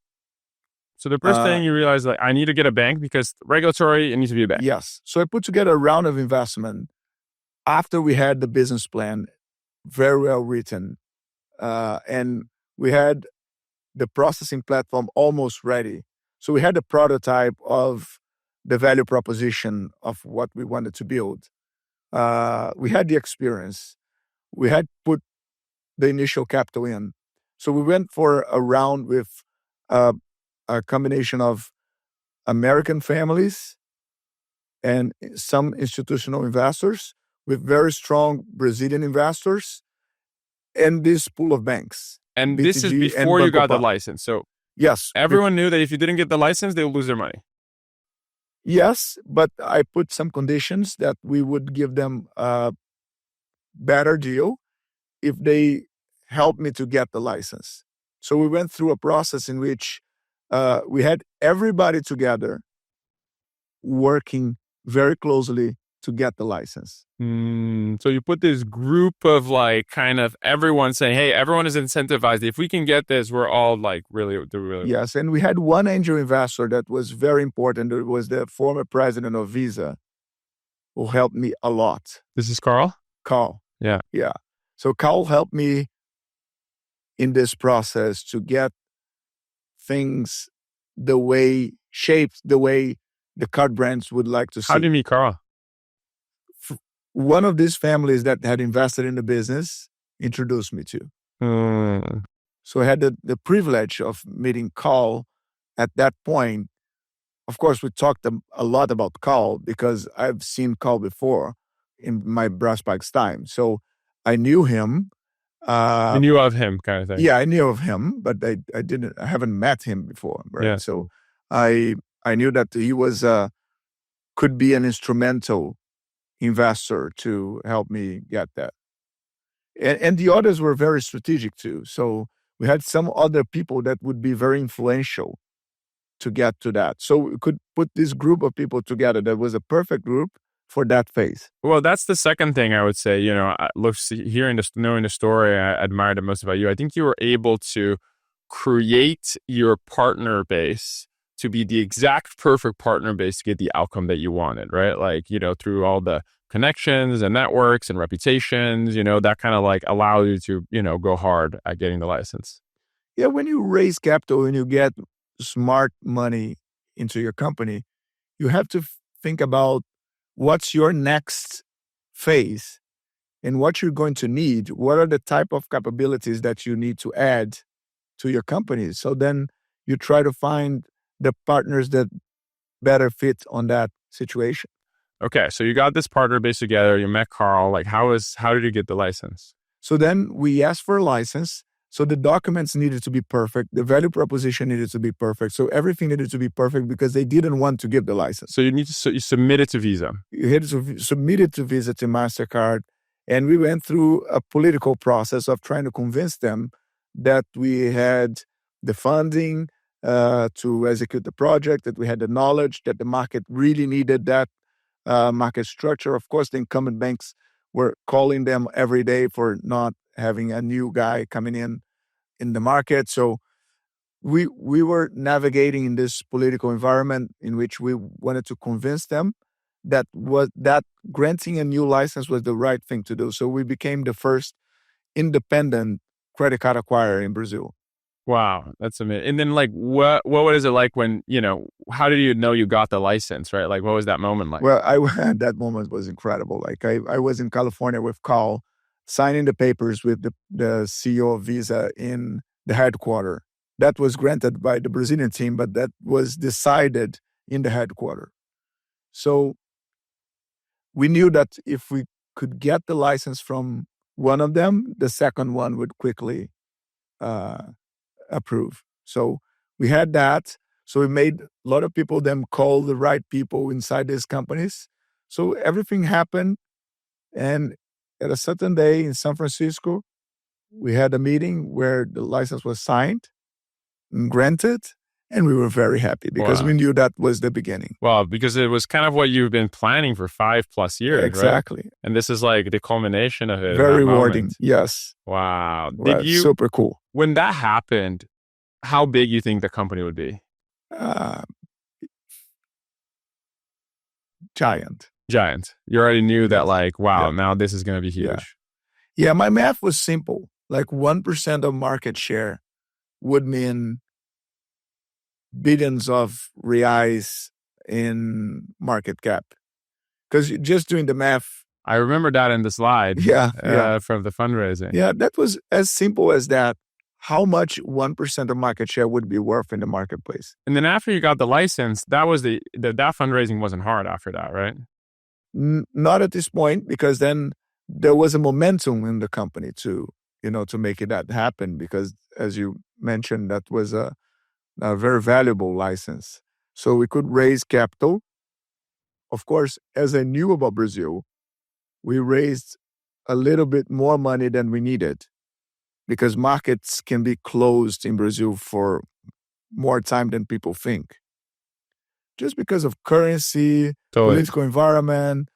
So the first thing you realize, like, I need to get a bank because regulatory, it needs to be a bank. Yes. So I put together a round of investment after we had the business plan very well written. And we had the processing platform almost ready. So we had a prototype of the value proposition of what we wanted to build. We had the experience. We had put the initial capital in. So we went for a round with a combination of American families and some institutional investors with very strong Brazilian investors and this pool of banks. And BTG this is before you got the license. So yes, everyone knew that if you didn't get the license, they would lose their money. Yes, but I put some conditions that we would give them a better deal if they helped me to get the license. So we went through a process in which we had everybody together working very closely to get the license. So you put this group of kind of everyone saying, hey, everyone is incentivized. If we can get this, we're all really. Yes, and we had one angel investor that was very important. It was the former president of Visa who helped me a lot. This is Carl? Carl. Yeah. Yeah. So Carl helped me in this process to get things shaped the way the card brands would like to see. How did you meet Carl? One of these families that had invested in the business introduced me to. So I had the privilege of meeting Carl at that point. Of course, we talked a lot about Carl because I've seen Carl before in my brass bikes time. So I knew him. You knew of him kind of thing. Yeah, I knew of him, but I haven't met him before. Right? Yeah. So I knew that he was a could be an instrumental investor to help me get that. And the others were very strategic too. So we had some other people that would be very influential to get to that. So we could put this group of people together that was a perfect group for that phase. Well, that's the second thing I would say. Knowing the story, I admired the most about you. I think you were able to create your partner base to be the exact perfect partner base to get the outcome that you wanted, right? Like, through all the connections and networks and reputations, that kind of like allow you to, go hard at getting the license. Yeah, when you raise capital and you get smart money into your company, you have to think about what's your next phase and what you're going to need. What are the type of capabilities that you need to add to your company? So then you try to find the partners that better fit on that situation. Okay, so you got this partner base together. You met Carl. Like, how did you get the license? So then we asked for a license. So the documents needed to be perfect. The value proposition needed to be perfect. So everything needed to be perfect because they didn't want to give the license. So you submit it to Visa. You had to submit it to Visa, to MasterCard. And we went through a political process of trying to convince them that we had the funding to execute the project, that we had the knowledge, that the market really needed that market structure. Of course, the incumbent banks were calling them every day for not having a new guy coming in the market. So we were navigating in this political environment in which we wanted to convince them that granting a new license was the right thing to do. So we became the first independent credit card acquirer in Brazil. Wow, that's amazing. And then, like, what is it like when, how did you know you got the license, right? Like, what was that moment like? Well, that moment was incredible. Like, I was in California with Carl, signing the papers with the CEO of Visa in the headquarters. That was granted by the Brazilian team, but that was decided in the headquarters. So we knew that if we could get the license from one of them, the second one would quickly approve. So we had that. So we made a lot of people then call the right people inside these companies. So everything happened. And at a certain day in San Francisco, we had a meeting where the license was signed and granted. And we were very happy because we knew that was the beginning. Well, because it was kind of what you've been planning for 5+ years, exactly. Right? And this is like the culmination of it. Very rewarding, yes. Wow. Super cool. When that happened, how big you think the company would be? Giant. You already knew that, like, wow, now this is going to be huge. Yeah, my math was simple. Like 1% of market share would mean billions of reais in market cap. Because just doing the math. I remember that in the slide from the fundraising. Yeah, that was as simple as that. How much 1% of market share would be worth in the marketplace. And then after you got the license, that fundraising wasn't hard after that, right? Not at this point, because then there was a momentum in the company to make that happen. Because as you mentioned, that was a very valuable license. So we could raise capital. Of course, as I knew about Brazil, we raised a little bit more money than we needed because markets can be closed in Brazil for more time than people think. Just because of currency, political environment,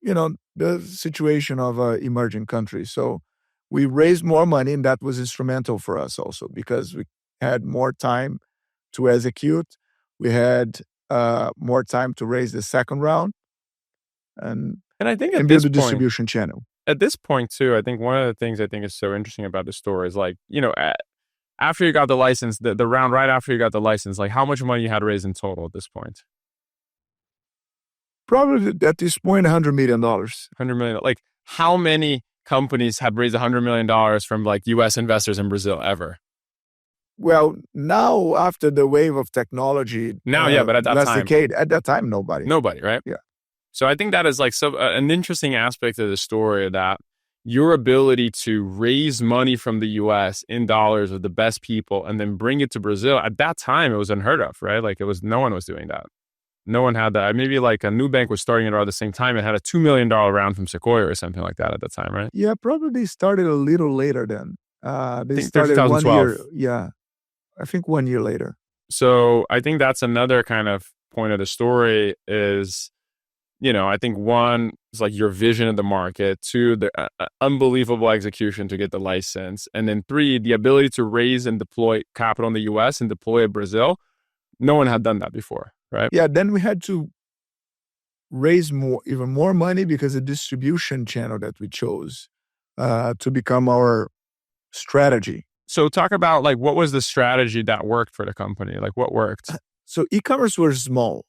the situation of emerging countries. So we raised more money, and that was instrumental for us also because we had more time to execute. We had more time to raise the second round and I think build the distribution channel. At this point too, I think one of the things I think is so interesting about the story is like, after you got the license, the round right after you got the license, like how much money you had raised in total at this point? Probably at this point, $100 million. $100 million. Like how many companies had raised $100 million from like U.S. investors in Brazil ever? Well, now after the wave of technology, but at that time, decade, at that time, nobody. Nobody, right? Yeah. So I think that is like an interesting aspect of the story, that your ability to raise money from the U.S. in dollars with the best people and then bring it to Brazil, at that time, it was unheard of, right? Like no one was doing that. No one had that. Maybe like a new bank was starting it around the same time and had a $2 million round from Sequoia or something like that at the time, right? Yeah, probably started a little later then. I They think they're started 2012. 1 year. Yeah, I think 1 year later. So I think that's another kind of point of the story is, I think one is like your vision of the market, two, the unbelievable execution to get the license, and then three, the ability to raise and deploy capital in the US and deploy it Brazil. No one had done that before, right? Yeah, then we had to raise even more money because the distribution channel that we chose to become our strategy. So talk about like what was the strategy that worked for the company? Like what worked? So e-commerce was small.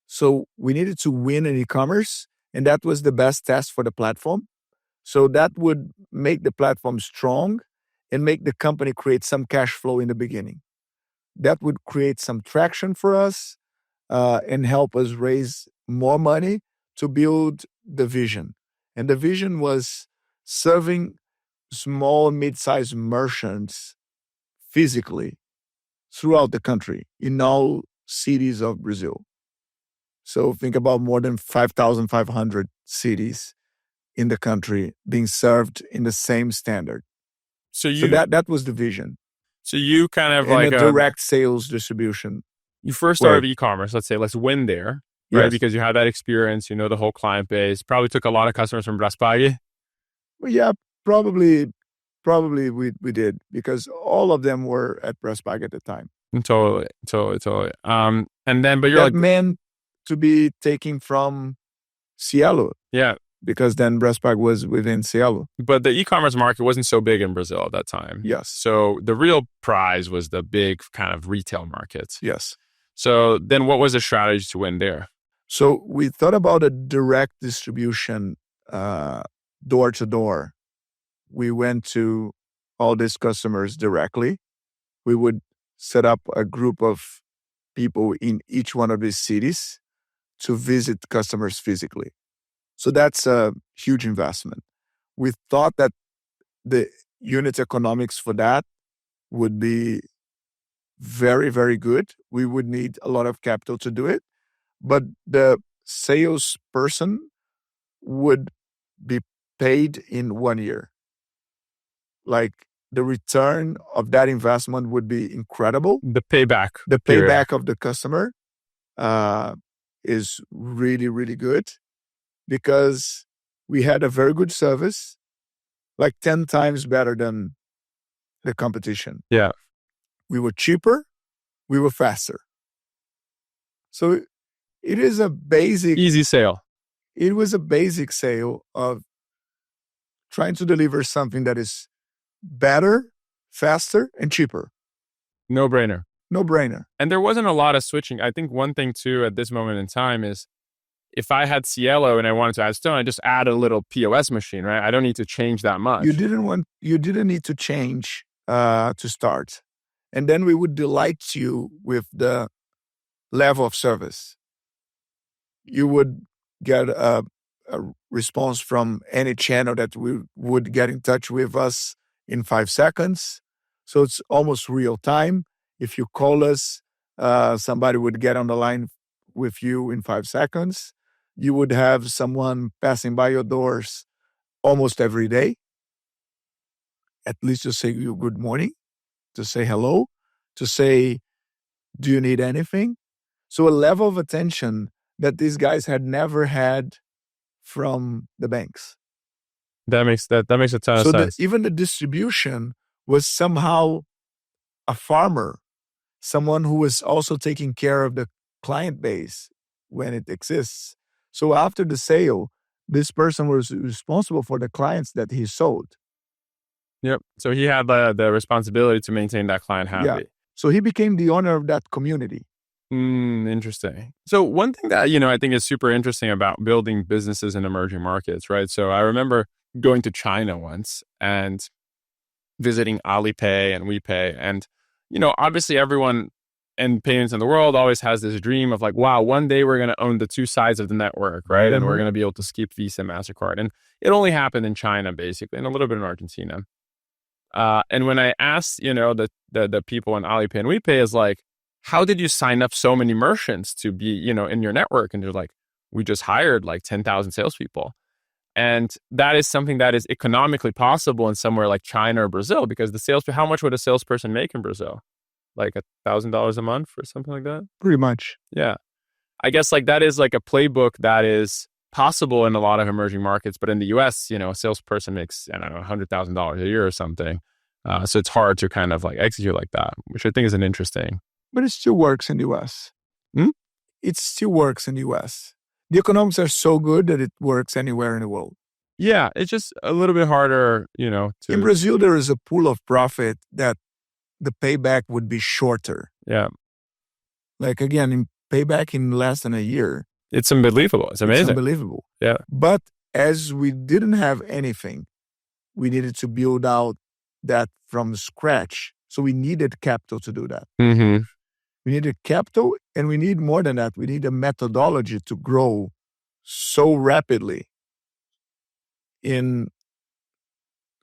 So we needed to win in e-commerce, and that was the best test for the platform. So that would make the platform strong and make the company create some cash flow in the beginning. That would create some traction for us and help us raise more money to build the vision. And the vision was serving small and mid-sized merchants physically throughout the country in all cities of Brazil. So think about more than 5,500 cities in the country being served in the same standard. So that was the vision. So you kind of and like a direct sales distribution. You first started e-commerce. Let's win there, right? Yes. Because you had that experience, the whole client base. Probably took a lot of customers from Braspag. Well, yeah, probably we did because all of them were at Braspag at the time. Totally. And then, but you're that like meant to be taken from Cielo. Yeah. Because then Braspag was within Cielo. But the e-commerce market wasn't so big in Brazil at that time. Yes. So the real prize was the big kind of retail market. Yes. So then what was the strategy to win there? So we thought about a direct distribution door to door. We went to all these customers directly. We would set up a group of people in each one of these cities to visit customers physically. So that's a huge investment. We thought that the unit economics for that would be very, very good. We would need a lot of capital to do it, but the salesperson would be paid in 1 year. Like the return of that investment would be incredible. The payback. The payback of the customer is really, really good because we had a very good service, like 10 times better than the competition. Yeah. We were cheaper. We were faster. So it is a basic... Easy sale. It was a basic sale of trying to deliver something that is better, faster, and cheaper. No brainer. No brainer. And there wasn't a lot of switching. I think one thing too at this moment in time is if I had Cielo and I wanted to add Stone, I just add a little POS machine, right? I don't need to change that much. You didn't need to change to start. And then we would delight you with the level of service. You would get a response from any channel that would get in touch with us in 5 seconds. So it's almost real time. If you call us, somebody would get on the line with you in 5 seconds. You would have someone passing by your doors almost every day, at least to say you good morning, to say hello, to say, do you need anything? So a level of attention that these guys had never had from the banks. That makes a ton of sense. Even the distribution was somehow a farmer, someone who was also taking care of the client base when it exists. So after the sale, this person was responsible for the clients that he sold. Yep. So he had the responsibility to maintain that client happy. Yeah. So he became the owner of that community. Interesting. So one thing that, I think is super interesting about building businesses in emerging markets, right? So I remember going to China once and visiting Alipay and WePay. And, obviously everyone in payments in the world always has this dream of like, wow, one day we're going to own the two sides of the network, right? Mm-hmm. And we're going to be able to skip Visa, MasterCard. And it only happened in China, basically, and a little bit in Argentina. And when I asked, the people in Alipay and WePay is like, how did you sign up so many merchants to be, in your network? And they're like, we just hired like 10,000 salespeople. And that is something that is economically possible in somewhere like China or Brazil, because how much would a salesperson make in Brazil? Like $1,000 a month or something like that? Pretty much. Yeah. I guess like that is like a playbook that is possible in a lot of emerging markets. But in the US, a salesperson makes, I don't know, $100,000 a year or something. So it's hard to kind of like execute like that, which I think is an interesting. But it still works in the US. It still works in the US. The economics are so good that it works anywhere in the world. Yeah, it's just a little bit harder, to... In Brazil, there is a pool of profit that the payback would be shorter. Yeah. Like, again, in payback in less than a year. It's unbelievable. It's amazing. It's unbelievable. Yeah. But as we didn't have anything, we needed to build out that from scratch. So we needed capital to do that. Mm-hmm. We needed capital, and we need more than that. We need a methodology to grow so rapidly in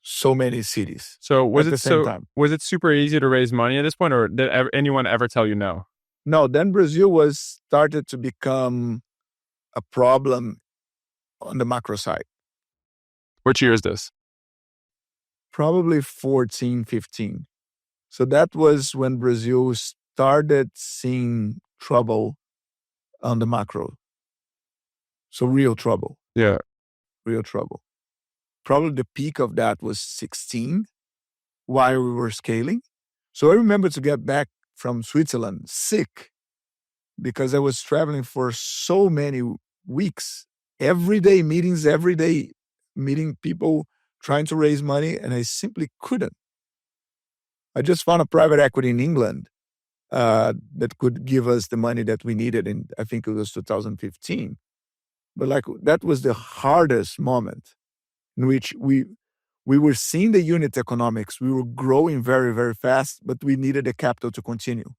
so many cities. So was at it the same time. Was it super easy to raise money at this point, or did anyone ever tell you no? No, then Brazil started to become a problem on the macro side. Which year is this? Probably 14, 15. So that was when Brazil started seeing trouble on the macro. So real trouble. Yeah. Real trouble. Probably the peak of that was 16 while we were scaling. So I remember to get back from Switzerland sick because I was traveling for so many weeks, every day meetings, every day meeting people, trying to raise money, and I simply couldn't. I just found a private equity in England that could give us the money that we needed in, I think it was 2015. But like that was the hardest moment in which we were seeing the unit economics. We were growing very, very fast, but we needed the capital to continue.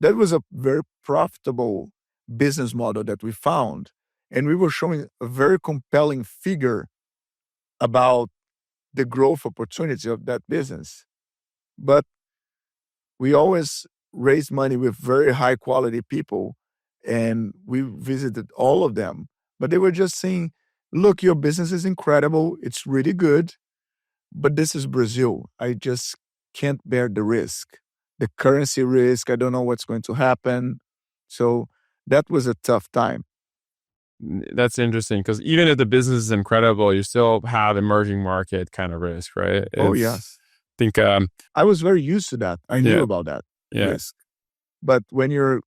That was a very profitable business model that we found. And we were showing a very compelling figure about the growth opportunity of that business. But we always raised money with very high quality people, and we visited all of them. But they were just saying, look, your business is incredible. It's really good. But this is Brazil. I just can't bear the risk. The currency risk, I don't know what's going to happen. So that was a tough time. That's interesting because even if the business is incredible, you still have emerging market kind of risk, right? Oh, yes. I think I was very used to that. I knew about that risk. But when you're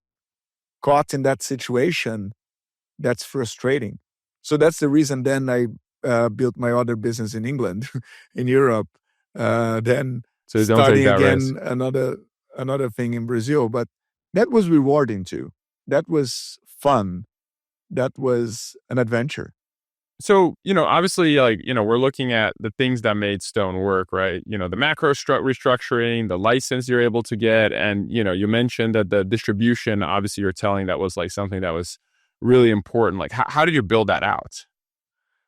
caught in that situation, that's frustrating. So that's the reason then I built my other business in England, in Europe. Then so starting again risk. another thing in Brazil. But that was rewarding too. That was fun. That was an adventure. So, obviously, we're looking at the things that made Stone work, right? The macro restructuring, the license you're able to get. And, you mentioned that the distribution, obviously, you're telling that was like something that was really important. Like, how did you build that out?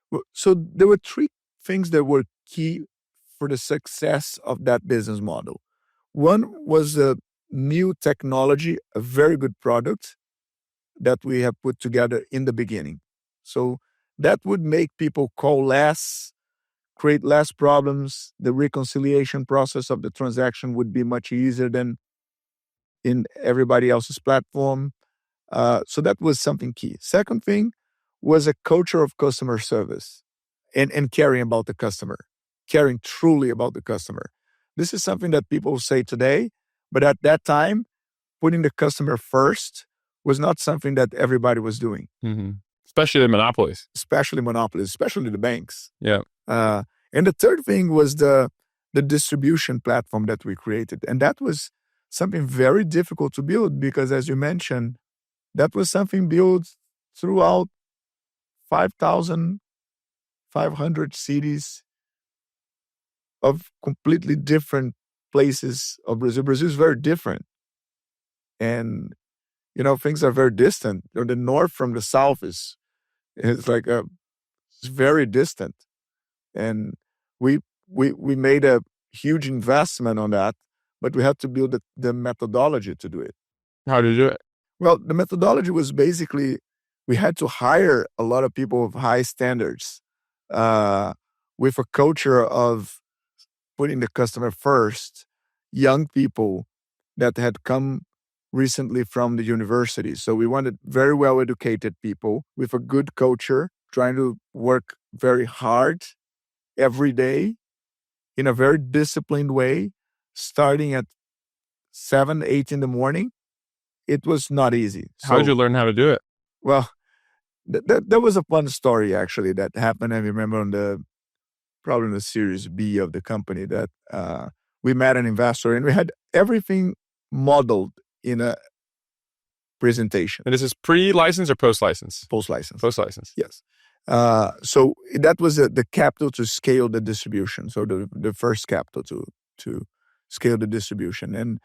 Well, so there were three things that were key for the success of that business model. One was a new technology, a very good product that we have put together in the beginning. So that would make people call less, create less problems. The reconciliation process of the transaction would be much easier than in everybody else's platform. So that was something key. Second thing was a culture of customer service and caring about the customer, caring truly about the customer. This is something that people say today, but at that time, putting the customer first was not something that everybody was doing. Mm-hmm. Especially the monopolies. Especially the banks. Yeah. And the third thing was the distribution platform that we created. And that was something very difficult to build because, as you mentioned, that was something built throughout 5,500 cities of completely different places of Brazil. Brazil is very different. And, things are very distant. The north from the south is it's very distant. And we made a huge investment on that, but we had to build the methodology to do it. How did you do it? Well, the methodology was basically we had to hire a lot of people of high standards with a culture of putting the customer first, young people that had come recently from the university. So we wanted very well educated people with a good culture, trying to work very hard every day in a very disciplined way, starting at 7, 8 in the morning. It was not easy. How did you learn how to do it? Well, there was a fun story actually that happened. I remember probably in the Series B of the company that we met an investor and we had everything modeled in a presentation. And this is pre-license or post-license? Post-license. Post-license. Yes. So that was the capital to scale the distribution. So the first capital to scale the distribution. And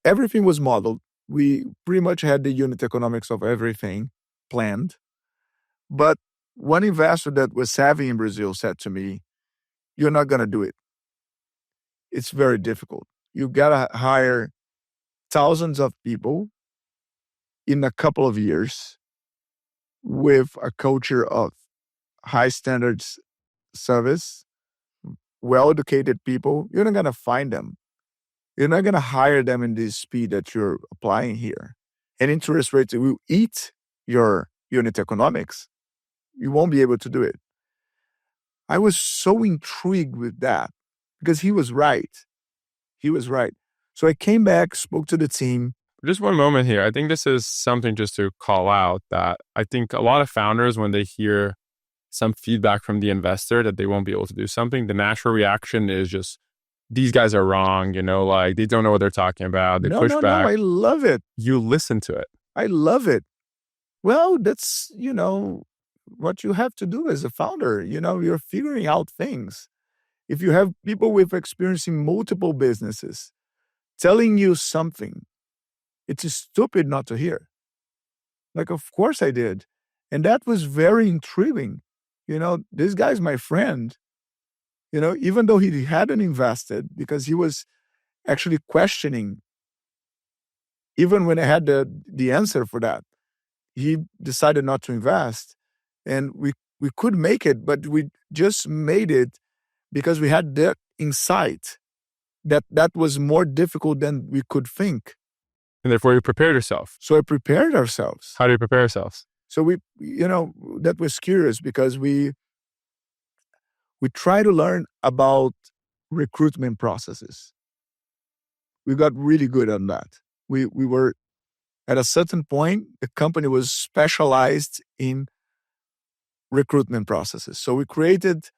everything was modeled. We pretty much had the unit economics of everything planned. But one investor that was savvy in Brazil said to me, "You're not going to do it. It's very difficult. You got to hire thousands of people in a couple of years with a culture of high standards service, well-educated people. You're not going to find them. You're not going to hire them in the speed that you're applying here. And interest rates will eat your unit economics. You won't be able to do it." I was so intrigued with that because he was right. He was right. So I came back, spoke to the team. Just one moment here. I think this is something just to call out that I think a lot of founders, when they hear some feedback from the investor that they won't be able to do something, the natural reaction is just, these guys are wrong, like they don't know what they're talking about. They push back. No, I love it. You listen to it. I love it. Well, that's, what you have to do as a founder. You're figuring out things. If you have people with experience in multiple businesses telling you something, it's stupid not to hear. Like, of course I did. And that was very intriguing. This guy's my friend. Even though he hadn't invested, because he was actually questioning, even when I had the answer for that, he decided not to invest. And we could make it, but we just made it because we had that insight that was more difficult than we could think. And therefore you prepared yourself. So I prepared ourselves. How do you prepare ourselves? So that was curious because we try to learn about recruitment processes. We got really good on that. We were, at a certain point, the company was specialized in recruitment processes. So we created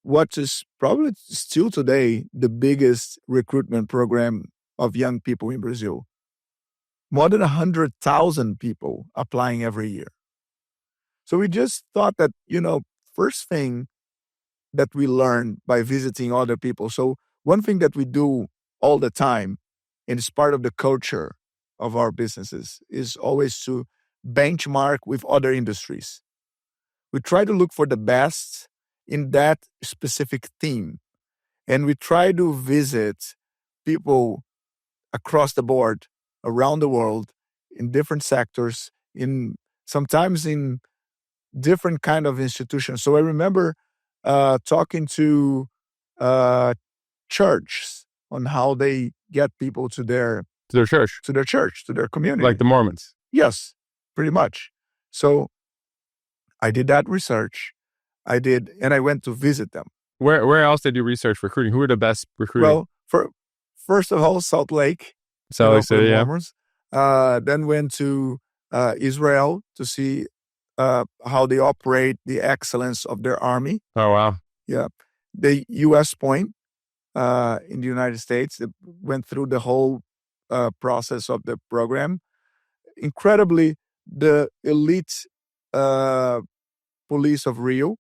what is probably still today the biggest recruitment program of young people in Brazil. More than 100,000 people applying every year. So we just thought that, first thing that we learned by visiting other people. So one thing that we do all the time, and it's part of the culture of our businesses, is always to benchmark with other industries. We try to look for the best in that specific theme. And we try to visit people across the board, around the world, in different sectors, sometimes in different kind of institutions. So I remember talking to churches on how they get people to their church, to their community. Like the Mormons. Yes, pretty much. So I did that research. And I went to visit them. Where else did you research recruiting? Who are the best recruiting? Well, first of all, Salt Lake. Salt Lake City, yeah. Then went to Israel to see how they operate, the excellence of their army. Oh, wow. Yeah. The U.S. Point in the United States, they went through the whole process of the program. Incredibly, the elite police of Rio,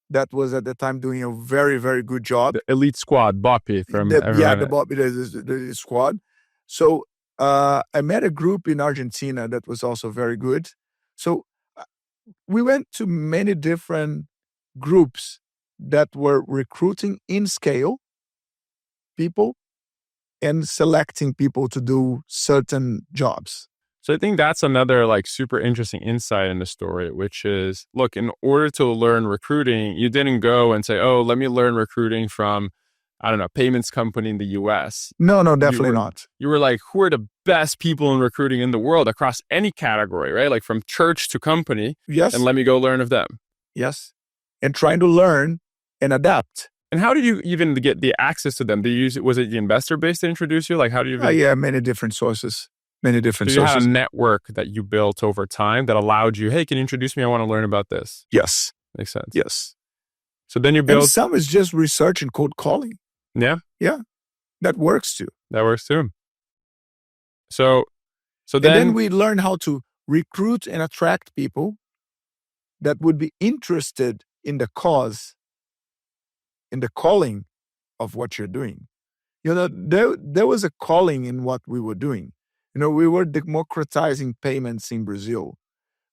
that was at the time doing a very, very good job. The elite squad, BOPI from the BOPI, the squad. So I met a group in Argentina that was also very good. So we went to many different groups that were recruiting in scale people and selecting people to do certain jobs. So I think that's another like super interesting insight in the story, which is, look, in order to learn recruiting, you didn't go and say, oh, let me learn recruiting from, I don't know, payments company in the US. No, definitely not. You were like, who are the best people in recruiting in the world across any category, right? Like from church to company. Yes. And let me go learn of them. Yes. And trying to learn and adapt. And how did you even get the access to them? Did you use it? Was it the investor base to introduce you? Like, how do you? Yeah, many different sources. So you had a network that you built over time that allowed you, hey, can you introduce me? I want to learn about this. Yes. Makes sense. Yes. So then you build. And some is just research and cold calling. Yeah. Yeah. That works too. So then. And then we learn how to recruit and attract people that would be interested in the cause, in the calling of what you're doing. There was a calling in what we were doing. We were democratizing payments in Brazil,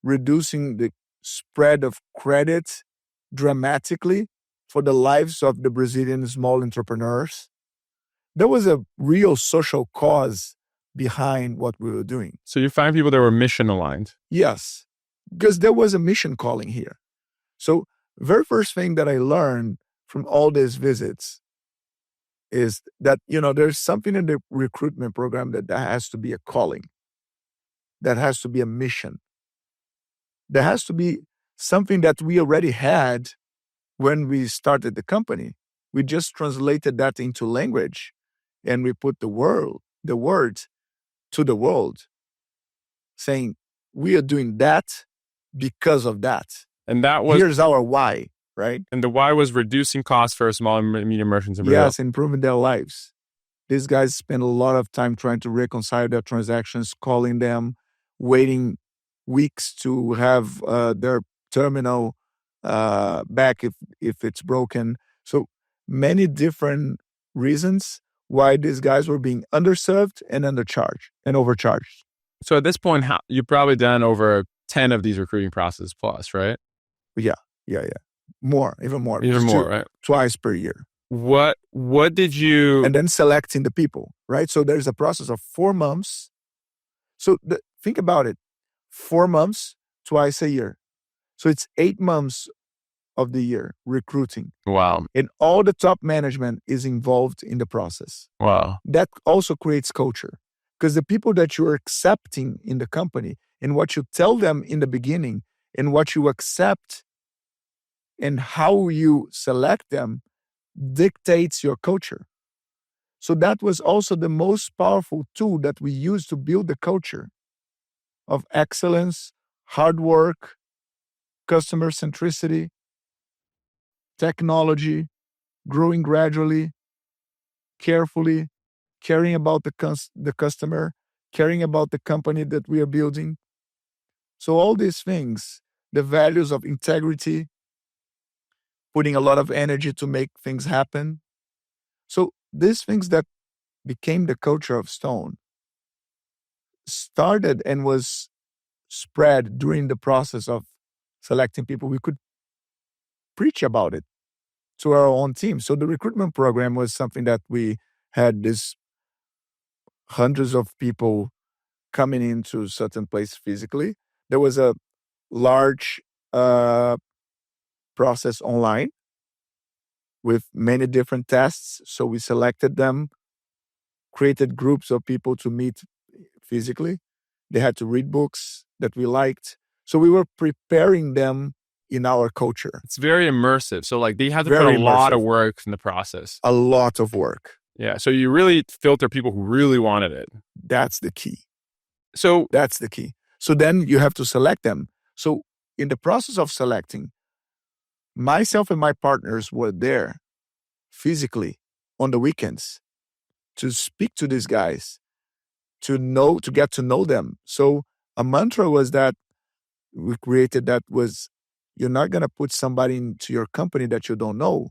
reducing the spread of credit dramatically for the lives of the Brazilian small entrepreneurs. There was a real social cause behind what we were doing. So you find people that were mission aligned. Yes, because there was a mission calling here. So very first thing that I learned from all these visits is that, there's something in the recruitment program that has to be a calling, that has to be a mission. There has to be something that we already had when we started the company. We just translated that into language and we put the words to the world saying, we are doing that because of that. And that was... Here's our why. Right? And the why was reducing costs for small and medium merchants in Brazil. Yes, improving their lives. These guys spend a lot of time trying to reconcile their transactions, calling them, waiting weeks to have their terminal back if it's broken. So many different reasons why these guys were being underserved and undercharged and overcharged. So at this point, you've probably done over 10 of these recruiting processes plus, right? Yeah. Even more, right? Twice per year. What did you... And then selecting the people, right? So there's a process of 4 months. So think about it, 4 months, twice a year. So it's 8 months of the year recruiting. Wow. And all the top management is involved in the process. Wow. That also creates culture, because the people that you're accepting in the company and what you tell them in the beginning and what you accept and how you select them dictates your culture. So that was also the most powerful tool that we used to build the culture of excellence, hard work, customer centricity, technology, growing gradually, carefully, caring about the customer, caring about the company that we are building. So all these things, the values of integrity, putting a lot of energy to make things happen. So these things that became the culture of Stone started and was spread during the process of selecting people. We could preach about it to our own team. So the recruitment program was something that we had this hundreds of people coming into a certain place physically. There was a large process online with many different tests. So we selected them, created groups of people to meet physically. They had to read books that we liked. So we were preparing them in our culture. It's very immersive. So like they had to put a lot of work in the process. A lot of work. Yeah. So you really filter people who really wanted it. That's the key. So then you have to select them. So in the process of selecting, myself and my partners were there physically on the weekends to speak to these guys, to get to know them. So a mantra was that we created that was, you're not going to put somebody into your company that you don't know.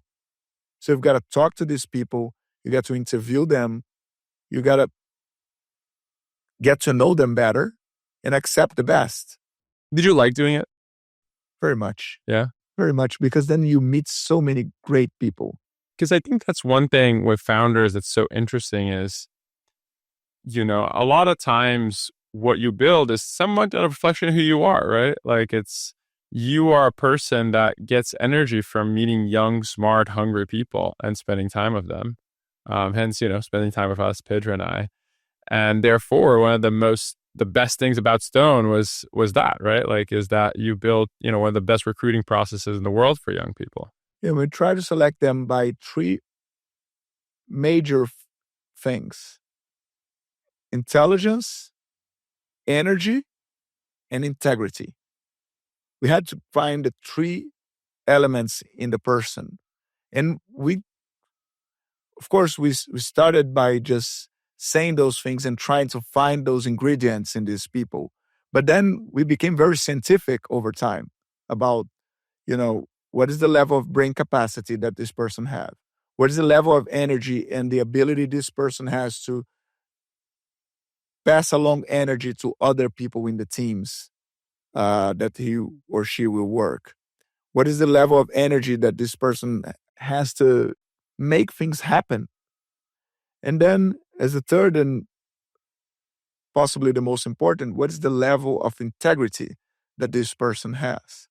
So you've got to talk to these people. You got to interview them. You got to get to know them better and accept the best. Did you like doing it? Very much. Yeah. Very much, because then you meet so many great people. Because I think that's one thing with founders that's so interesting is a lot of times what you build is somewhat a reflection of who you are, right? Like you are a person that gets energy from meeting young, smart, hungry people and spending time with them. Hence, spending time with us, Pedro and I. And therefore, one of the best things about Stone was that, right? Like, is that you built, one of the best recruiting processes in the world for young people. Yeah, we try to select them by three major things: intelligence, energy, and integrity. We had to find the three elements in the person. And of course, we started by just saying those things and trying to find those ingredients in these people. But then we became very scientific over time about, what is the level of brain capacity that this person has? What is the level of energy and the ability this person has to pass along energy to other people in the teams that he or she will work? What is the level of energy that this person has to make things happen? And then, as a third and possibly the most important, what is the level of integrity that this person has?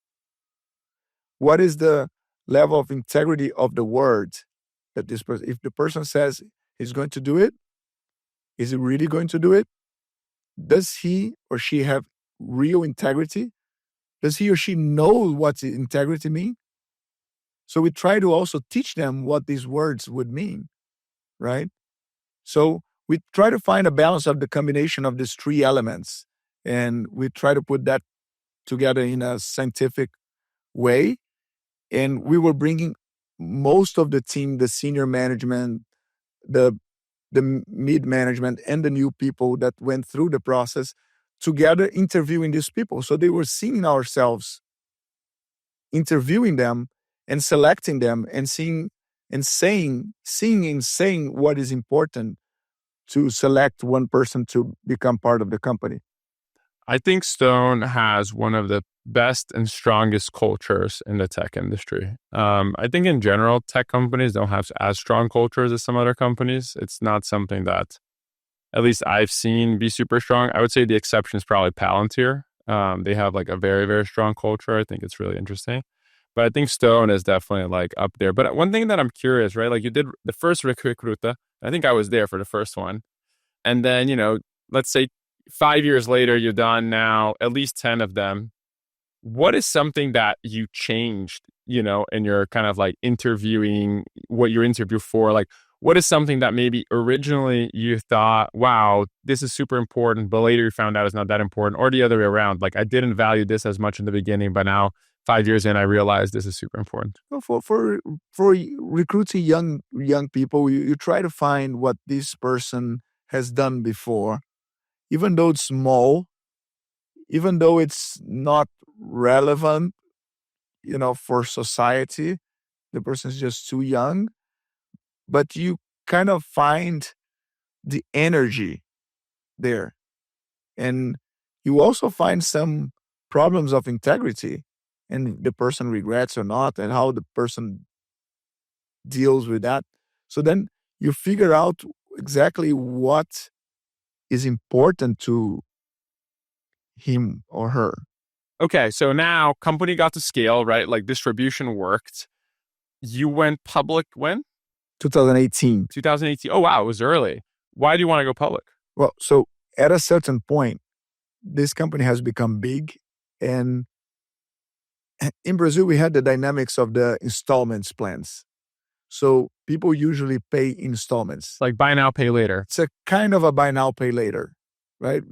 What is the level of integrity of the word that this person, if the person says he's going to do it, is he really going to do it? Does he or she have real integrity? Does he or she know what integrity means? So we try to also teach them what these words would mean, right? So we try to find a balance of the combination of these three elements, and we try to put that together in a scientific way. And we were bringing most of the team, the senior management, the mid management, and the new people that went through the process together interviewing these people. So they were seeing ourselves interviewing them and selecting them and seeing and saying what is important to select one person to become part of the company. I think Stone has one of the best and strongest cultures in the tech industry. I think in general, tech companies don't have as strong cultures as some other companies. It's not something that, at least I've seen, be super strong. I would say the exception is probably Palantir. They have like a very, very strong culture. I think it's really interesting. But I think Stone is definitely like up there. But one thing that I'm curious, right? Like you did the first Recruta. I think I was there for the first one. And then, let's say 5 years later, you've done now at least 10 of them. What is something that you changed, in your kind of like interviewing, what you interview for? Like, what is something that maybe originally you thought, wow, this is super important, but later you found out it's not that important, or the other way around? Like, I didn't value this as much in the beginning, but now 5 years in, I realized this is super important. For recruiting young people, you try to find what this person has done before, even though it's small, even though it's not relevant, for society. The person's just too young, but you kind of find the energy there. And you also find some problems of integrity, and the person regrets or not, and how the person deals with that. So then you figure out exactly what is important to him or her. Okay, so now company got to scale, right? Like distribution worked. You went public when? 2018. 2018. Oh, wow, it was early. Why do you want to go public? Well, so at a certain point, this company has become big. And in Brazil, we had the dynamics of the installments plans. So people usually pay installments. Like buy now, pay later. It's a kind of a buy now, pay later, right?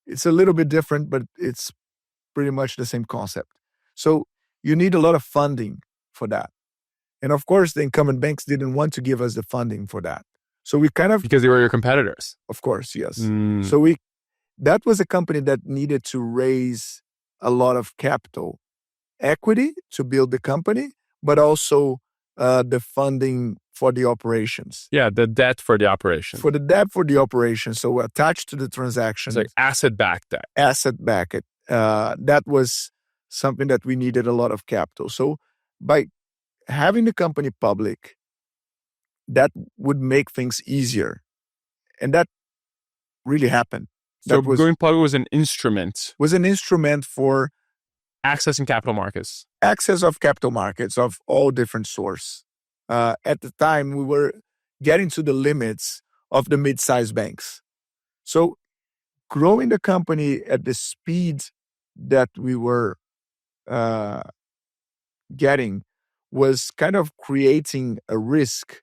It's a little bit different, but it's pretty much the same concept. So you need a lot of funding for that. And of course, the incumbent banks didn't want to give us the funding for that. So we kind of... Because they were your competitors. Of course, yes. So that was a company that needed to raise a lot of capital, equity to build the company, but also the funding for the operations. Yeah, the debt for the operation. For the debt for the operation. So attached to the transaction. It's like asset-backed debt. Asset-backed. That was something that we needed a lot of capital. So by having the company public, that would make things easier. And that really happened. So That was going public was an instrument an instrument for accessing capital markets. access of capital markets of all different sources. At the time, we were getting to the limits of the mid-sized banks. So growing the company at the speed that we were getting was kind of creating a risk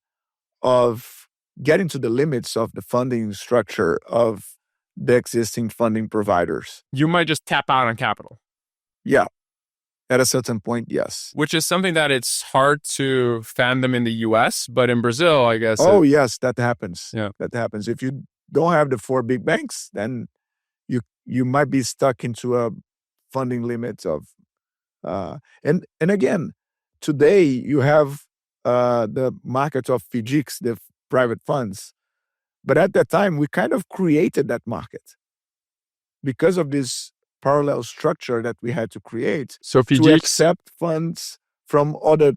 of getting to the limits of the funding structure of the existing funding providers. You might just tap out on capital. Yeah. At a certain point, yes. Which is something that it's hard to fathom in the US, but in Brazil, I guess. Yes, that happens. Yeah. That happens. If you don't have the 4 big banks, then you might be stuck into a funding limit of and again, today you have the market of FIDICs, the private funds. But at that time, we kind of created that market because of this parallel structure that we had to create So to FIDICs, accept funds from other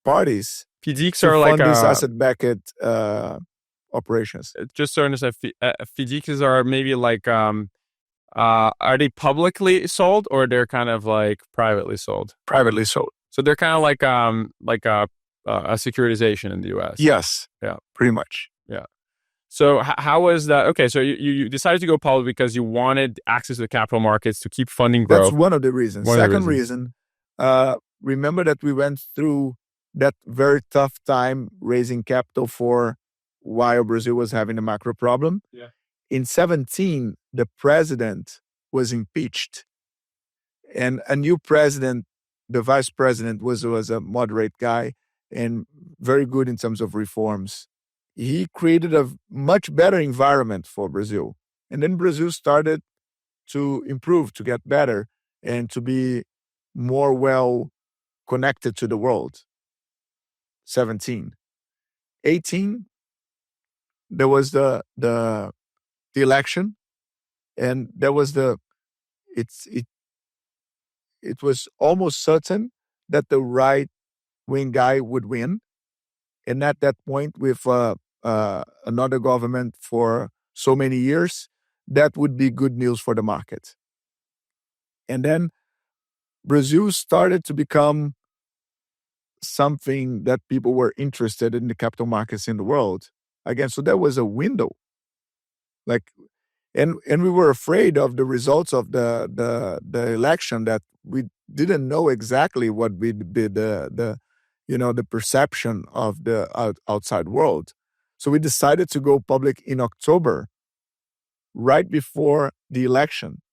parties FIDICs to are like fund these asset-backed operations. just so I understand, FIDICs are maybe like are they publicly sold or they're kind of like privately sold? Privately sold. So they're kind of like a securitization in the US. Yes. Yeah. Pretty much. Yeah. So how was that? Okay, so you decided to go public because you wanted access to the capital markets to keep funding growth. That's one of the reasons. Second reason, remember that we went through that very tough time raising capital for while Brazil was having a macro problem. Yeah. In 2017, the president was impeached. And a new president, the vice president, was a moderate guy and very good in terms of reforms. He created a much better environment for Brazil. And then Brazil started to improve, to get better, and to be more well connected to the world. 17. 18, there was the election, and there was it was almost certain that the right-wing guy would win. And at that point, with another government for so many years, that would be good news for the market. And then Brazil started to become something that people were interested in the capital markets in the world. Again, so there was a window. And we were afraid of the results of the election, that we didn't know exactly what would be the perception of the outside world. So we decided to go public in October, right before the election.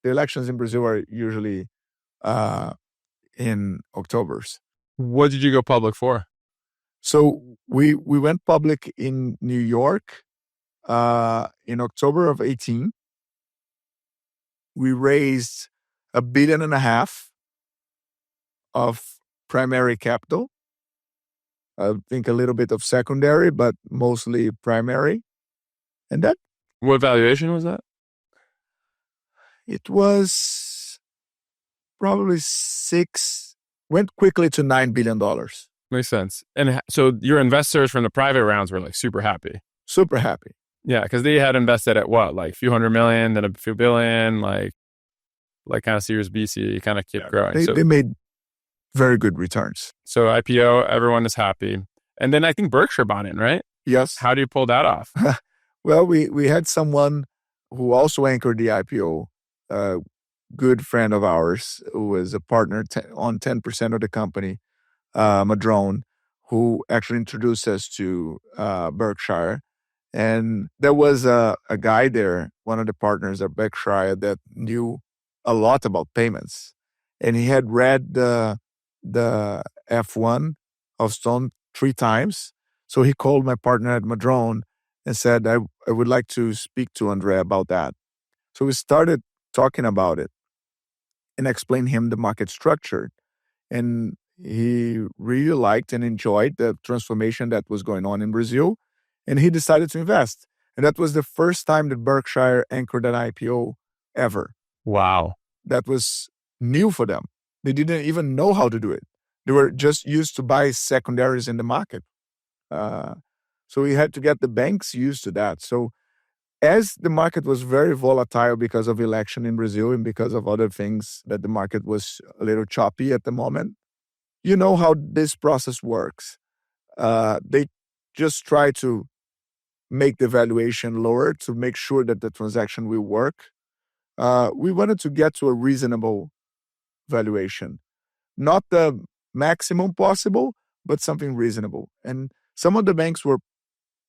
The elections in Brazil are usually in Octobers. What did you go public for? So we went public in New York in October of 2018. We raised $1.5 billion of primary capital. I think a little bit of secondary, but mostly primary. And that... What valuation was that? It was probably went quickly to $9 billion. Makes sense. And so your investors from the private rounds were like super happy. Super happy. Yeah, because they had invested at what, like a few $100 million, then a few billion, like kind of Series B, C, kind of kept growing. They made very good returns. So IPO, everyone is happy. And then I think Berkshire bought in, right? Yes. How do you pull that off? Well, we had someone who also anchored the IPO, a good friend of ours who was a partner on 10% of the company, Madrone, who actually introduced us to Berkshire. And there was a guy there, one of the partners at Berkshire, that knew a lot about payments. And he had read the F1 of Stone 3 times. So he called my partner at Madrone and said, I would like to speak to André about that. So we started talking about it and explained him the market structure. And he really liked and enjoyed the transformation that was going on in Brazil. And he decided to invest. And that was the first time that Berkshire anchored an IPO ever. Wow. That was new for them. They didn't even know how to do it. They were just used to buy secondaries in the market. So we had to get the banks used to that. So as the market was very volatile because of election in Brazil and because of other things that the market was a little choppy at the moment, you know how this process works. They just try to make the valuation lower to make sure that the transaction will work. We wanted to get to a reasonable valuation, not the maximum possible, but something reasonable. And some of the banks were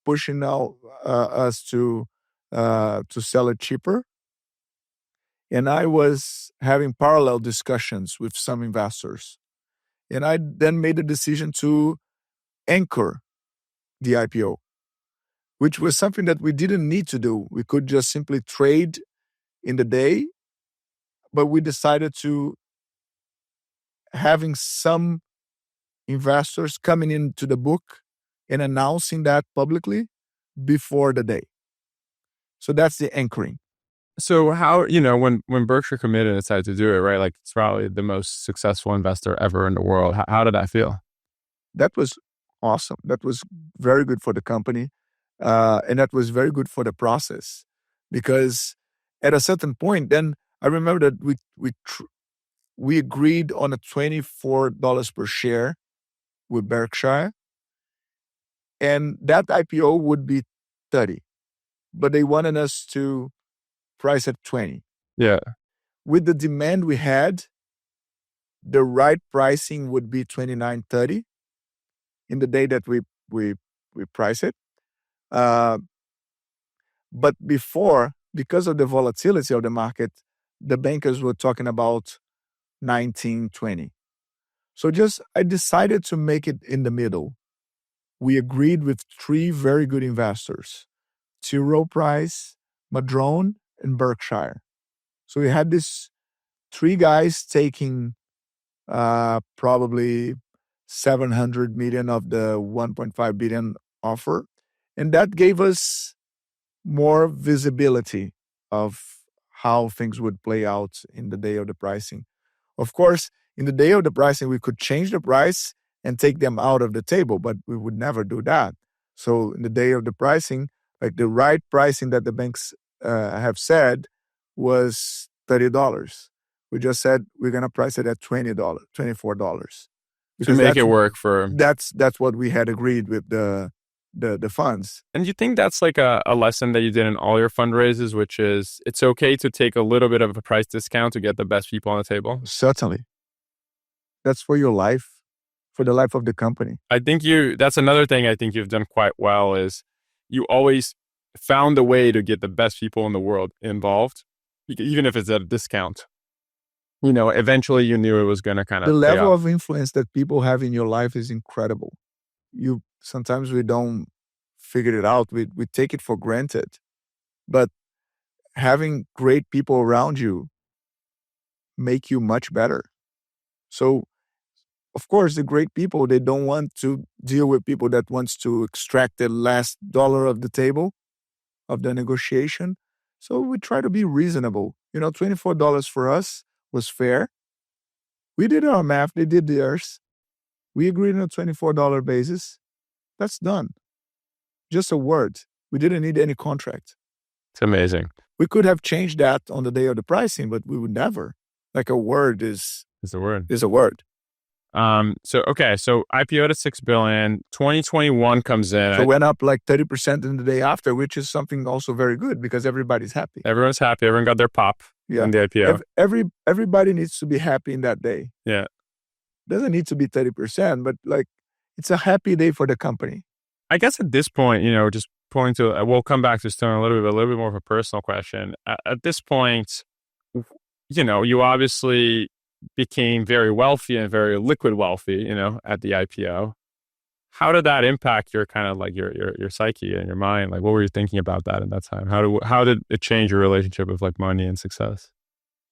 pushing out us to sell it cheaper. And I was having parallel discussions with some investors. And I then made the decision to anchor the IPO, which was something that we didn't need to do. We could just simply trade in the day, but we decided to having some investors coming into the book and announcing that publicly before the day. So that's the anchoring. So how, when Berkshire committed and decided to do it, right? Like it's probably the most successful investor ever in the world. How did that feel? That was awesome. That was very good for the company. And that was very good for the process, because at a certain point, then I remember that we agreed on a $24 per share with Berkshire, and that IPO would be 30, but they wanted us to price at 20. Yeah. With the demand we had, the right pricing would be 29.30 in the day that we price it. But before, because of the volatility of the market, the bankers were talking about 19.20. So I decided to make it in the middle. We agreed with 3 very good investors, T. Rowe Price, Madrone, and Berkshire. So we had these 3 guys taking probably 700 million of the 1.5 billion offer. And that gave us more visibility of how things would play out in the day of the pricing. Of course, in the day of the pricing, we could change the price and take them out of the table, but we would never do that. So in the day of the pricing, like the right pricing that the banks have said was $30. We just said we're going to price it at $20, $24. To make it work for... That's what we had agreed with the funds. And you think that's like a lesson that you did in all your fundraisers, which is it's okay to take a little bit of a price discount to get the best people on the table? Certainly. That's for your life, for the life of the company. I think that's another thing I think you've done quite well is you always found a way to get the best people in the world involved, even if it's at a discount. Eventually you knew it was going to kind of... The level of influence that people have in your life is incredible. Sometimes we don't figure it out. We take it for granted. But having great people around you make you much better. So, of course, the great people, they don't want to deal with people that wants to extract the last dollar of the table, of the negotiation. So we try to be reasonable. $24 for us was fair. We did our math, they did theirs. We agreed on a $24 basis. That's done. Just a word. We didn't need any contract. It's amazing. We could have changed that on the day of the pricing, but we would never. Like a word is a word. Is a word. So IPO to $6 billion, 2021 comes in. So it went up like 30% in the day after, which is something also very good because everybody's happy. Everyone's happy. Everyone got their pop in the IPO. Everybody needs to be happy in that day. Yeah. Doesn't need to be 30%, but like it's a happy day for the company. I guess at this point, just pointing to, we'll come back to Stone a little bit more of a personal question. At this point, you obviously became very wealthy and very liquid wealthy, at the IPO. How did that impact your kind of like your psyche and your mind? Like, what were you thinking about that in that time? How did it change your relationship with like money and success?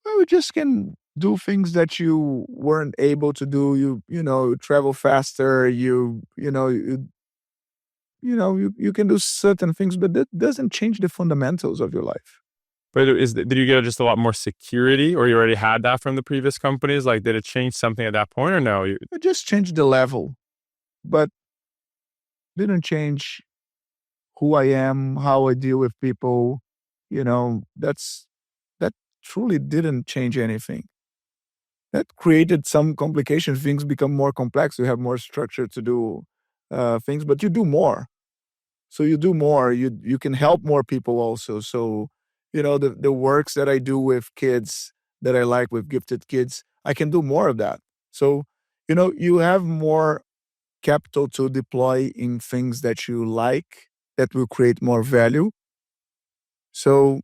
Well, you just can do things that you weren't able to do. You travel faster. You can do certain things, but that doesn't change the fundamentals of your life. But did you get just a lot more security, or you already had that from the previous companies? Like, did it change something at that point, or no? It just changed the level, but didn't change who I am, how I deal with people. that truly didn't change anything. That created some complications. Things become more complex. You have more structure to do things, but you do more. So you do more. You can help more people also. So, the works that I do with kids that I like with gifted kids, I can do more of that. So, you have more capital to deploy in things that you like that will create more value. So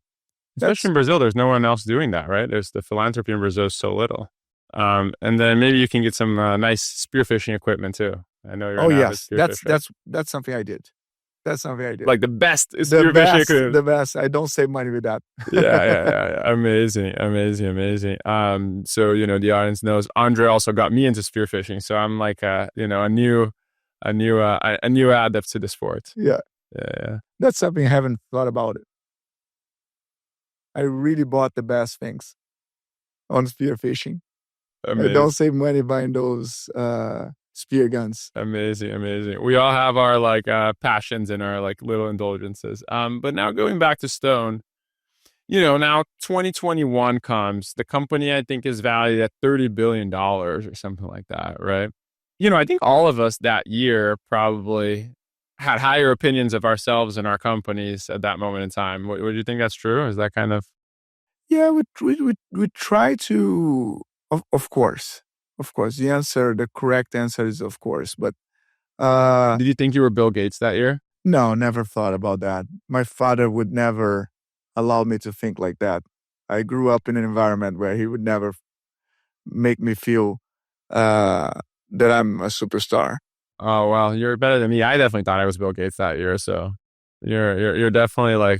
Especially in Brazil, there's no one else doing that, right? There's the philanthropy in Brazil is so little. And then maybe you can get some nice spearfishing equipment too. I know you're an avid spearfisher. That's something I did. That's something I did. Like the best spearfishing equipment. The best. I don't save money with that. yeah. Amazing. So, the audience knows Andre also got me into spearfishing. So I'm like, a new adept to the sport. Yeah. Yeah. That's something I haven't thought about it. I really bought the best things on spearfishing. Amazing. I don't save money buying those spear guns. Amazing. We all have our passions and our little indulgences. But now going back to Stone, now 2021 comes. The company I think is valued at $30 billion or something like that, right? I think all of us that year probably had higher opinions of ourselves and our companies at that moment in time. Would you think that's true? Is that kind of? Yeah, we try to, of course. The correct answer is of course. But did you think you were Bill Gates that year? No, never thought about that. My father would never allow me to think like that. I grew up in an environment where he would never make me feel that I'm a superstar. Oh, well, you're better than me. I definitely thought I was Bill Gates that year, so you're definitely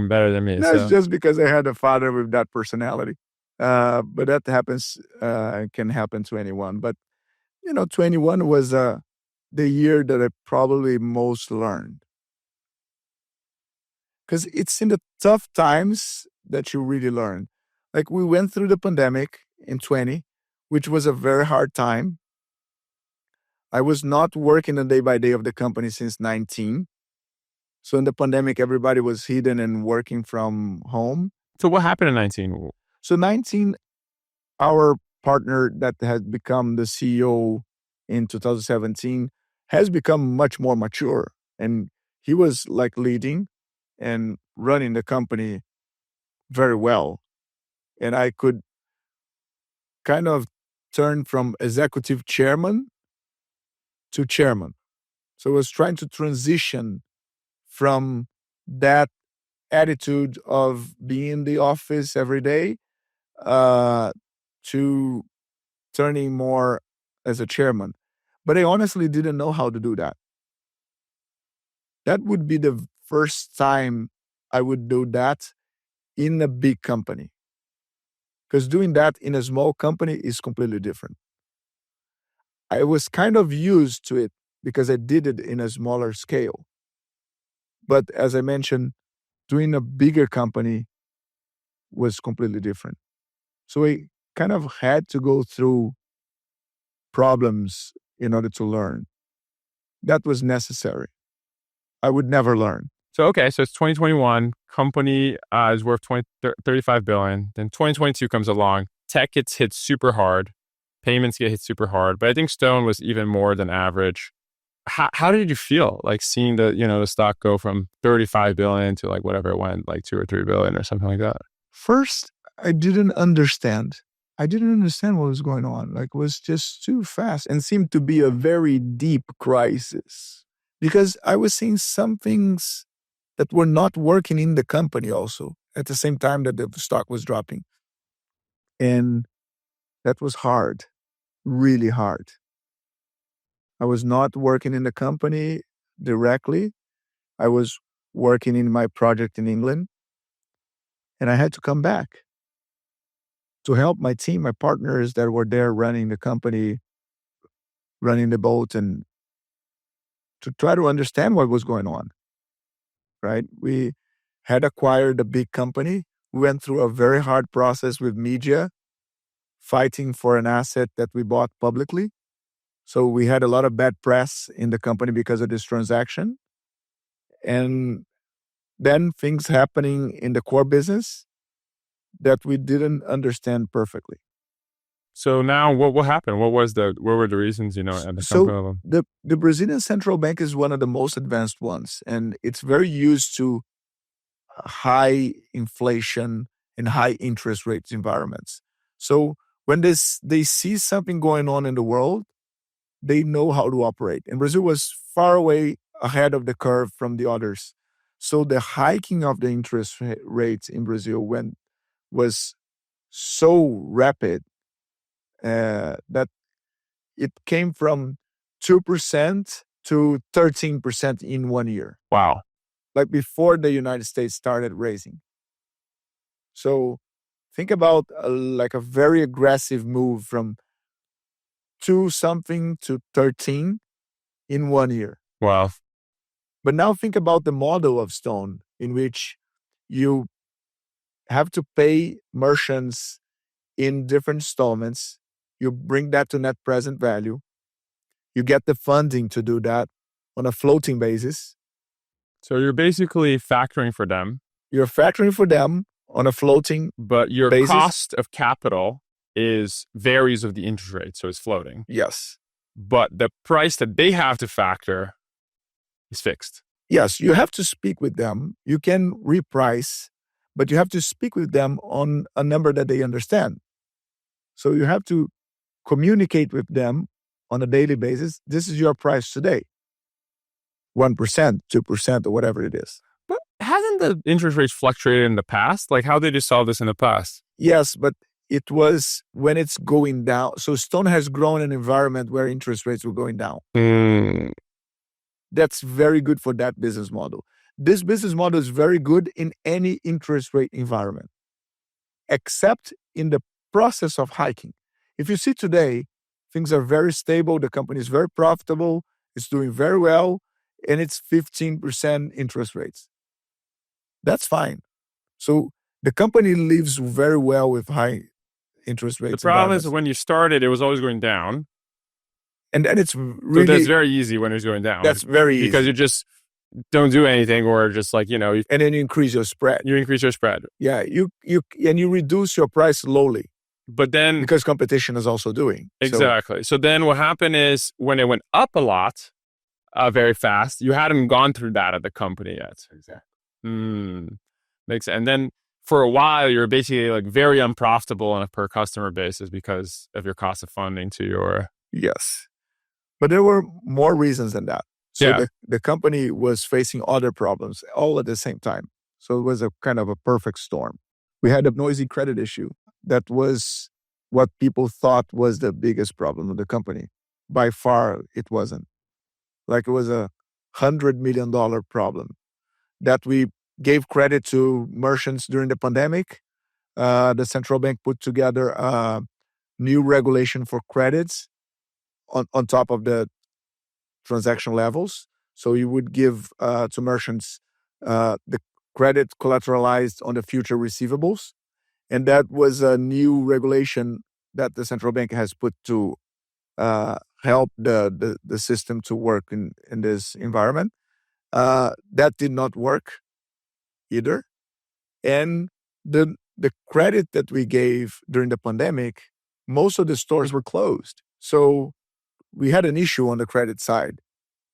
better than me. That's just because I had a father with that personality. But that happens, can happen to anyone. But 21 was the year that I probably most learned. Because it's in the tough times that you really learn. Like we went through the pandemic in 20, which was a very hard time. I was not working a day by day of the company since 19. So in the pandemic, everybody was hidden and working from home. So what happened in 19? So 19, our partner that had become the CEO in 2017 has become much more mature. And he was leading and running the company very well. And I could kind of turn from executive chairman to chairman. So I was trying to transition from that attitude of being in the office every day to turning more as a chairman. But I honestly didn't know how to do that. That would be the first time I would do that in a big company. Because doing that in a small company is completely different. I was kind of used to it because I did it in a smaller scale. But as I mentioned, doing a bigger company was completely different. So I kind of had to go through problems in order to learn. That was necessary. I would never learn. So it's 2021. Company is worth 35 billion. Then 2022 comes along. Tech gets hit super hard. Payments get hit super hard. But I think Stone was even more than average. How did you feel seeing the stock go from 35 billion to whatever it went, 2 or 3 billion or something like that? First, I didn't understand. what was going on. It was just too fast and seemed to be a very deep crisis because I was seeing some things that were not working in the company also at the same time that the stock was dropping. And that was hard, really hard. I was not working in the company directly. I was working in my project in England. And I had to come back to help my team, my partners that were there running the company, running the boat, and to try to understand what was going on, right? We had acquired a big company. We went through a very hard process with media, fighting for an asset that we bought publicly. So we had a lot of bad press in the company because of this transaction. And then things happening in the core business that we didn't understand perfectly. So now what happened? What were the reasons, at the company level? The Brazilian central bank is one of the most advanced ones, and it's very used to high inflation and high interest rates environments. So when they see something going on in the world, they know how to operate. And Brazil was far away ahead of the curve from the others. So the hiking of the interest rates in Brazil was so rapid that it came from 2% to 13% in 1 year. Wow. Like before the United States started raising. So think about like a very aggressive move from 2 something to 13 in 1 year. Wow. But now think about the model of Stone, in which you have to pay merchants in different installments. You bring that to net present value. You get the funding to do that on a floating basis. So you're basically factoring for them. You're factoring for them on a floating But your basis. cost of capital varies with the interest rate, so it's floating. Yes. But the price that they have to factor is fixed. Yes, you have to speak with them. You can reprice, but you have to speak with them on a number that they understand. So you have to communicate with them on a daily basis. This is your price today. 1%, 2%, or whatever it is. But hasn't the interest rates fluctuated in the past? Like, how did you solve this in the past? Yes, but it was when it's going down. So Stone has grown in an environment where interest rates were going down. That's very good for that business model. This business model is very good in any interest rate environment, except in the process of hiking. If you see today, things are very stable. The company is very profitable. It's doing very well. And it's 15% interest rates. That's fine. So the company lives very well with high interest rates. The problem is when you started, it was always going down. And then it's really... So that's very easy when it's going down. That's very easy. Because you just don't do anything, or just like, and then you increase your spread. You increase your spread. Yeah, you reduce your price slowly. But then... Because competition is also doing. Exactly. So then what happened is when it went up a lot, very fast, you hadn't gone through that at the company yet. Exactly. Makes sense. And then for a while, you're basically like very unprofitable on a per customer basis because of your cost of funding to your... Yes. But there were more reasons than that. So Yeah. the company was facing other problems all at the same time. So it was a kind of a perfect storm. We had a noisy credit issue. That was what people thought was the biggest problem of the company. By far, it wasn't. Like it was $100 million problem that we gave credit to merchants during the pandemic. The central bank put together a new regulation for credits on top of the transaction levels. So you would give to merchants the credit collateralized on the future receivables. And that was a new regulation that the central bank has put to help the system to work in this environment. That did not work either. And the credit that we gave during the pandemic, most of the stores were closed. So we had an issue on the credit side,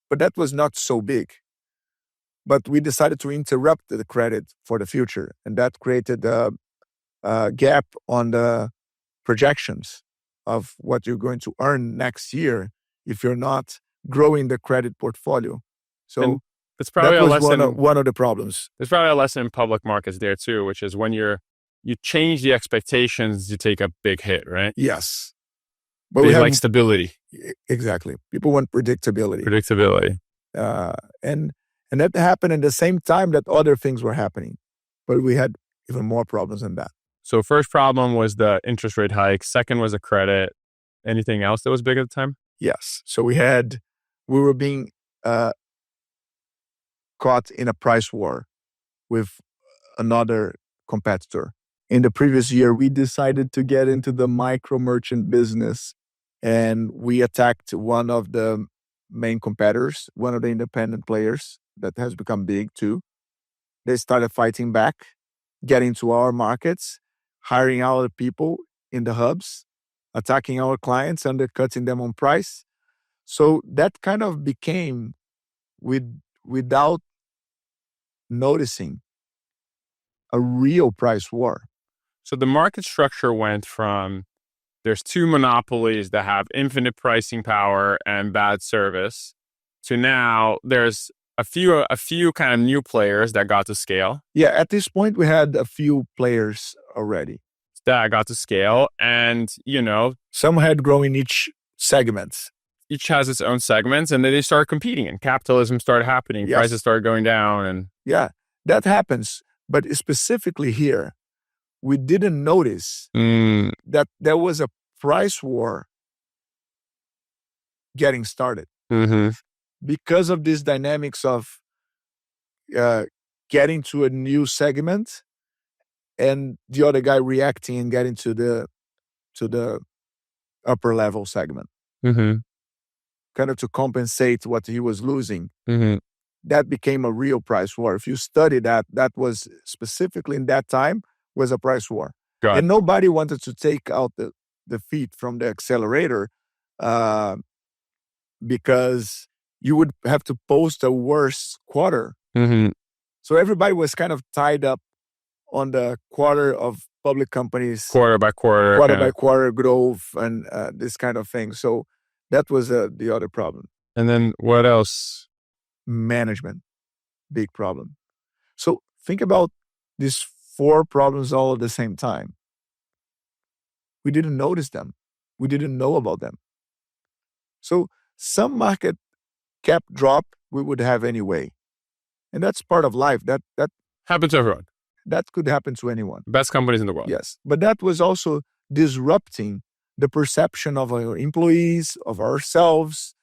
but that was not so big. But we decided to interrupt the credit for the future, and that created a gap on the projections of what you're going to earn next year if you're not growing the credit portfolio. So it's probably that was one of the problems. There's probably a lesson in public markets there too, which is when you change the expectations, you take a big hit, right? Yes. But they like stability. Exactly. People want predictability. And that happened at the same time that other things were happening. But we had even more problems than that. So first problem was the interest rate hike. Second was the credit. Anything else that was big at the time? Yes. So we were being caught in a price war with another competitor. In the previous year, we decided to get into the micro merchant business, and we attacked one of the main competitors, one of the independent players that has become big too. They started fighting back, getting to our markets, hiring our people in the hubs, attacking our clients, undercutting them on price. So that kind of became, without noticing, a real price war. So the market structure went from there's two monopolies that have infinite pricing power and bad service to now there's a few kind of new players that got to scale. Yeah, at this point we had a few players already that got to scale, and some had grown in each segment. Each has its own segments, and then they start competing, and capitalism started happening. Yes. Prices started going down, and yeah, that happens. But specifically here, we didn't notice that there was a price war getting started because of these dynamics of getting to a new segment and the other guy reacting and getting to the upper level segment, kind of to compensate what he was losing. That became a real price war. If you study that was specifically in that time was a price war. And nobody wanted to take out the feet from the accelerator because you would have to post a worse quarter. So everybody was kind of tied up on the quarter of public companies, quarter by quarter growth, and this kind of thing. So that was the other problem. And then what else? Management, big problem. So think about these 4 problems all at the same time. We didn't notice them. We didn't know about them. So some market cap drop we would have anyway. And that's part of life. That happens to everyone. That could happen to anyone. Best companies in the world. Yes. But that was also disrupting the perception of our employees, of ourselves.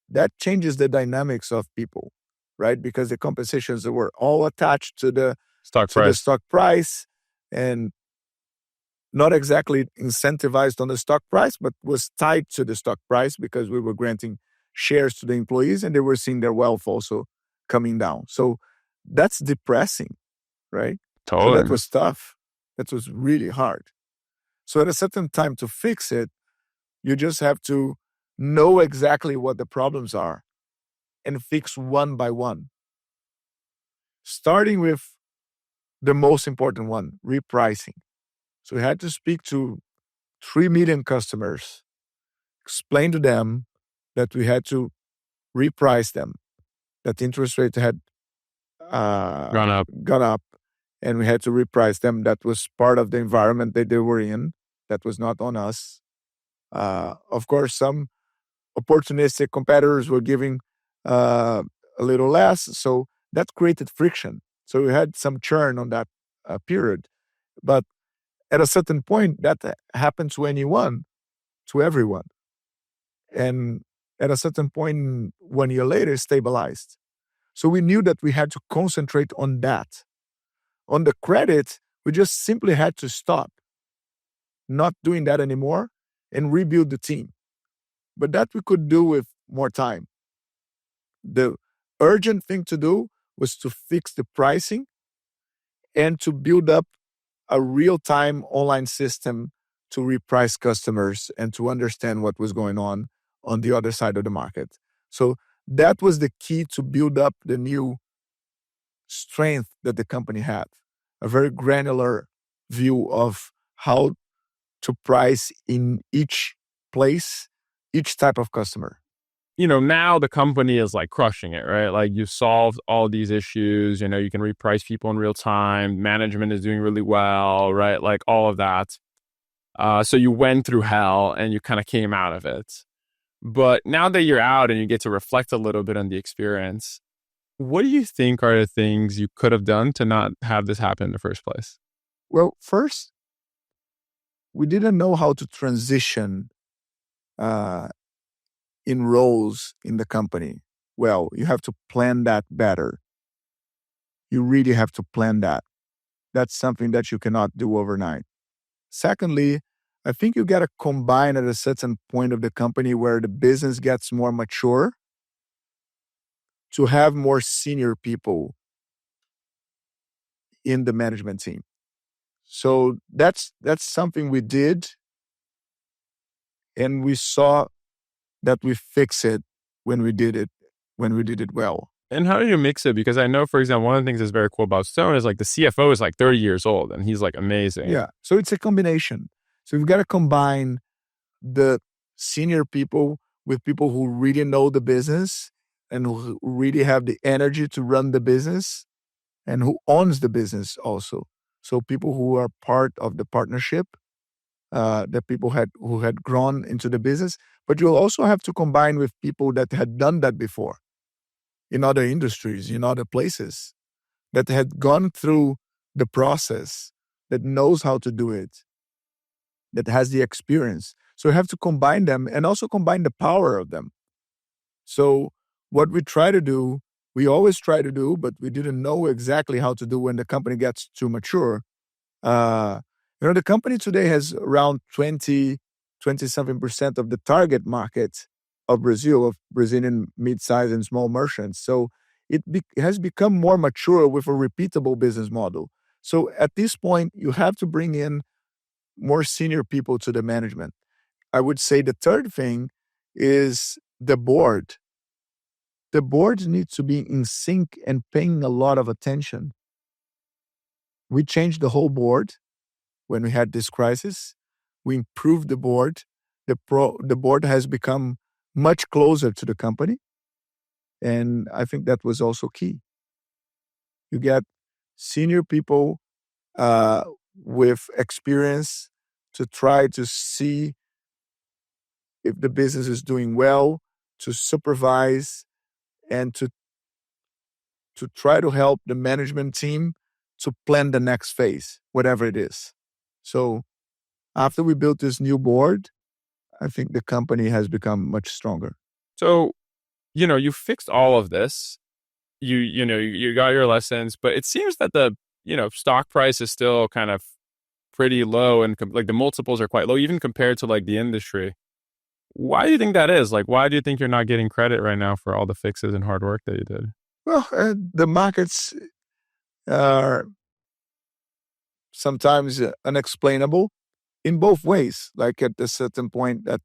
That changes the dynamics of people, right? Because the compensations were all attached to the stock price and not exactly incentivized on the stock price, but was tied to the stock price because we were granting shares to the employees and they were seeing their wealth also coming down. So that's depressing, right? Totally. So that was tough. That was really hard. So at a certain time to fix it, you just have to know exactly what the problems are and fix one by one. Starting with the most important one, repricing. So we had to speak to 3 million customers, explain to them that we had to reprice them, that interest rate had gone up, and we had to reprice them. That was part of the environment that they were in. That was not on us. Of course, some opportunistic competitors were giving a little less, so that created friction. So we had some churn on that period. But at a certain point, that happened to anyone, to everyone. And at a certain point, 1 year later, it stabilized. So we knew that we had to concentrate on that. On the credit, we just simply had to stop not doing that anymore and rebuild the team. But that we could do with more time. The urgent thing to do was to fix the pricing and to build up a real-time online system to reprice customers and to understand what was going on the other side of the market. So that was the key to build up the new strength that the company had, a very granular view of how to price in each place, each type of customer. Now the company is like crushing it, right? Like you solved all these issues, you can reprice people in real time. Management is doing really well, right? Like all of that. So you went through hell and you kind of came out of it. But now that you're out and you get to reflect a little bit on the experience, what do you think are the things you could have done to not have this happen in the first place? Well, first, we didn't know how to transition in roles in the company. Well, you have to plan that better. You really have to plan that. That's something that you cannot do overnight. Secondly, I think you got to combine at a certain point of the company where the business gets more mature to have more senior people in the management team. So that's something we did, and we saw that we fix it when we did it well. And how do you mix it? Because I know, for example, one of the things that's very cool about Stone is like the CFO is like 30 years old and he's like amazing. Yeah. So it's a combination. So we've got to combine the senior people with people who really know the business and who really have the energy to run the business and who owns the business also. So people who are part of the partnership, that people who had grown into the business, but you'll also have to combine with people that had done that before in other industries, in other places, that had gone through the process, that knows how to do it, that has the experience. So you have to combine them and also combine the power of them. So what we always try to do, but we didn't know exactly how to do when the company gets too mature. The company today has around 20-something% of the target market of Brazil, of Brazilian mid-sized and small merchants. So it has become more mature with a repeatable business model. So at this point, you have to bring in more senior people to the management. I would say the third thing is the board. The board needs to be in sync and paying a lot of attention. We changed the whole board when we had this crisis. We improved the board. The board has become much closer to the company. And I think that was also key. You get senior people with experience to try to see if the business is doing well, to supervise, and to try to help the management team to plan the next phase, whatever it is. So after we built this new board, I think the company has become much stronger. So, you fixed all of this. You got your lessons, but it seems that the, stock price is still kind of pretty low and like the multiples are quite low, even compared to like the industry. Why do you think that is? Like, why do you think you're not getting credit right now for all the fixes and hard work that you did? Well, the markets are sometimes unexplainable in both ways. Like at a certain point that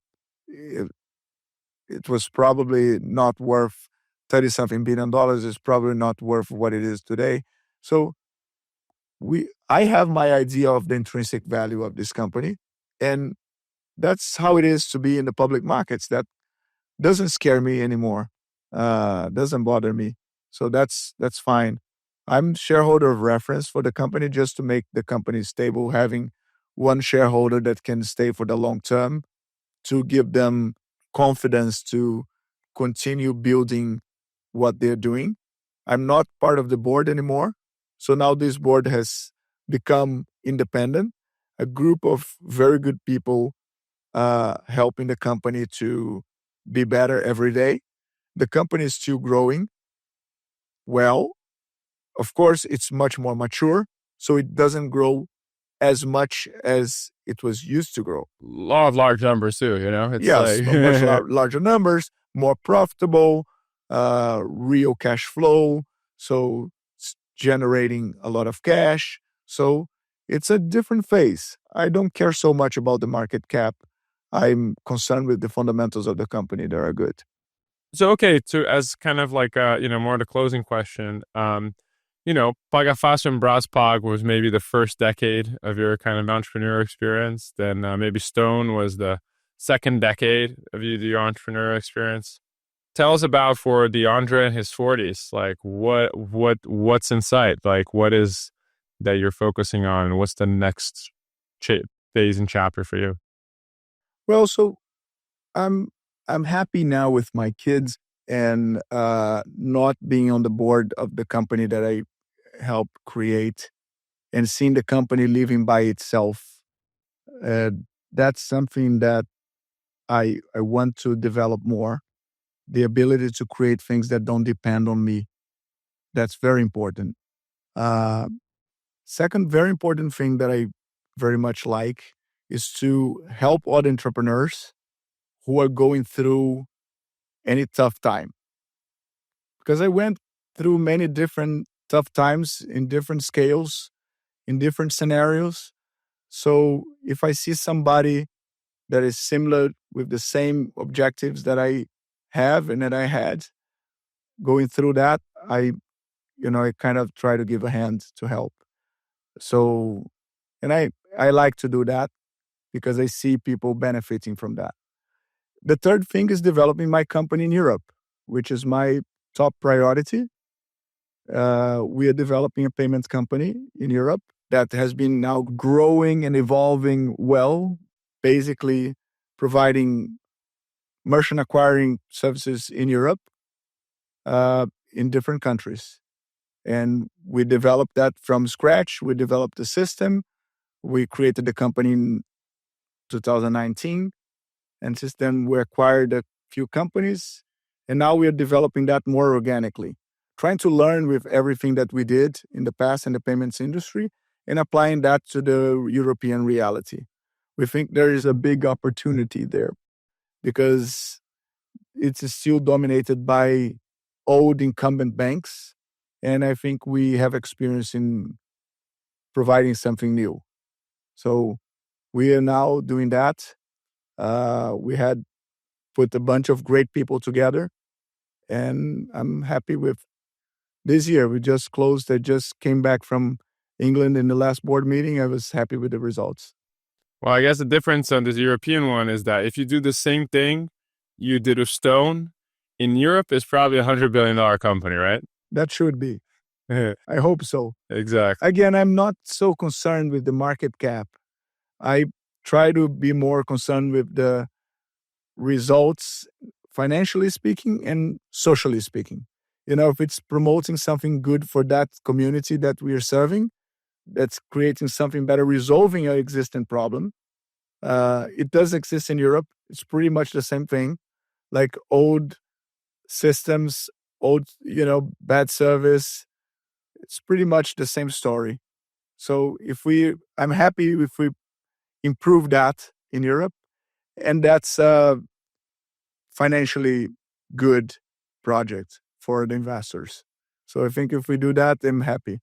it was probably not worth $30-something billion. It's probably not worth what it is today. So I have my idea of the intrinsic value of this company, and that's how it is to be in the public markets. That doesn't scare me anymore. Doesn't bother me. So that's fine. I'm shareholder of reference for the company just to make the company stable, having one shareholder that can stay for the long term, to give them confidence to continue building what they're doing. I'm not part of the board anymore. So now this board has become independent, a group of very good people helping the company to be better every day. The company is still growing well. Of course, it's much more mature, so it doesn't grow as much as it was used to grow. Law of large numbers too, It's yes, like much larger numbers, more profitable, real cash flow, so it's generating a lot of cash. So it's a different phase. I don't care so much about the market cap. I'm concerned with the fundamentals of the company that are good. So, okay, as kind of like, more the closing question, Paga Fácil and Braspag was maybe the first decade of your kind of entrepreneurial experience. Then maybe Stone was the second decade of your entrepreneurial experience. Tell us about for the Andre in his 40s, like what's in sight? Like what is that you're focusing on? What's the next phase and chapter for you? Well, so I'm happy now with my kids and not being on the board of the company that I helped create and seeing the company living by itself. That's something that I want to develop more. The ability to create things that don't depend on me. That's very important. Second, very important thing that I very much like is to help other entrepreneurs who are going through any tough time. Because I went through many different tough times in different scales, in different scenarios. So if I see somebody that is similar with the same objectives that I have and that I had going through that, I kind of try to give a hand to help. So, and I like to do that because I see people benefiting from that. The third thing is developing my company in Europe, which is my top priority. We are developing a payments company in Europe that has been now growing and evolving well, basically providing merchant acquiring services in Europe, in different countries. And we developed that from scratch. We developed the system. We created the company in 2019. And since then, we acquired a few companies. And now we are developing that more organically, trying to learn with everything that we did in the past in the payments industry and applying that to the European reality. We think there is a big opportunity there because it's still dominated by old incumbent banks. And I think we have experience in providing something new. So we are now doing that. We had put a bunch of great people together, and I'm happy with this year. We just closed. I just came back from England in the last board meeting. I was happy with the results. Well, I guess the difference on this European one is that if you do the same thing you did with Stone, in Europe, it's probably $100 billion company, right? That should be. I hope so. Exactly. Again, I'm not so concerned with the market cap. I try to be more concerned with the results, financially speaking and socially speaking. If it's promoting something good for that community that we are serving, that's creating something better, resolving an existing problem. It does exist in Europe. It's pretty much the same thing, like old systems, old, bad service. It's pretty much the same story. So I'm happy if we improve that in Europe, and that's a financially good project for the investors. So I think if we do that, I'm happy.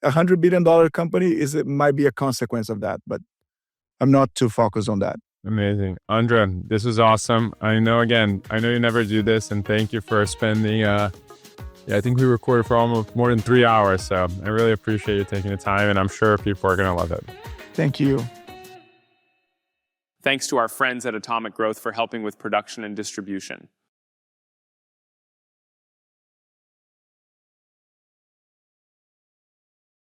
$100 billion company it might be a consequence of that, but I'm not too focused on that. Amazing. Andre, this was awesome. I know you never do this, and thank you for spending, I think we recorded for almost more than 3 hours, so I really appreciate you taking the time, and I'm sure people are going to love it. Thank you. Thanks to our friends at Atomic Growth for helping with production and distribution.